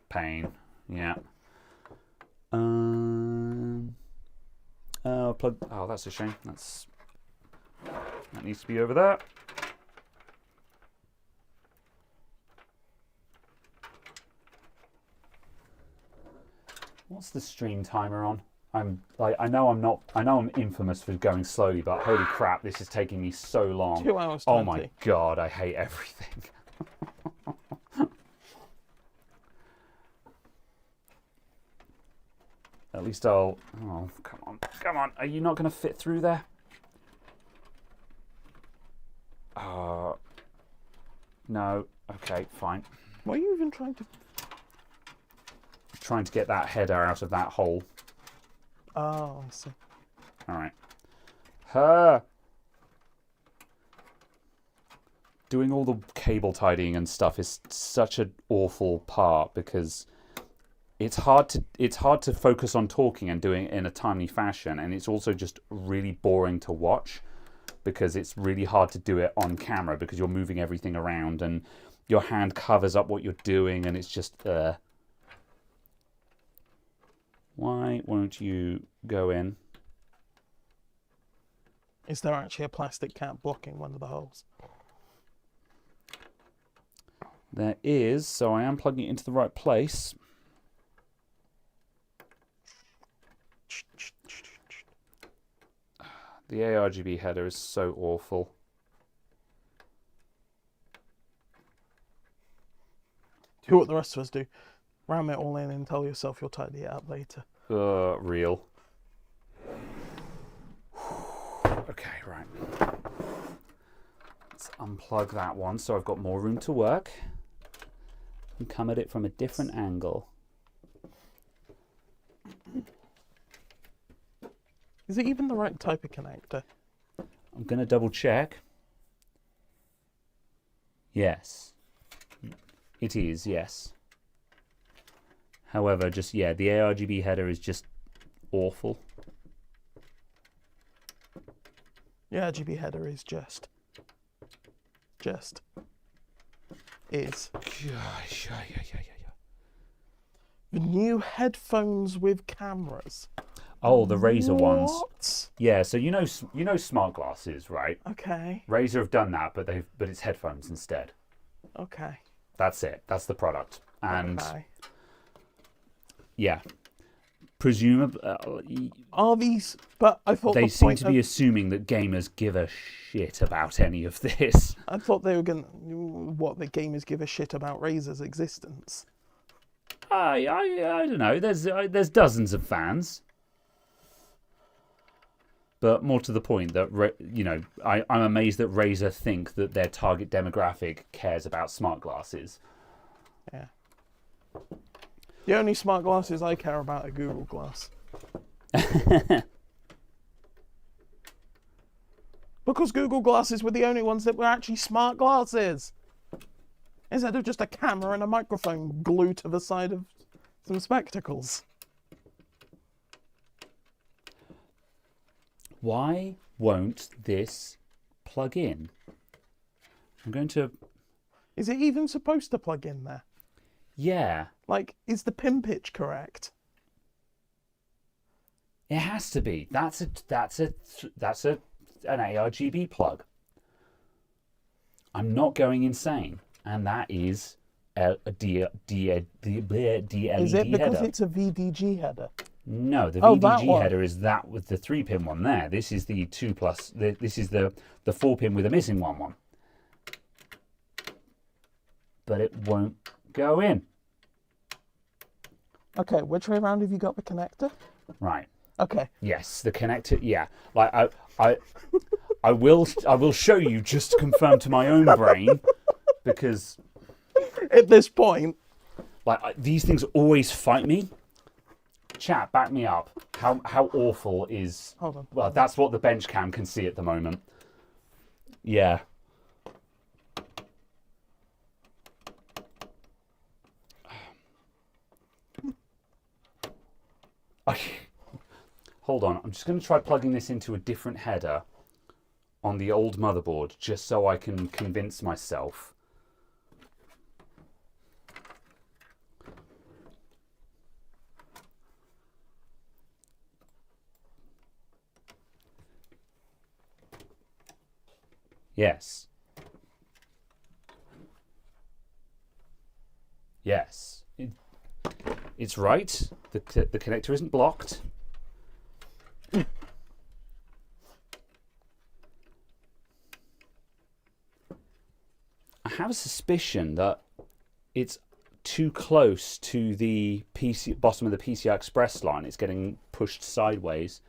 Pain. Yeah. Plug. Oh, that's a shame. That needs to be over there. What's the stream timer on? I know I'm infamous for going slowly, but holy crap, this is taking me so long. 2 hours 20. Oh my god, I hate everything. At least I'll... Oh, come on. Are you not going to fit through there? No. Okay, fine. Why are you even trying to... Trying to get that header out of that hole. Oh, I see. All right. Doing all the cable tidying and stuff is such an awful part because it's hard to focus on talking and doing it in a timely fashion, and it's also just really boring to watch because it's really hard to do it on camera because you're moving everything around and your hand covers up what you're doing, and it's just Why won't you go in? Is there actually a plastic cap blocking one of the holes? There is, so I am plugging it into the right place. The ARGB header is so awful. Do what the rest of us do. Ram it all in and tell yourself you'll tidy it up later. Real. Okay, right. Let's unplug that one so I've got more room to work. And come at it from a different angle. Is it even the right type of connector? I'm going to double check. Yes. It is, yes. However, the ARGB header is just awful. The RGB header is is. The new headphones with cameras. Oh, the Razer ones. What? Yeah, so you know smart glasses, right? Okay. Razer have done that, but it's headphones instead. Okay. That's it. That's the product. And okay. Yeah, presumably are these? But I thought they seem to be assuming that gamers give a shit about any of this. I thought they were going. What, the gamers give a shit about Razer's existence? I don't know. There's dozens of fans, but more to the point that I'm amazed that Razer think that their target demographic cares about smart glasses. Yeah. The only smart glasses I care about are Google Glass. Because Google Glasses were the only ones that were actually smart glasses. Instead of just a camera and a microphone glued to the side of some spectacles. Why won't this plug in? I'm going to... Is it even supposed to plug in there? Yeah. Like, is the pin pitch correct? It has to be. That's an ARGB plug. I'm not going insane, and that is a DLED Is it because header. it's a VDG header? No, the VDG that header is that with the 3-pin one there. This is the 2+. This is the 4-pin with a missing one. But it won't go in. Okay, which way around have you got the connector? Right. Okay. Yes, the connector. Yeah, like I will show you just to confirm to my own brain, because at this point, these things always fight me. Chat, back me up. How awful is? Hold on. Well, that's what the bench cam can see at the moment. Yeah. Hold on, I'm just going to try plugging this into a different header on the old motherboard, just so I can convince myself. Yes. Yes. It's right. The connector isn't blocked. I have a suspicion that it's too close to the bottom of the PCI Express line. It's getting pushed sideways.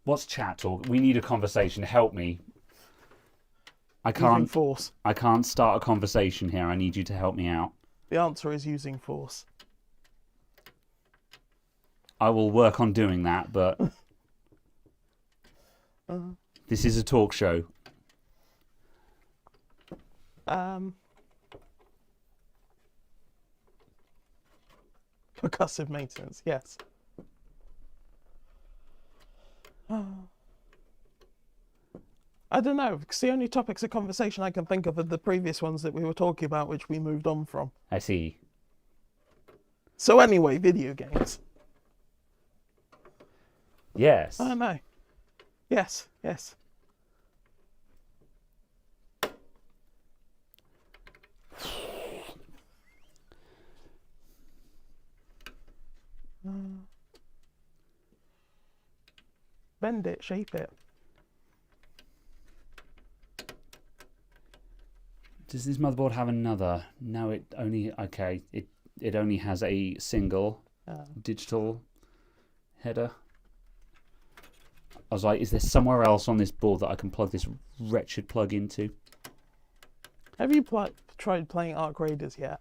What's chat talk? We need a conversation. Help me. I can't. Using force. I can't start a conversation here. I need you to help me out. The answer is using force. I will work on doing that, but this is a talk show. Percussive maintenance, yes. I don't know, because the only topics of conversation I can think of are the previous ones that we were talking about, which we moved on from. I see. So anyway, video games. Yes. I don't know. Yes, yes. Bend it, shape it. Does this motherboard have another? No, it only... Okay, it only has a single digital header. I was like, is there somewhere else on this board that I can plug this wretched plug into? Have you tried playing Arc Raiders yet?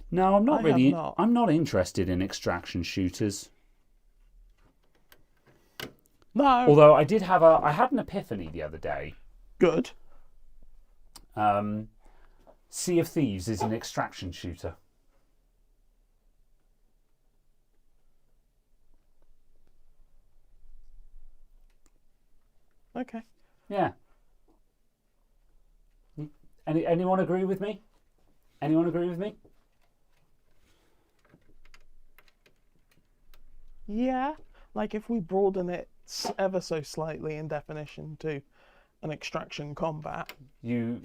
No, I'm not I really... have not. I'm not interested in extraction shooters. No. Although I had an epiphany the other day. Good. Sea of Thieves is an extraction shooter. Okay. Yeah. Anyone agree with me? Anyone agree with me? Yeah. Like if we broaden it ever so slightly in definition to an extraction combat. If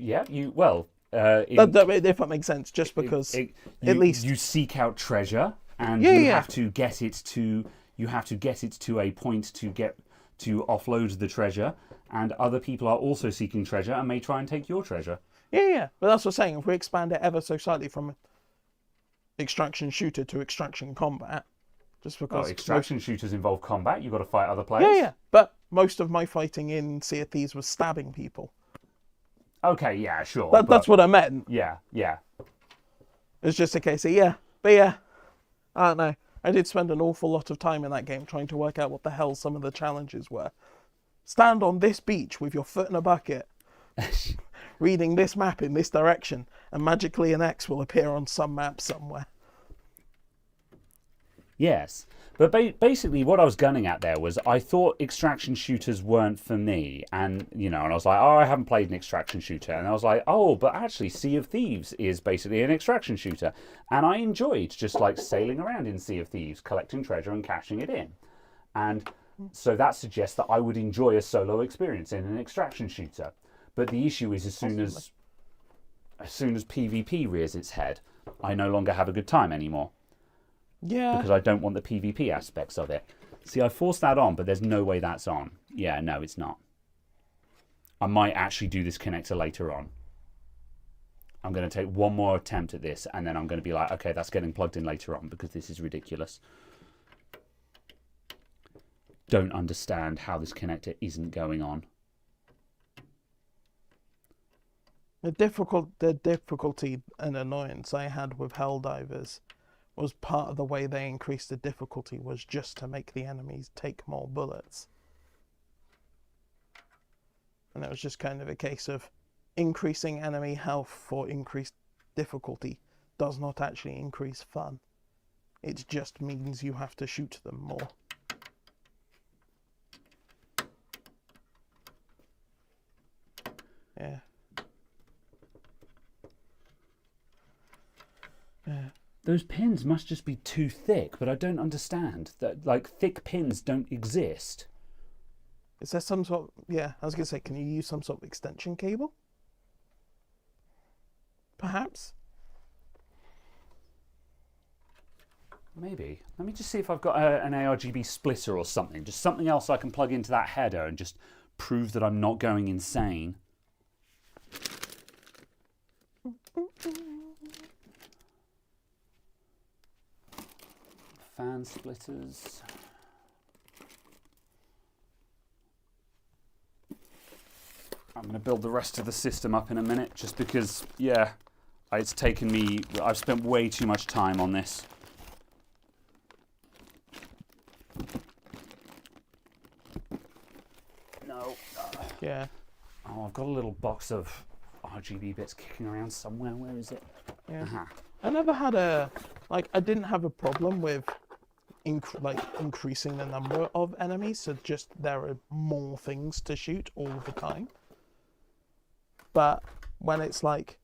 that makes sense, just because at least you seek out treasure and you have to get it to a point to offload the treasure, and other people are also seeking treasure and may try and take your treasure. Yeah. But that's what I'm saying. If we expand it ever so slightly from extraction shooter to extraction combat, just because extraction shooters involve combat, you've got to fight other players. Yeah. But most of my fighting in Sea of Thieves was stabbing people. Okay, yeah, sure. That's what I meant. Yeah. It's just a case of but I don't know. I did spend an awful lot of time in that game trying to work out what the hell some of the challenges were. Stand on this beach with your foot in a bucket, reading this map in this direction, and magically an X will appear on some map somewhere. Yes. But basically what I was gunning at there was I thought extraction shooters weren't for me. And, and I was like, I haven't played an extraction shooter. And I was like, but actually Sea of Thieves is basically an extraction shooter. And I enjoyed just like sailing around in Sea of Thieves, collecting treasure and cashing it in. And so that suggests that I would enjoy a solo experience in an extraction shooter. But the issue is as soon as PvP rears its head, I no longer have a good time anymore. Yeah. Because I don't want the PvP aspects of it. See, I forced that on, but there's no way that's on. Yeah, no, it's not. I might actually do this connector later on. I'm going to take one more attempt at this, and then I'm going to be like, okay, that's getting plugged in later on, because this is ridiculous. Don't understand how this connector isn't going on. The difficulty and annoyance I had with Helldivers was part of the way they increased the difficulty was just to make the enemies take more bullets. And it was just kind of a case of increasing enemy health for increased difficulty does not actually increase fun. It just means you have to shoot them more. Yeah. Yeah. Those pins must just be too thick, but I don't understand that. Like, thick pins don't exist. Is there some sort of, yeah, I was going to say, can you use some sort of extension cable? Perhaps? Maybe. Let me just see if I've got an ARGB splitter or something. Just something else I can plug into that header and just prove that I'm not going insane. Fan splitters. I'm going to build the rest of the system up in a minute, just because, yeah, it's taken me, I've spent way too much time on this. No. Yeah. Oh, I've got a little box of RGB bits kicking around somewhere. Where is it? Yeah. I never had I didn't have a problem with increasing the number of enemies, so just there are more things to shoot all the time. But when it's like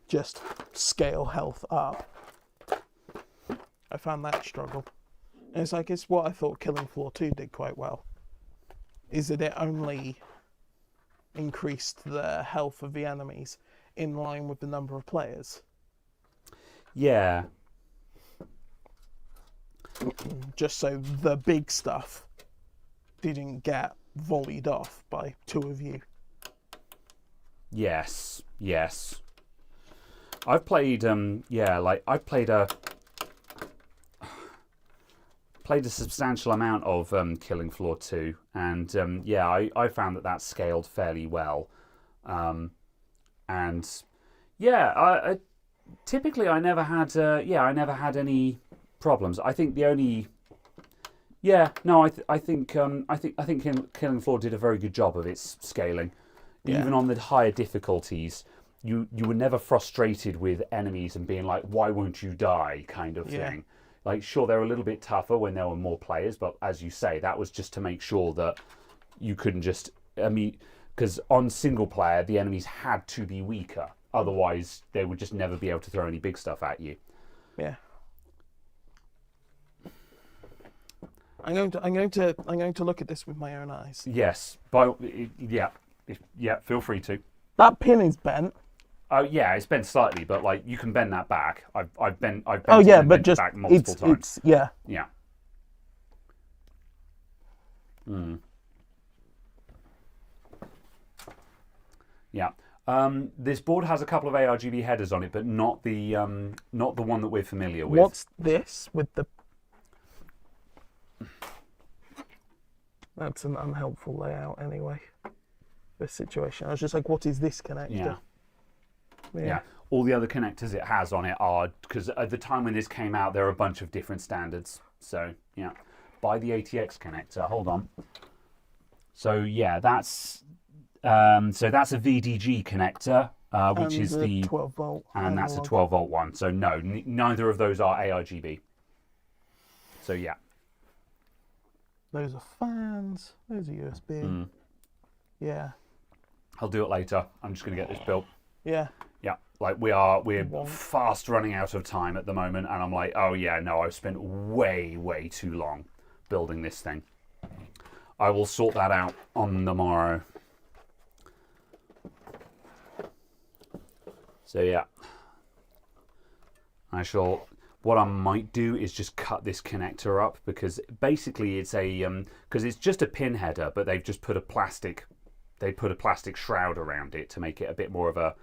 just scale health up, I found that struggle. And it's like, it's what I thought Killing Floor 2 did quite well. Is that it only increased the health of the enemies in line with the number of players. Yeah. Just so the big stuff didn't get volleyed off by two of you. Yes, yes. I've played, I've played a substantial amount of Killing Floor 2, and I found that scaled fairly well. And yeah, I typically I never had any problems. I think the only I think Killing Floor did a very good job of its scaling. Yeah. Even on the higher difficulties, you were never frustrated with enemies and being like, why won't you die, kind of thing. Like, sure, they were a little bit tougher when there were more players, but as you say, that was just to make sure that you couldn't just, because on single player, the enemies had to be weaker. Otherwise, they would just never be able to throw any big stuff at you. Yeah. I'm going to look at this with my own eyes. Yes, feel free to. That pin is bent. Oh yeah, it's bent slightly, but like you can bend that back. I've bent but it just back multiple times. Yeah. Yeah. This board has a couple of ARGB headers on it, but not the one that we're familiar with. What's this with the? That's an unhelpful layout anyway. This situation. I was just like, what is this connector? Yeah. All the other connectors it has on it are, because at the time when this came out, there were a bunch of different standards. So yeah, buy the ATX connector. Hold on. So yeah, that's a VDG connector, which is the 12 volt, and that's a 12 volt one. So no, neither of those are ARGB. So yeah. Those are fans. Those are USB. Yeah. I'll do it later. I'm just going to get this built. Yeah. Yeah. Like we're fast running out of time at the moment, and I'm like, oh yeah, no, I've spent way too long building this thing. I will sort that out on the morrow. So yeah. What I might do is just cut this connector up, because basically it's because it's just a pin header, but they've just put a plastic shroud around it to make it a bit more of a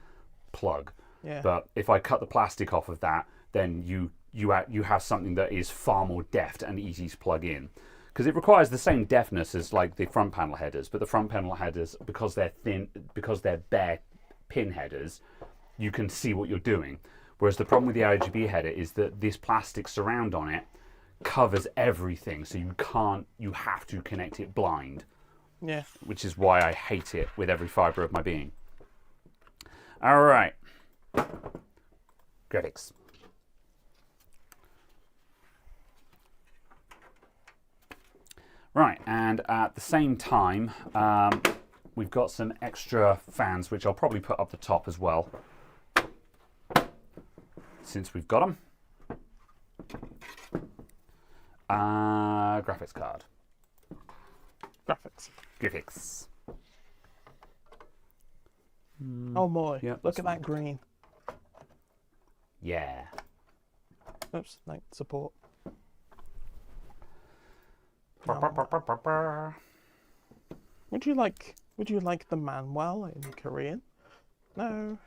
plug. Yeah. But if I cut the plastic off of that, then you have something that is far more deft and easy to plug in, because it requires the same deftness as like the front panel headers, but the front panel headers, because they're thin, because they're bare pin headers, you can see what you're doing. Whereas the problem with the RGB header is that this plastic surround on it covers everything, so you have to connect it blind. Yeah. Which is why I hate it with every fibre of my being. All right. Graphics. Right, and at the same time, we've got some extra fans, which I'll probably put up the top as well, since we've got them. Graphics card. Graphics. Oh boy, Yeah, look at that green. Yeah. Oops, no, support. No. Would you like the manual in Korean? No.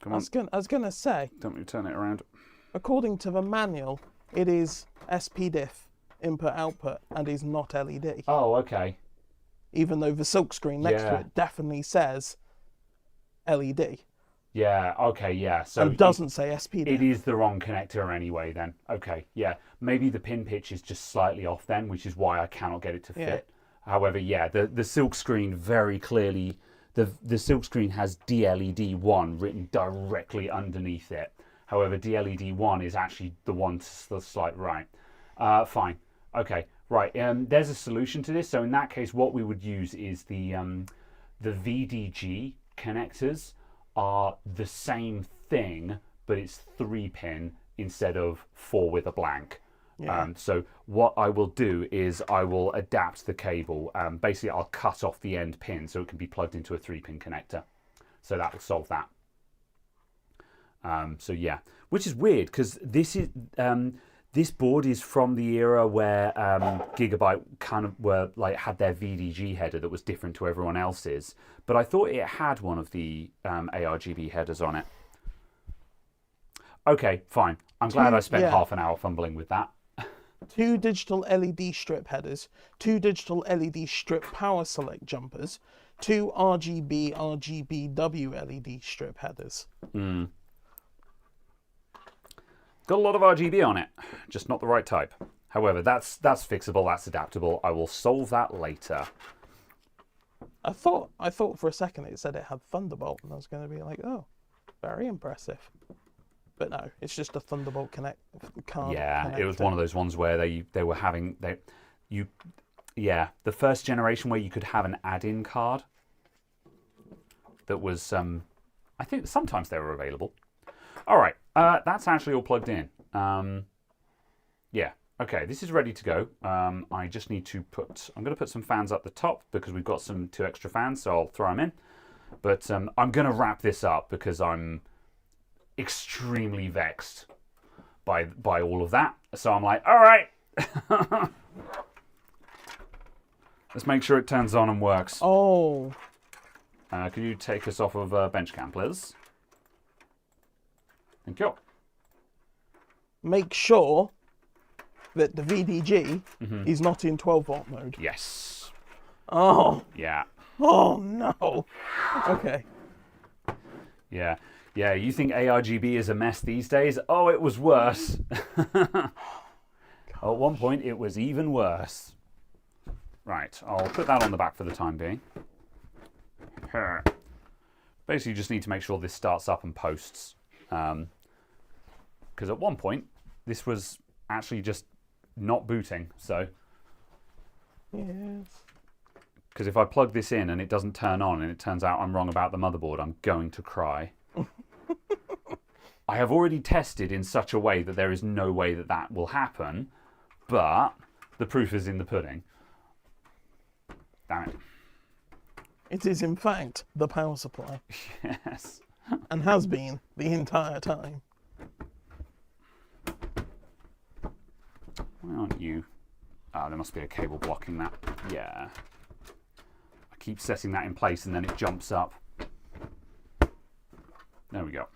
Come on. I was gonna say. Don't we turn it around? According to the manual, it is SPDIF input output and is not LED. Oh, okay. Even though the silkscreen next to it definitely says LED. Yeah, okay, yeah. So and doesn't say SPDIF. It is the wrong connector anyway then. Okay, yeah. Maybe the pin pitch is just slightly off then, which is why I cannot get it to fit. However, yeah, the silkscreen very clearly, the silkscreen has DLED1 written directly underneath it. However, DLED1 is actually the one to the slight right. Fine. Okay, right. There's a solution to this. So in that case, what we would use is the VDG connectors are the same thing, but it's 3-pin instead of 4 with a blank. Yeah. So what I will do is I will adapt the cable. Basically, I'll cut off the end pin so it can be plugged into a 3-pin connector. So that will solve that. So yeah, which is weird because this board is from the era where Gigabyte kind of had their VDG header that was different to everyone else's, but I thought it had one of the ARGB headers on it. Okay, fine. I'm glad I spent half an hour fumbling with that. 2 digital LED strip headers, 2 digital LED strip power select jumpers, 2 RGB RGBW LED strip headers. Got a lot of RGB on it, just not the right type. However, that's fixable, that's adaptable. I will solve that later. I thought for a second it said it had Thunderbolt, and I was going to be like, oh, very impressive. But no, it's just a Thunderbolt card. Yeah, connector. it was one of those ones where they were having the first generation where you could have an add-in card. That was I think sometimes they were available. All right, that's actually all plugged in. Yeah, okay, this is ready to go. I just need to I'm going to put some fans up the top because we've got 2 extra fans, so I'll throw them in. But I'm going to wrap this up because I'm extremely vexed by all of that. So I'm like, all right, let's make sure it turns on and works. Oh. Can you take us off of bench cam, please? Thank you. Make sure that the VDG is not in 12-volt mode. Yes. Oh. Yeah. Oh, no. Okay. Yeah. Yeah, you think ARGB is a mess these days? Oh, it was worse. At one point, it was even worse. Right, I'll put that on the back for the time being. Basically, you just need to make sure this starts up and posts. Because at one point, this was actually just not booting, so... Yes. Because if I plug this in and it doesn't turn on and it turns out I'm wrong about the motherboard, I'm going to cry. I have already tested in such a way that there is no way that that will happen, but the proof is in the pudding. Damn it. It is, in fact, the power supply. Yes. And has been the entire time. Why aren't you... Oh, there must be a cable blocking that. Yeah. I keep setting that in place and then it jumps up. There we go.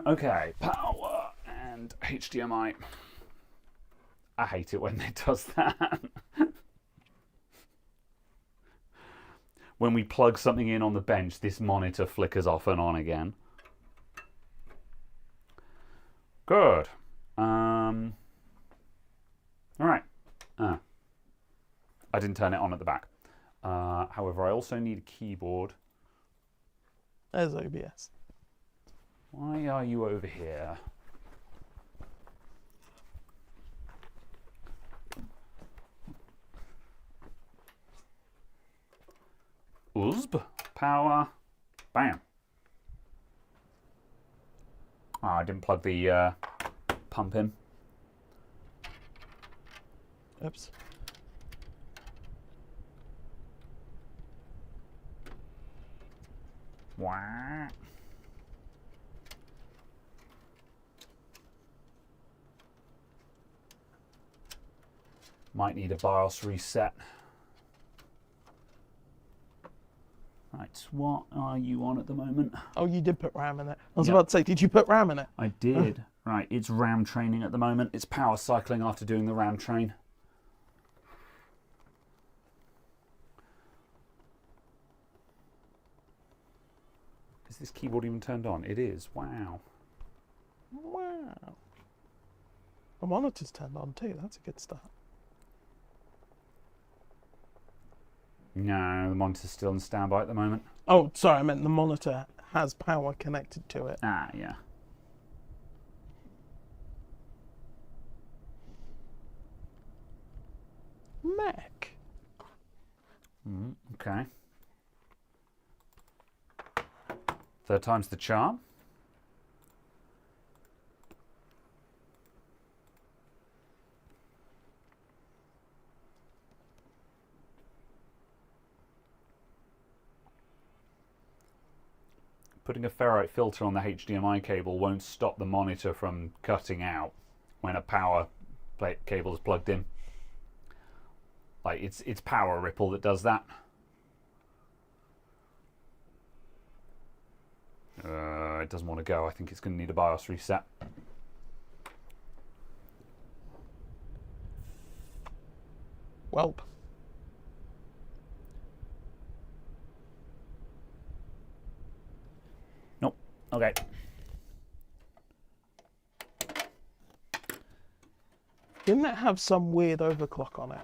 Okay, power and HDMI. I hate it when it does that. when we plug something in on the bench, this monitor flickers off and on again. Good. All right. I didn't turn it on at the back. However, I also need a keyboard. There's OBS. Why are you over here? USB, power, bam. Oh, I didn't plug the pump in. Oops. Wah. Might need a BIOS reset. Right, what are you on at the moment? Oh, you did put RAM in it. I was about to say, did you put RAM in it? I did. Right, it's RAM training at the moment. It's power cycling after doing the RAM train. Is this keyboard even turned on? It is. Wow. Wow. The monitor's turned on too. That's a good start. No, the monitor's still on standby at the moment. Oh, sorry, I meant the monitor has power connected to it. Ah, yeah. Mac. Okay. Third time's the charm. Putting a ferrite filter on the HDMI cable won't stop the monitor from cutting out when a power cable is plugged in. Like it's power ripple that does that. It doesn't want to go. I think it's going to need a BIOS reset. Welp. Nope. Okay. Didn't it have some weird overclock on it?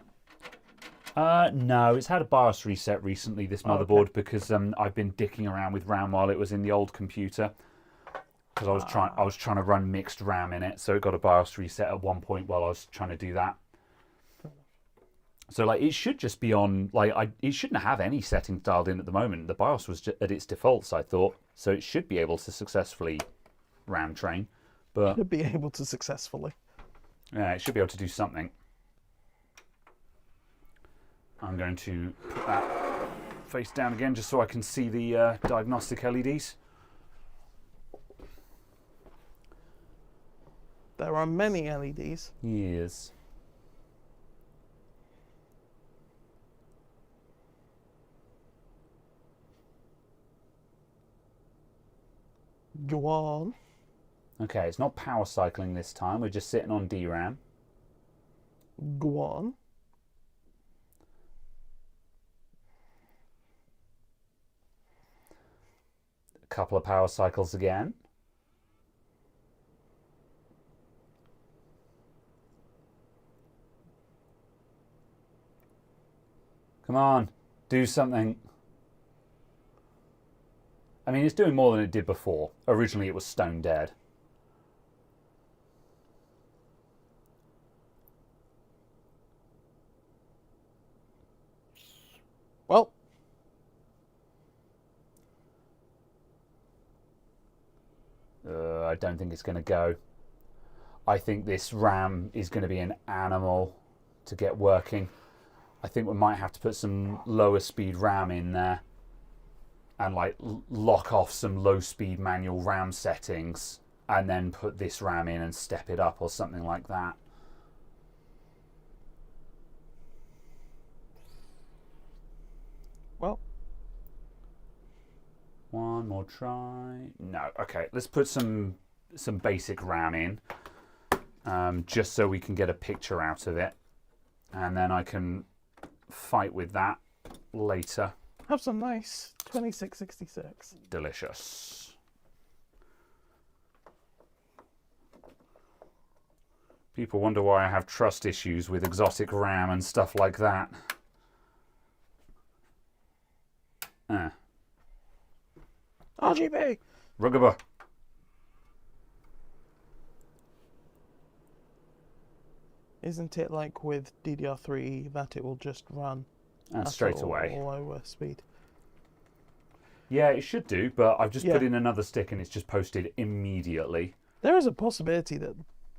No, it's had a BIOS reset recently, this motherboard, because I've been dicking around with RAM while it was in the old computer. Because I was trying to run mixed RAM in it, so it got a BIOS reset at one point while I was trying to do that. So like it should just be on, like it shouldn't have any settings dialed in at the moment. The BIOS was at its defaults, I thought, so it should be able to successfully RAM train. But Should be able to successfully. yeah, it should be able to do something. I'm going to put that face down again just so I can see the diagnostic LEDs. There are many LEDs. Yes. Go on. Okay, it's not power cycling this time. We're just sitting on DRAM. Go on. A couple of power cycles again. Come on, do something. I mean, it's doing more than it did before. Originally, it was stone dead. Well. I don't think it's going to go. I think this RAM is going to be an animal to get working. I think we might have to put some lower speed RAM in there and like lock off some low speed manual RAM settings and then put this RAM in and step it up or something like that. Well. One more try. No, okay, let's put some basic RAM in just so we can get a picture out of it, and then I can fight with that later. Have some nice 2666. Delicious. People wonder why I have trust issues with exotic RAM and stuff like that. RGB! Rugaba. Isn't it like with DDR3 that it will just run straight away? Or lower speed? Yeah, it should do, but I've just put in another stick and it's just posted immediately. There is a possibility that...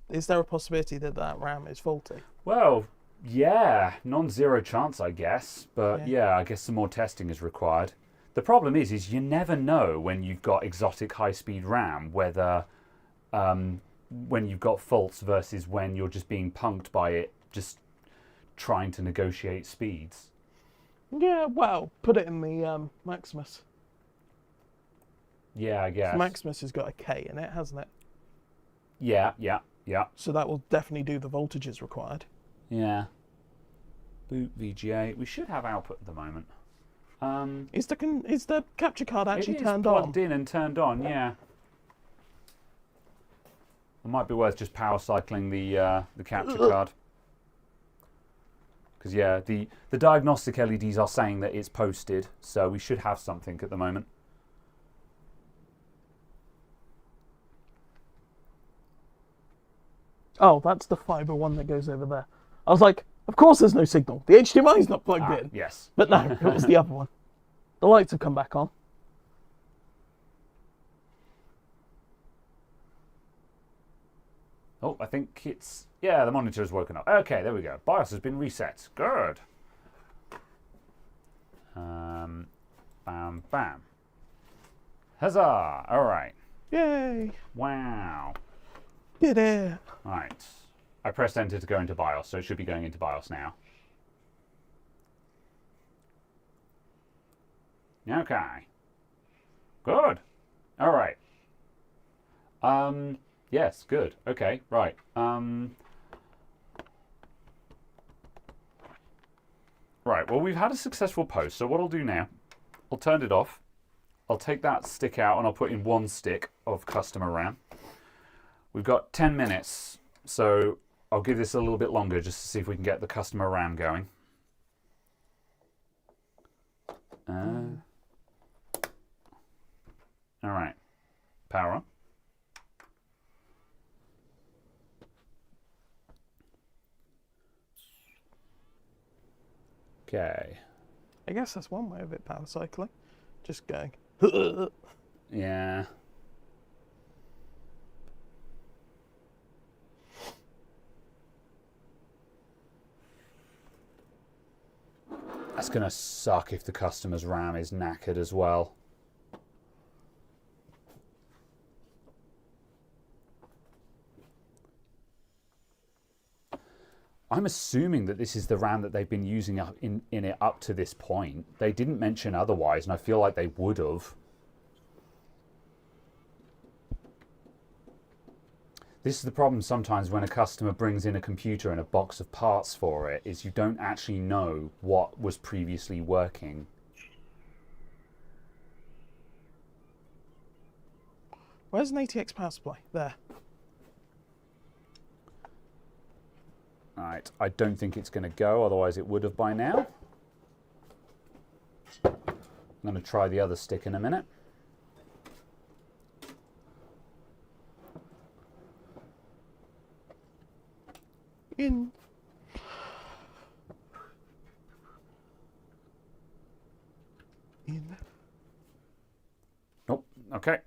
Is there a possibility that that RAM is faulty? Well, yeah, non-zero chance, I guess. But yeah, I guess some more testing is required. The problem is you never know when you've got exotic high-speed RAM, whether when you've got faults versus when you're just being punked by it, just trying to negotiate speeds. Yeah, well, put it in the Maximus. Yeah, I guess. Maximus has got a K in it, hasn't it? Yeah. So that will definitely do the voltages required. Yeah. Boot VGA. We should have output at the moment. Is the capture card actually turned on? It's on? plugged in and turned on, yeah. It might be worth just power cycling the capture card. Because yeah, the diagnostic LEDs are saying that it's posted, so we should have something at the moment. Oh, that's the fiber one that goes over there. I was like, of course there's no signal. The HDMI is not plugged in. Yes. But no, it was the other one. The lights have come back on. Oh, I think it's... Yeah, the monitor has woken up. Okay, there we go. BIOS has been reset. Good. Bam, bam. Huzzah! All right. Yay! Wow. Did it. Right. I pressed enter to go into BIOS, so it should be going into BIOS now. Okay. Good. All right. Yes, good. Okay, right. Right, well, we've had a successful post, so what I'll do now, I'll turn it off. I'll take that stick out and I'll put in one stick of customer RAM. We've got 10 minutes, so I'll give this a little bit longer just to see if we can get the customer RAM going. All right, power on. Okay. I guess that's one way of it power cycling. Just going. Yeah. That's going to suck if the customer's RAM is knackered as well. I'm assuming that this is the RAM that they've been using in it up to this point. They didn't mention otherwise, and I feel like they would have. This is the problem sometimes when a customer brings in a computer and a box of parts for it, is you don't actually know what was previously working. Where's an ATX power supply? There. Alright, I don't think it's going to go, otherwise it would have by now. I'm going to try the other stick in a minute. In. Oh, okay.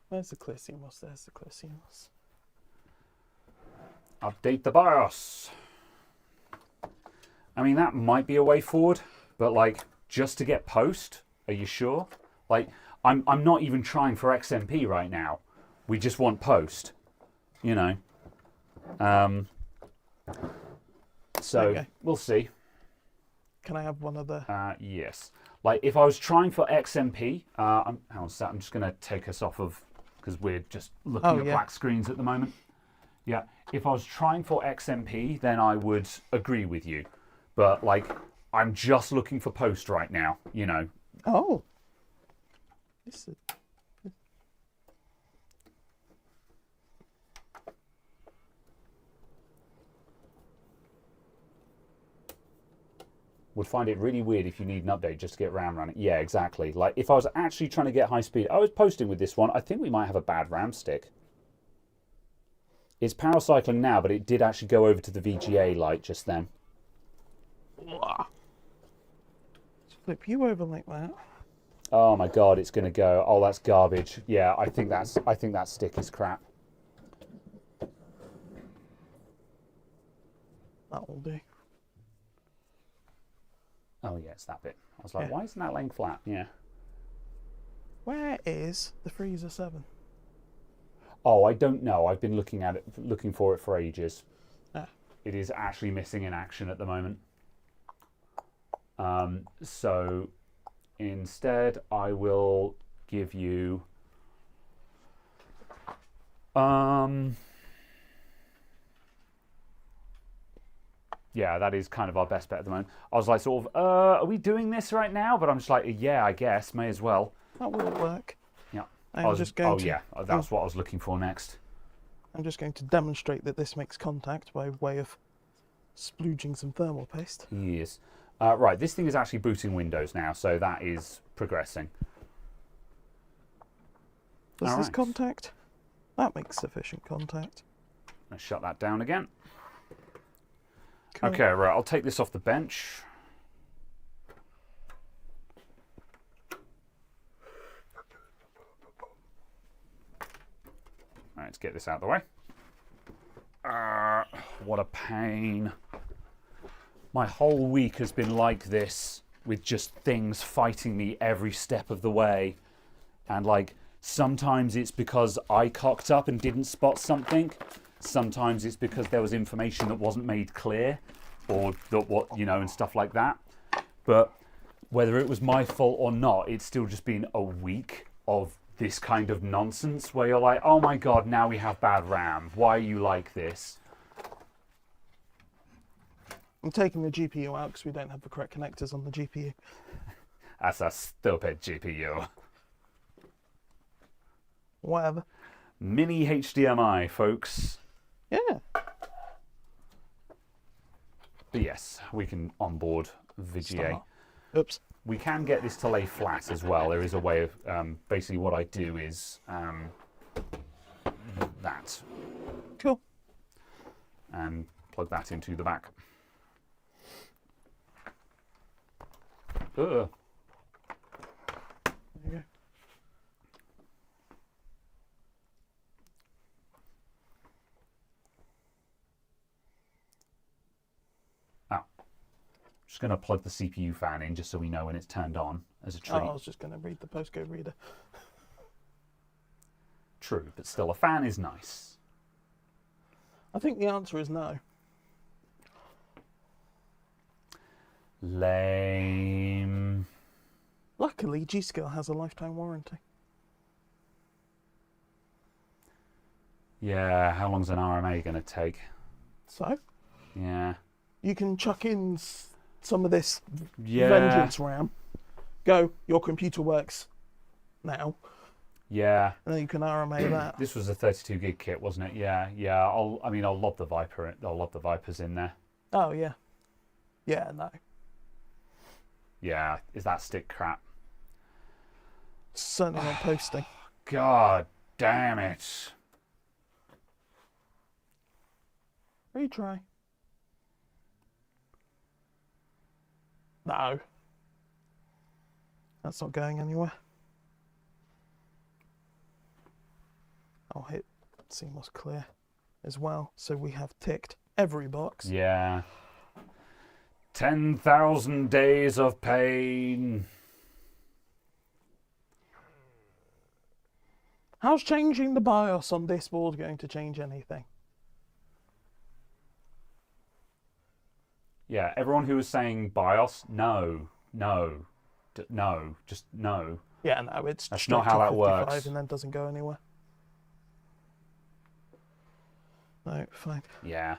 Where's the clear CMOS? There's the clear CMOS. Update the BIOS. I mean, that might be a way forward, but like, just to get post, are you sure? Like, I'm not even trying for XMP right now. We just want post, you know. So okay. We'll see. Can I have one of the? Yes. Like if I was trying for XMP, hang on a sec, I'm just going to take us off of, because we're just looking at black screens at the moment. Yeah. If I was trying for XMP, then I would agree with you. But like, I'm just looking for post right now, you know. Oh. This is... Would find it really weird if you need an update just to get RAM running. Yeah, exactly. Like, if I was actually trying to get high speed... I was posting with this one. I think we might have a bad RAM stick. It's power cycling now, but it did actually go over to the VGA light just then. Let's flip you over like that. Oh my god, it's going to go. Oh, that's garbage. Yeah, I think that stick is crap. That will do. Oh yeah, it's that bit. I was like, why isn't that laying flat? Yeah. Where is the Freezer 7? Oh, I don't know. I've been looking for it for ages. Ah. It is actually missing in action at the moment. So instead, I will give you. Yeah, that is kind of our best bet at the moment. I was like, sort of, are we doing this right now? But I'm just like, yeah, I guess, may as well. That will work. Yeah. Yeah, that's what I was looking for next. I'm just going to demonstrate that this makes contact by way of splooging some thermal paste. Yes. Right, this thing is actually booting Windows now, so that is progressing. Does this contact? That makes sufficient contact. Let's shut that down again. Cool. Okay, right, I'll take this off the bench. Right, let's get this out of the way. What a pain. My whole week has been like this, with just things fighting me every step of the way. And like, sometimes it's because I cocked up and didn't spot something. Sometimes it's because there was information that wasn't made clear, or that and stuff like that. But whether it was my fault or not, it's still just been a week of this kind of nonsense where you're like, oh my god, now we have bad RAM. Why are you like this? I'm taking the GPU out because we don't have the correct connectors on the GPU. That's a stupid GPU. Whatever. Mini HDMI, folks. Yeah. But yes, we can onboard VGA. Start. Oops. We can get this to lay flat as well. There is a way of, basically what I do is that. Cool. And plug that into the back. There you go. Just going to plug the CPU fan in just so we know when it's turned on as a treat. Oh, I was just going to read the postcode reader. True, but still, a fan is nice. I think the answer is no. Lame. Luckily, G-Skill has a lifetime warranty. Yeah, how long's an RMA going to take? So? Yeah. You can chuck in some of this vengeance RAM. Go, your computer works now. Yeah. And then you can RMA that. This was a 32 gig kit, wasn't it? Yeah, yeah. I'll lob the Viper. I'll lob the Vipers in there. Oh yeah. Yeah, no. Yeah, is that stick crap? Certainly not posting. God damn it. Retry. No. That's not going anywhere. I'll hit CMOS clear as well. So we have ticked every box. Yeah. 10,000 days of pain. How's changing the BIOS on this board going to change anything? Yeah, everyone who was saying BIOS, no, just no. Yeah, no, it's That's straight not how to that 55 works. and then doesn't go anywhere. No, fine. Yeah.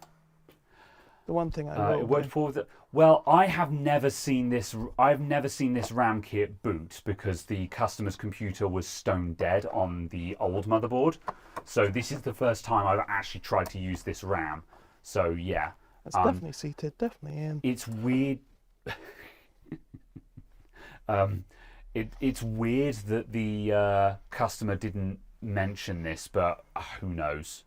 The one thing I will it worked for the. Well, I have never seen this. I've never seen this RAM kit boot because the customer's computer was stone dead on the old motherboard. So this is the first time I've actually tried to use this RAM. So yeah, it's definitely seated, definitely in. It's weird. It's weird that the customer didn't mention this, but who knows?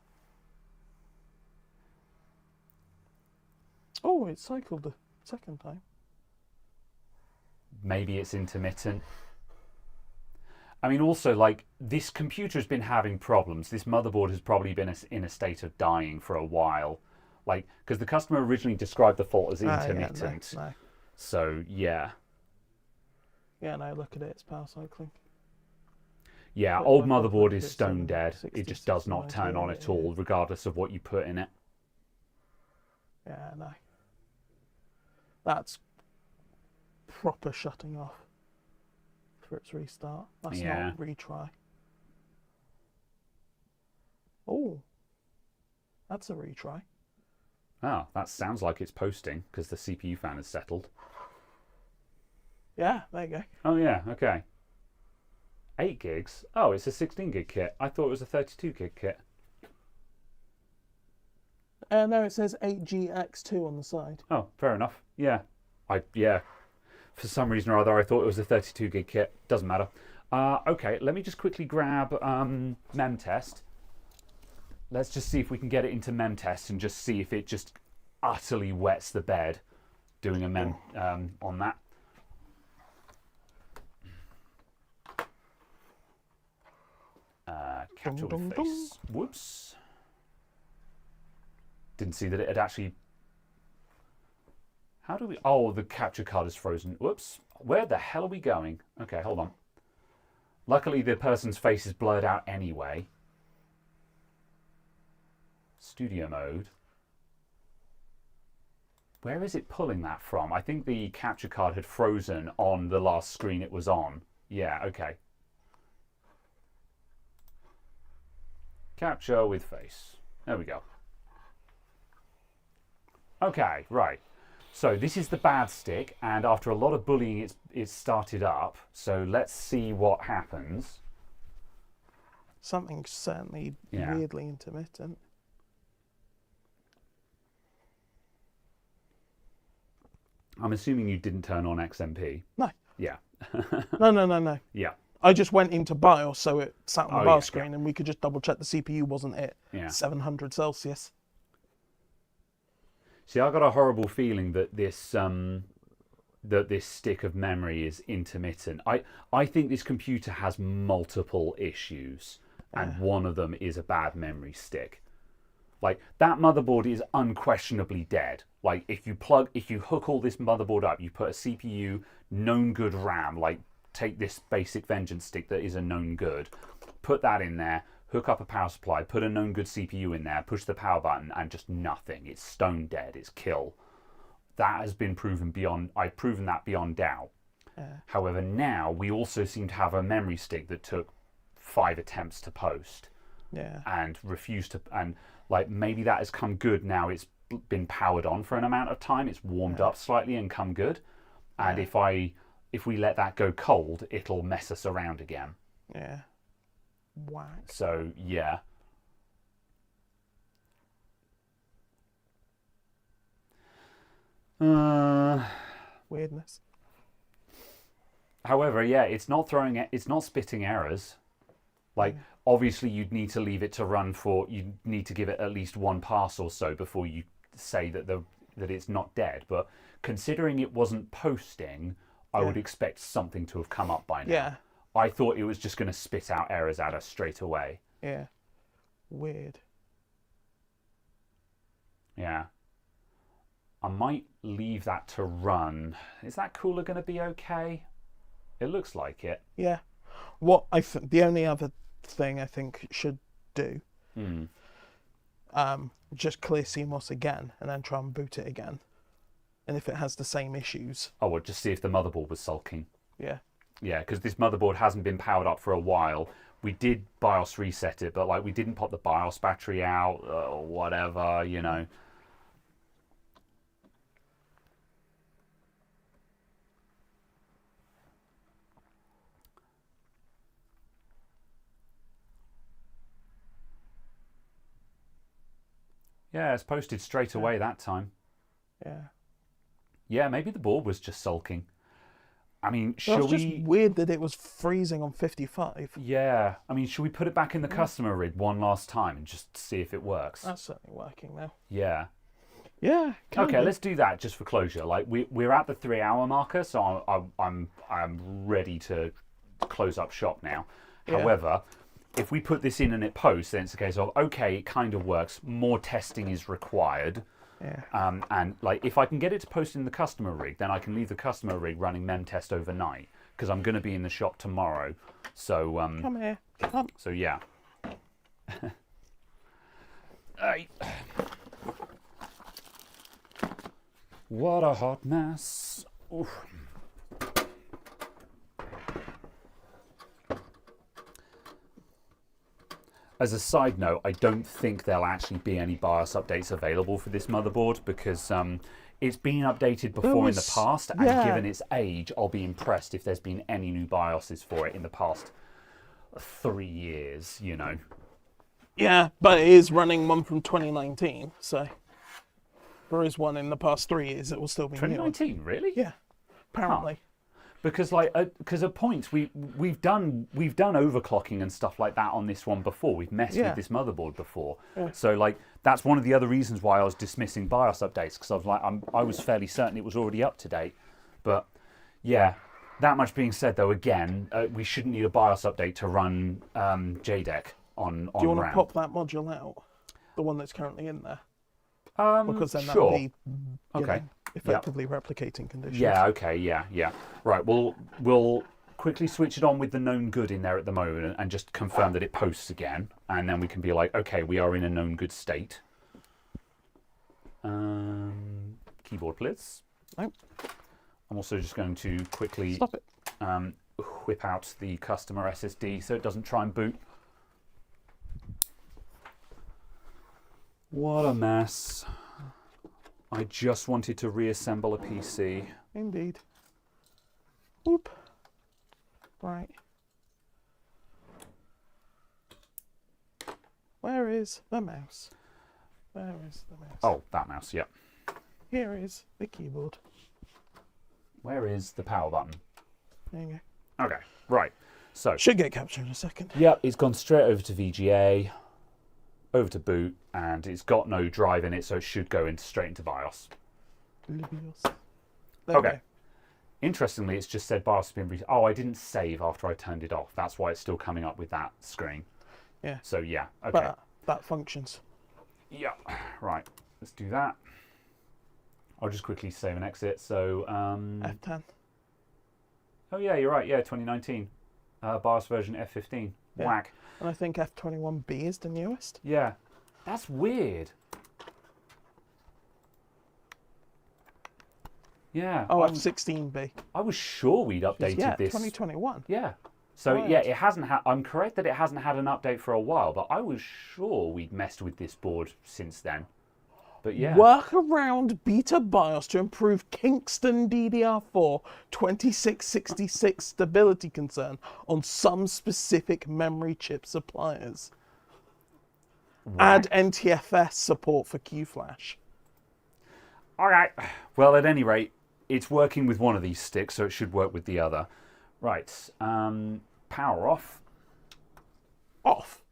Oh, it cycled the second time. Maybe it's intermittent. I mean, also, like, this computer has been having problems. This motherboard has probably been in a state of dying for a while. Like, because the customer originally described the fault as intermittent. No. So, yeah. Yeah, no, look at it, it's power cycling. Yeah, old motherboard is stone dead. It just does not turn on at all, regardless of what you put in it. Yeah, no. That's proper shutting off for its restart. That's not retry. Oh, that's a retry. Oh, that sounds like it's posting because the CPU fan has settled. Yeah, there you go. Oh yeah, okay. 8 gigs? Oh, it's a 16 gig kit. I thought it was a 32 gig kit. No, it says 8GX2 on the side. Oh, fair enough. Yeah. For some reason or other, I thought it was a 32 gig kit. Doesn't matter. Okay, let me just quickly grab memtest. Let's just see if we can get it into memtest and just see if it just utterly wets the bed doing a mem on that. Capture with face. Whoops. Didn't see that it had actually... How do we... Oh, the capture card is frozen. Whoops. Where the hell are we going? Okay, hold on. Luckily, the person's face is blurred out anyway. Studio mode. Where is it pulling that from? I think the capture card had frozen on the last screen it was on. Yeah, okay. Capture with face. There we go. Okay, right. So this is the bad stick, and after a lot of bullying, it's started up. So let's see what happens. Something certainly weirdly intermittent. I'm assuming you didn't turn on XMP. No. Yeah. No. Yeah. I just went into BIOS, so it sat on the bar screen, and we could just double check the CPU wasn't at 700 Celsius. See, I got a horrible feeling that this stick of memory is intermittent. I think this computer has multiple issues, and one of them is a bad memory stick. Like, that motherboard is unquestionably dead. Like, if you hook all this motherboard up, you put a CPU, known good RAM, like, take this basic Vengeance stick that is a known good, put that in there, hook up a power supply, put a known good CPU in there, push the power button, and just nothing. It's stone dead. It's kill. That has been proven beyond... I've proven that beyond doubt. However, now we also seem to have a memory stick that took 5 attempts to post. And refused to... And, like, maybe that has come good now. It's been powered on for an amount of time. It's warmed up slightly and come good. And if we let that go cold, it'll mess us around again. Yeah. Whack. So, yeah. Weirdness. However, yeah, it's not spitting errors. Like, obviously you'd need to leave it to run for, you need to give it at least one pass or so before you say that it's not dead. But considering it wasn't posting, I would expect something to have come up by now. Yeah. I thought it was just going to spit out errors at us straight away. Yeah. Weird. Yeah. I might leave that to run. Is that cooler going to be okay? It looks like it. Yeah. What the only other thing I think it should do, just clear CMOS again and then try and boot it again. And if it has the same issues. Oh, well, just see if the motherboard was sulking. Yeah. Yeah, because this motherboard hasn't been powered up for a while. We did BIOS reset it, but like we didn't pop the BIOS battery out or whatever, you know. Yeah, it's posted straight away that time. Yeah. Yeah, maybe the board was just sulking. I mean, It shall was just we... weird that it was freezing on 55. Yeah. I mean, should we put it back in the customer rig one last time and just see if it works? That's certainly working now. Yeah. Yeah. Okay, let's do that just for closure. Like we're at the 3-hour marker, so I'm ready to close up shop now. Yeah. However, if we put this in and it posts, then it's a case of okay, it kind of works. More testing is required. Yeah. And like if I can get it to post in the customer rig, then I can leave the customer rig running mem test overnight because I'm going to be in the shop tomorrow. So Come here. Come. So yeah. Hey. What a hot mess. Oof. As a side note, I don't think there'll actually be any BIOS updates available for this motherboard because it's been updated before in the past, and given its age, I'll be impressed if there's been any new BIOSes for it in the past 3 years, you know. Yeah, but it is running one from 2019, so there is one in the past 3 years that will still be 2019, really? Yeah, apparently. Huh. Because at points we've done overclocking and stuff like that on this one before. We've messed with this motherboard before. Yeah. So like that's one of the other reasons why I was dismissing BIOS updates because I was fairly certain it was already up to date. But yeah, that much being said though, again we shouldn't need a BIOS update to run JDEC on RAM. Do you want to pop that module out, the one that's currently in there? Because then that will be effectively replicating conditions. Yeah, okay, yeah. Right, we'll quickly switch it on with the known good in there at the moment and just confirm that it posts again. And then we can be like, okay, we are in a known good state. Keyboard, please. Nope. I'm also just going to quickly Stop it. whip out the customer SSD so it doesn't try and boot. What a mess. I just wanted to reassemble a PC. Indeed. Whoop. Right. Where is the mouse? Where is the mouse? Oh, that mouse, yeah. Here is the keyboard. Where is the power button? There you go. Okay, right. So should get captured in a second. Yep, it's gone straight over to VGA, over to boot, and it's got no drive in it, so it should go straight into BIOS. Okay. Interestingly, it's just said BIOS has been Oh, I didn't save after I turned it off. That's why it's still coming up with that screen. Yeah. So yeah, okay. But that functions. Yeah. Right. Let's do that. I'll just quickly save and exit. So F10. Oh yeah, you're right. Yeah, 2019. BIOS version F15. Yeah. Whack. And I think F21B is the newest. Yeah. That's weird. Yeah. Oh, F16B. I was sure we'd updated this. 2021. Yeah. So right. Yeah, it hasn't had. I'm correct that it hasn't had an update for a while, but I was sure we'd messed with this board since then. But yeah. Work around beta BIOS to improve Kingston DDR4 2666 stability concern on some specific memory chip suppliers. Right. Add NTFS support for QFlash. All right. Well, at any rate, it's working with one of these sticks, so it should work with the other. Right. Power off. Off.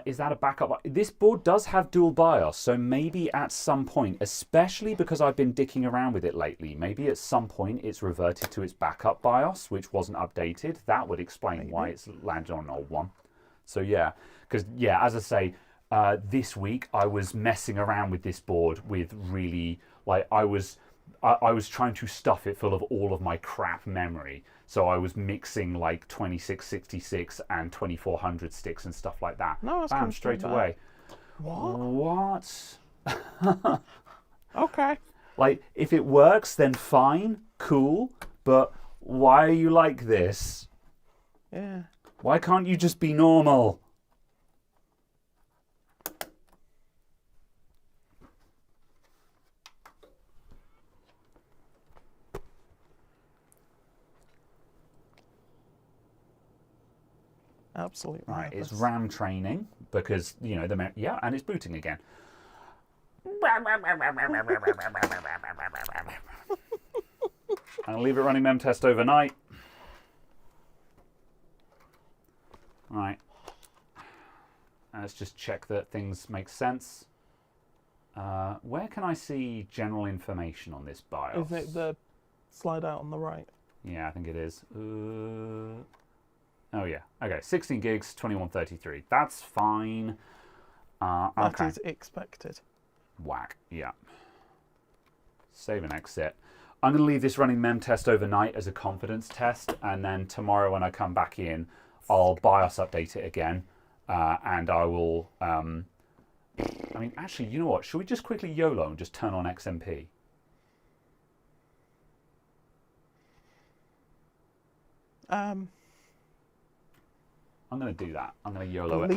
Is that a backup? This board does have dual BIOS, so maybe at some point, especially because I've been dicking around with it lately, maybe at some point it's reverted to its backup BIOS, which wasn't updated. That would explain why it's landed on an old one. So yeah, because yeah, as I say, this week I was messing around with this board with really, like I was trying to stuff it full of all of my crap memory. So I was mixing like 2666 and 2400 sticks and stuff like that. No, bam, straight away. What? Okay. Like, if it works, then fine, cool. But why are you like this? Yeah. Why can't you just be normal? absolute Right, madness. it's RAM training because, you know, yeah, and it's booting again. I'll leave it running mem test overnight. Right. Let's just check that things make sense. Where can I see general information on this BIOS? Isn't it the slide out on the right? Yeah, I think it is. Oh, yeah. Okay, 16 gigs, 2133. That's fine. That is expected. Whack, yeah. Save and exit. I'm going to leave this running mem test overnight as a confidence test, and then tomorrow when I come back in, I'll BIOS update it again, and I will... I mean, actually, you know what? Should we just quickly YOLO and just turn on XMP? I'm going to do that. I'm going to YOLO it.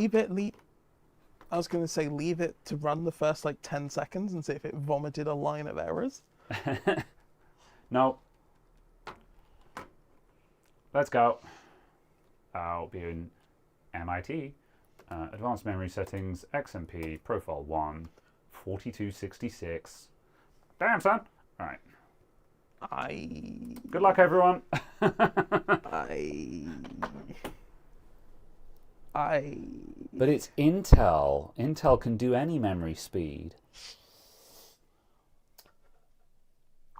I was going to say leave it to run the first like 10 seconds and see if it vomited a line of errors. No. Let's go. I'll be in MIT. Advanced memory settings, XMP, profile 1, 4266. Damn, son. All right. Good luck, everyone. But it's Intel. Intel can do any memory speed.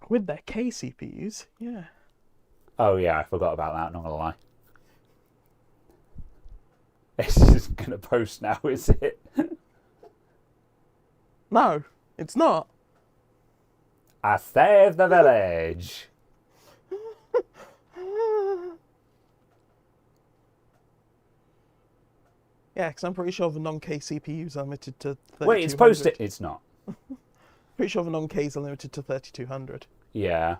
With their K CPUs, yeah. Oh, yeah, I forgot about that, not gonna lie. This isn't gonna post now, is it? No, it's not. I saved the village. Yeah, because I'm pretty sure the non-K CPUs are limited to 3200. Wait, it's posted. It's not. Pretty sure the non-Ks are limited to 3200. Yeah.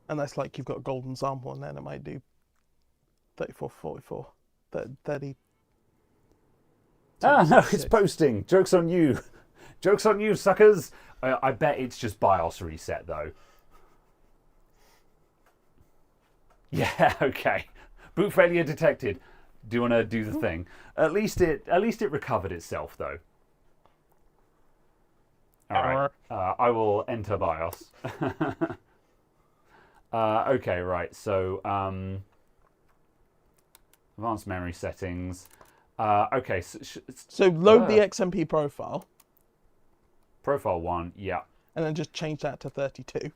Unless, like, you've got a golden sample and then it might do 3444. 30. Ah, no, it's posting. Joke's on you. Joke's on you, suckers. I bet it's just BIOS reset, though. Yeah, okay. Boot failure detected. Do you want to do the thing? At least it recovered itself, though. All right. I will enter BIOS. Okay, right. So, advanced memory settings. Okay. So load the XMP profile. Profile 1, yeah. And then just change that to 32.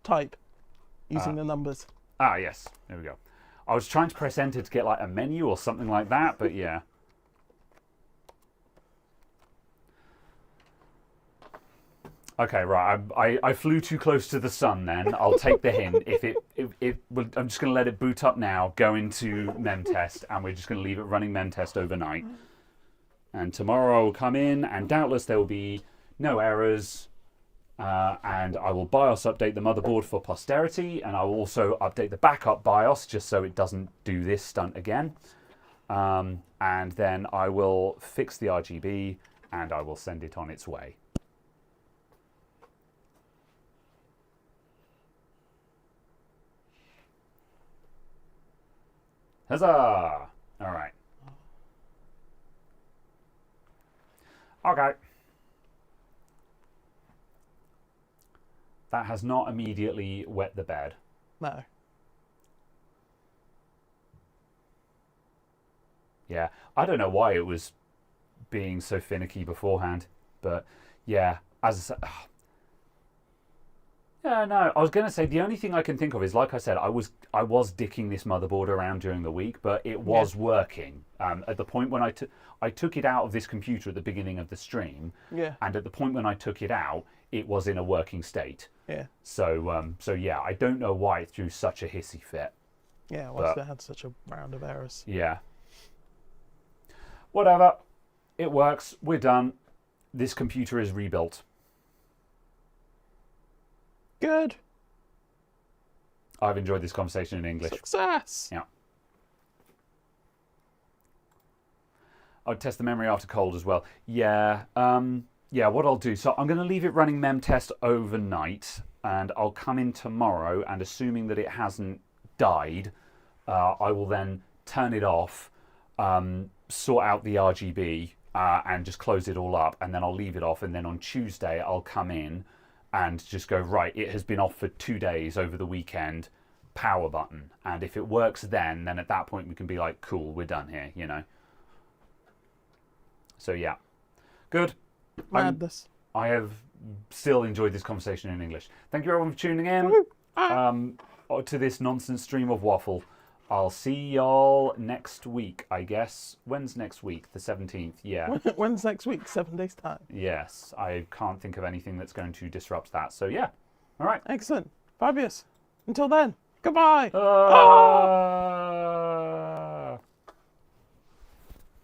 Type using the numbers. Ah, yes. There we go. I was trying to press enter to get like a menu or something like that, but yeah. Okay, right. I flew too close to the sun then. I'll take the hint. I'm just going to let it boot up now, go into memtest, and we're just going to leave it running memtest overnight. And tomorrow I will come in, and doubtless there will be no errors. And I will BIOS update the motherboard for posterity, and I will also update the backup BIOS just so it doesn't do this stunt again. And then I will fix the RGB, and I will send it on its way. Huzzah! All right. Okay. That has not immediately wet the bed. No. Yeah, I don't know why it was being so finicky beforehand, but yeah, as I said, yeah, no, I was going to say the only thing I can think of is, like I said, I was dicking this motherboard around during the week, but it was working. At the point when I took it out of this computer at the beginning of the stream, and at the point when I took it out, it was in a working state. Yeah. So yeah, I don't know why it threw such a hissy fit. Yeah, once it had such a round of errors. Yeah. Whatever. It works. We're done. This computer is rebuilt. Good. I've enjoyed this conversation in English. Success. Yeah. I'll test the memory after cold as well. Yeah. Yeah, what I'll do, so I'm going to leave it running mem test overnight, and I'll come in tomorrow, and assuming that it hasn't died, I will then turn it off, sort out the RGB, and just close it all up, and then I'll leave it off, and then on Tuesday I'll come in and just go, right, it has been off for 2 days over the weekend, power button. And if it works then at that point we can be like, cool, we're done here, you know. So yeah, good. Madness. I have still enjoyed this conversation in English. Thank you everyone for tuning in to this nonsense stream of waffle. I'll see y'all next week, I guess. When's next week? The 17th, yeah. When's next week? 7 days' time. Yes, I can't think of anything that's going to disrupt that. So yeah, all right. Excellent. Fabulous. Until then, goodbye.